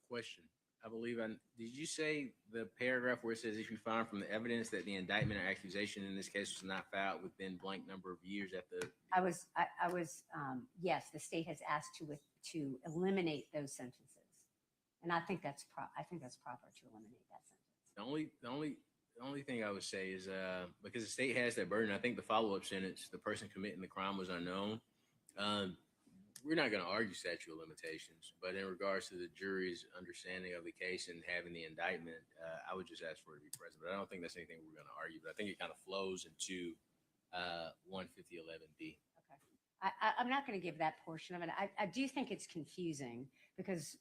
Question. I believe did you say the paragraph where it says if you find from the evidence that the indictment or accusation in this case was not filed within blank number of years at the? I was yes, the state has asked to eliminate those sentences, and I think that's proper to eliminate that sentence. The only thing I would say is because the state has that burden, I think the follow-up sentence, the person committing the crime was unknown. We're not going to argue statute of limitations, but in regards to the jury's understanding of the case and having the indictment, I would just ask for it to be present. But I don't think that's anything we're going to argue. But I think it kind of flows into 15011B. Okay. I'm not going to give that portion of it. I do think it's confusing because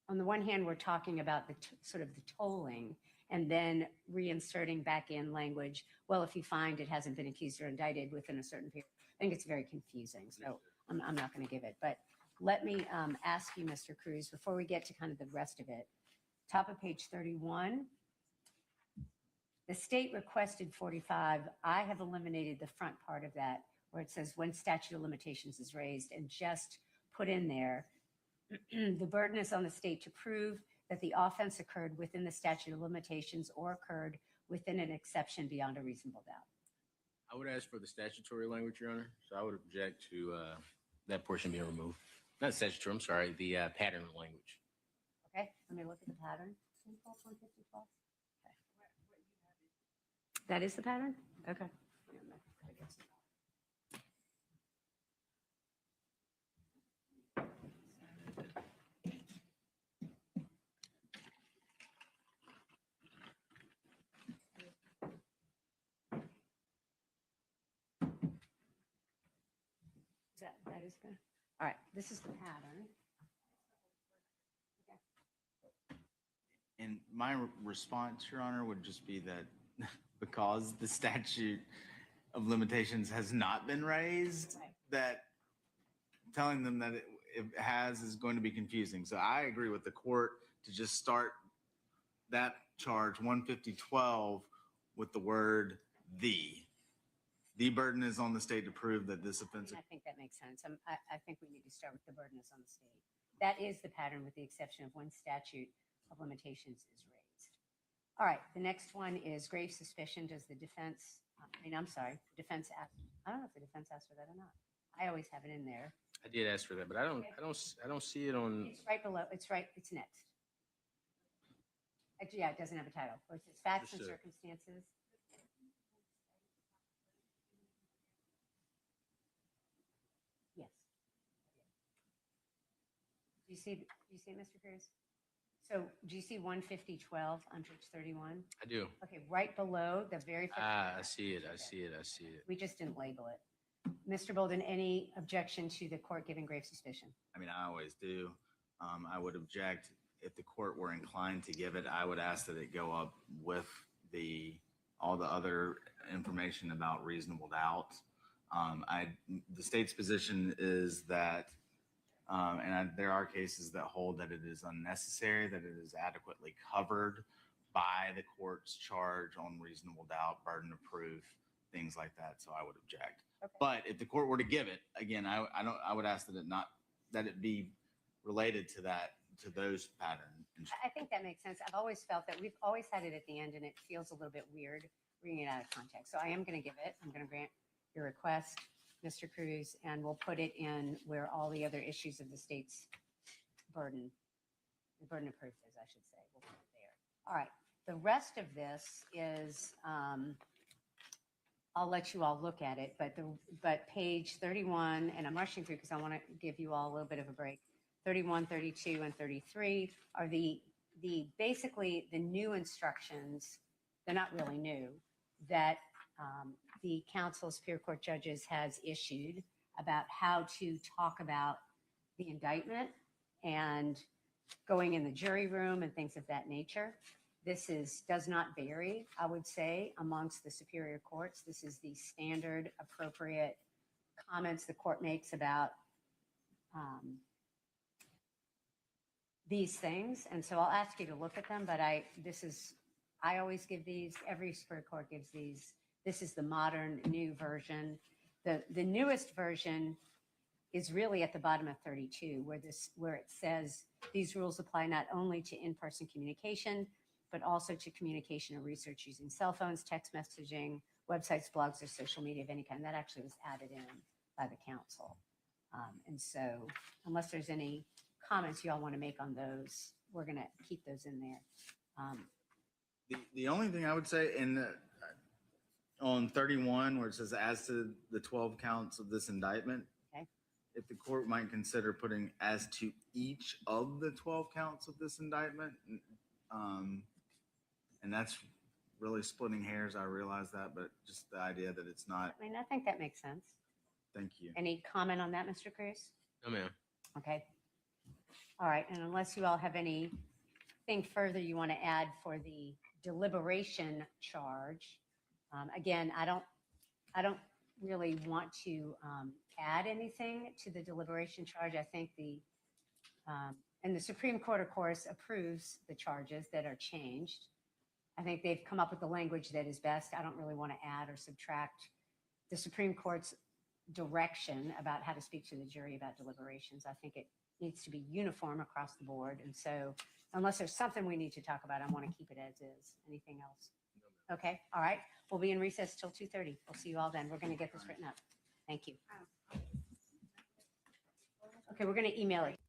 on the one hand, we're talking about the sort of the tolling and then reinserting back in language. Well, if you find it hasn't been accused or indicted within a certain period, I think it's very confusing. So I'm not going to give it. But let me ask you, Mr. Cruz, before we get to kind of the rest of it, top of page 31, the state requested 45. I have eliminated the front part of that where it says when statute of limitations is raised and just put in there, the burden is on the state to prove that the offense occurred within the statute of limitations or occurred within an exception beyond a reasonable doubt. I would ask for the statutory language, Your Honor. So I would object to that portion being removed. Not statutory, I'm sorry, the pattern language. Okay, let me look at the pattern. Okay. That is the pattern? Okay. That is good. All right, this is the pattern. And my response, Your Honor, would just be that because the statute of limitations has not been raised, that telling them that it has is going to be confusing. So I agree with the court to just start that charge 15012 with the word the. The burden is on the state to prove that this offense. I think that makes sense. I think we need to start with the burden is on the state. That is the pattern with the exception of when statute of limitations is raised. All right, the next one is grave suspicion. Does the defense, defense ask, I don't know if the defense asked for that or not. I always have it in there. I did ask for that, but I don't see it on. It's right below, it's next. Actually, yeah, it doesn't have a title. It says facts and circumstances. Yes. Do you see it, Mr. Cruz? So do you see 15012 on page 31? I do. Okay, right below the very first. I see it. We just didn't label it. Mr. Bolden, any objection to the court giving grave suspicion? I mean, I always do. I would object if the court were inclined to give it. I would ask that it go up with all the other information about reasonable doubt. The state's position is that, there are cases that hold that it is unnecessary, that it is adequately covered by the court's charge on reasonable doubt, burden of proof, things like that. So I would object. Okay. But if the court were to give it, again, I would ask that it be related to that to those patterns. I think that makes sense. I've always felt that we've always had it at the end and it feels a little bit weird reading it out of context. So I am going to give it, I'm going to grant your request, Mr. Cruz, and we'll put it in where all the other issues of the state's burden, the burden of proof is, I should say. We'll put it there. All right. The rest of this is, I'll let you all look at it, but page 31, and I'm rushing through because I want to give you all a little bit of a break. 31, 32, and 33 are the basically the new instructions. They're not really new, that the Council of Superior Court Judges has issued about how to talk about the indictment and going in the jury room and things of that nature. This does not vary, I would say, amongst the superior courts. This is the standard appropriate comments the court makes about these things. And so I'll ask you to look at them, but I always give these, every superior court gives these. This is the modern new version. The newest version is really at the bottom of 32, where it says these rules apply not only to in-person communication, but also to communication or research using cell phones, text messaging, websites, blogs, or social media of any kind. That actually was added in by the council. And so unless there's any comments you all want to make on those, we're going to keep those in there. The only thing I would say on 31, where it says as to the 12 counts of this indictment, okay, if the court might consider putting as to each of the 12 counts of this indictment, and that's really splitting hairs. I realize that, but just the idea that it's not. I mean, I think that makes sense. Thank you. Any comment on that, Mr. Cruz? No, ma'am. Okay. All right. And unless you all have anything further you want to add for the deliberation charge, again, I don't really want to add anything to the deliberation charge. I think and the Supreme Court, of course, approves the charges that are changed. I think they've come up with the language that is best. I don't really want to add or subtract the Supreme Court's direction about how to speak to the jury about deliberations. I think it needs to be uniform across the board. And so unless there's something we need to talk about, I want to keep it as is. Anything else? Okay. All right. We'll be in recess till 2:30. We'll see you all then. We're going to get this written up. Thank you. Okay. We're going to email it.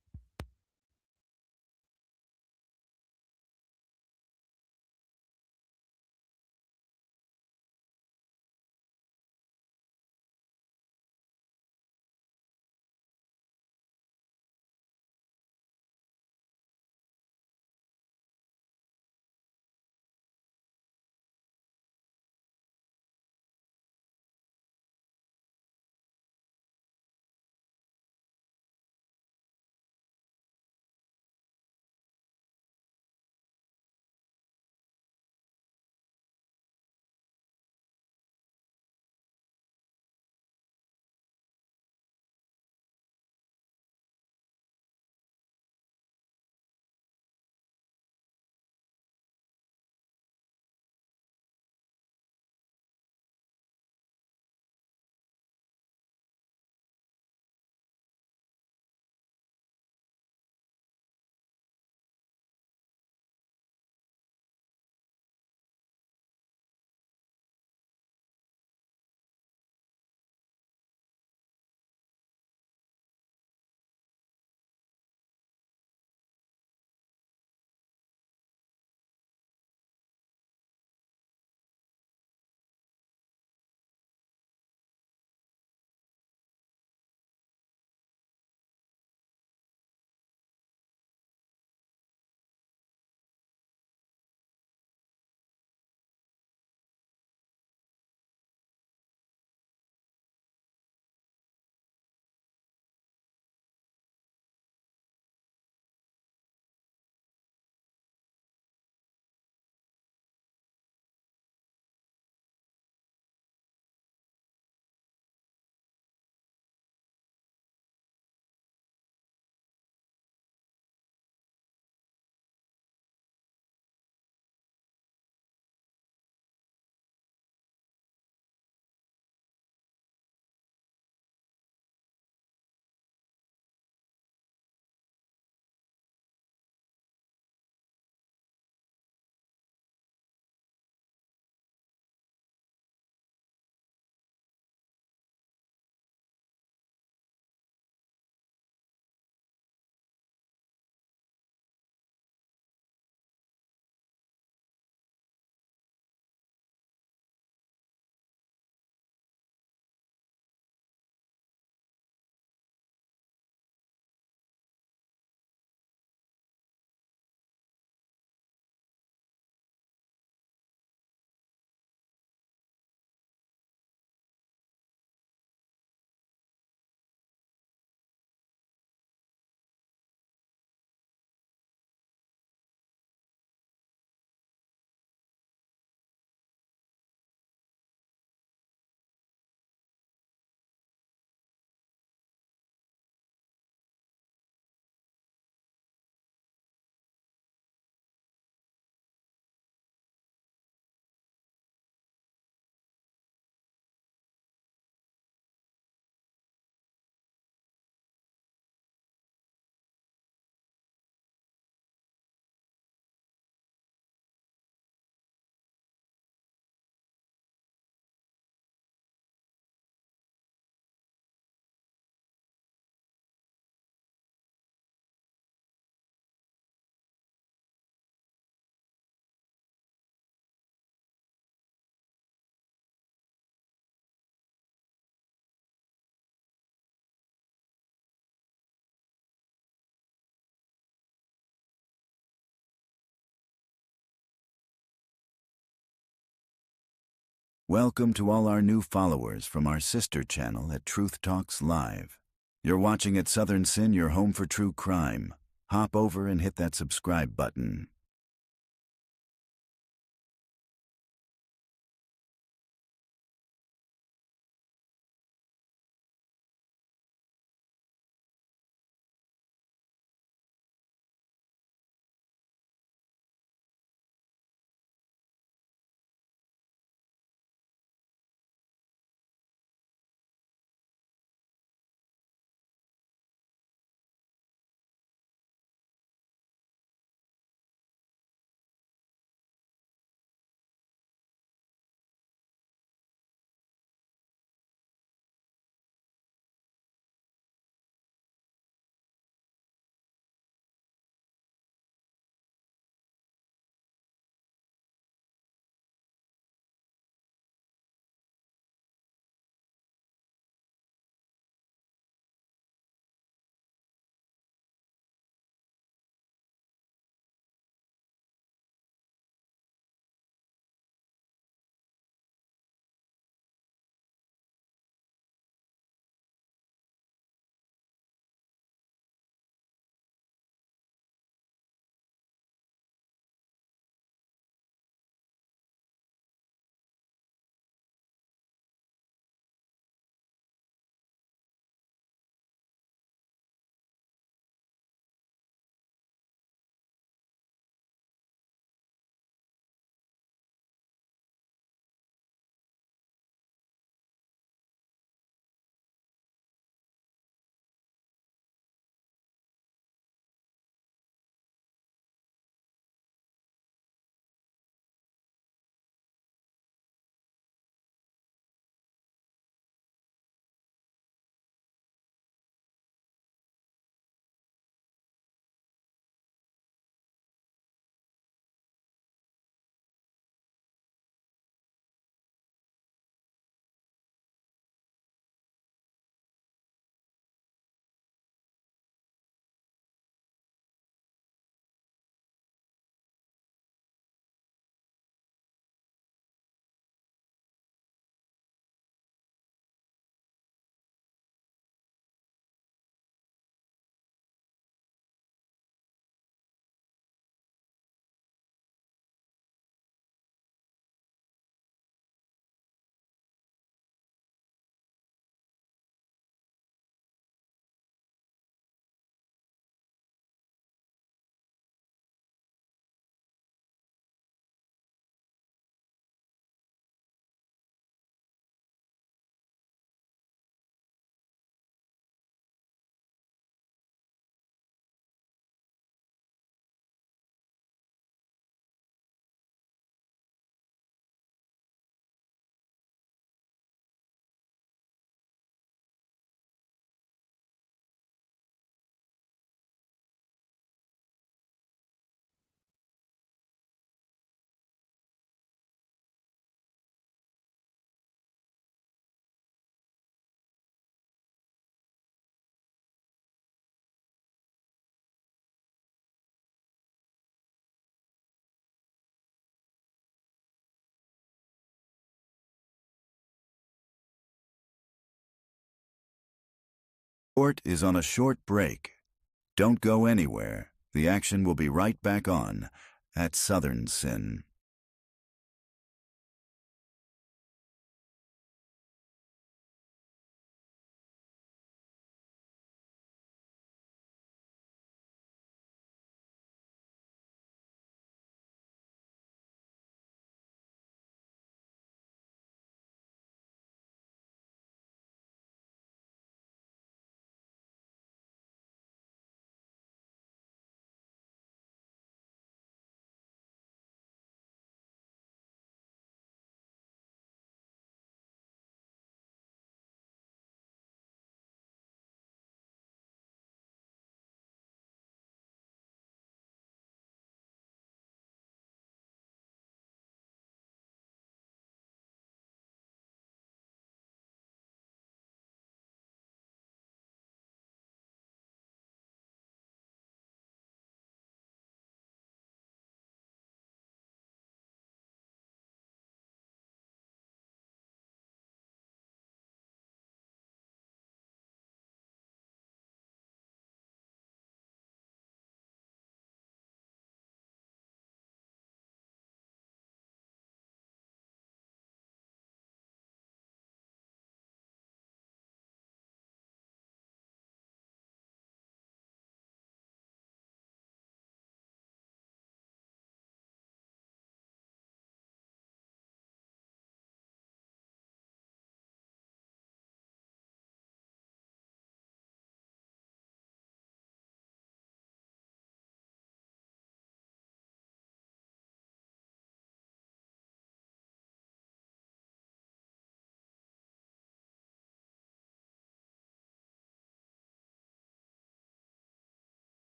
Welcome to all our new followers from our sister channel at Truth Talks Live. You're watching at Southern Sin, your home for true crime. Hop over and hit that subscribe button. Court is on a short break. Don't go anywhere. The action will be right back on at Southern Sin.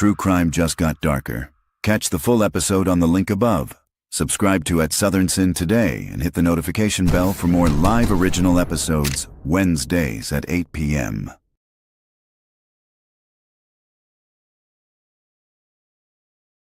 True crime just got darker. Catch the full episode on the link above. Subscribe to Southern Sin today and hit the notification bell for more live original episodes Wednesdays at 8 p.m.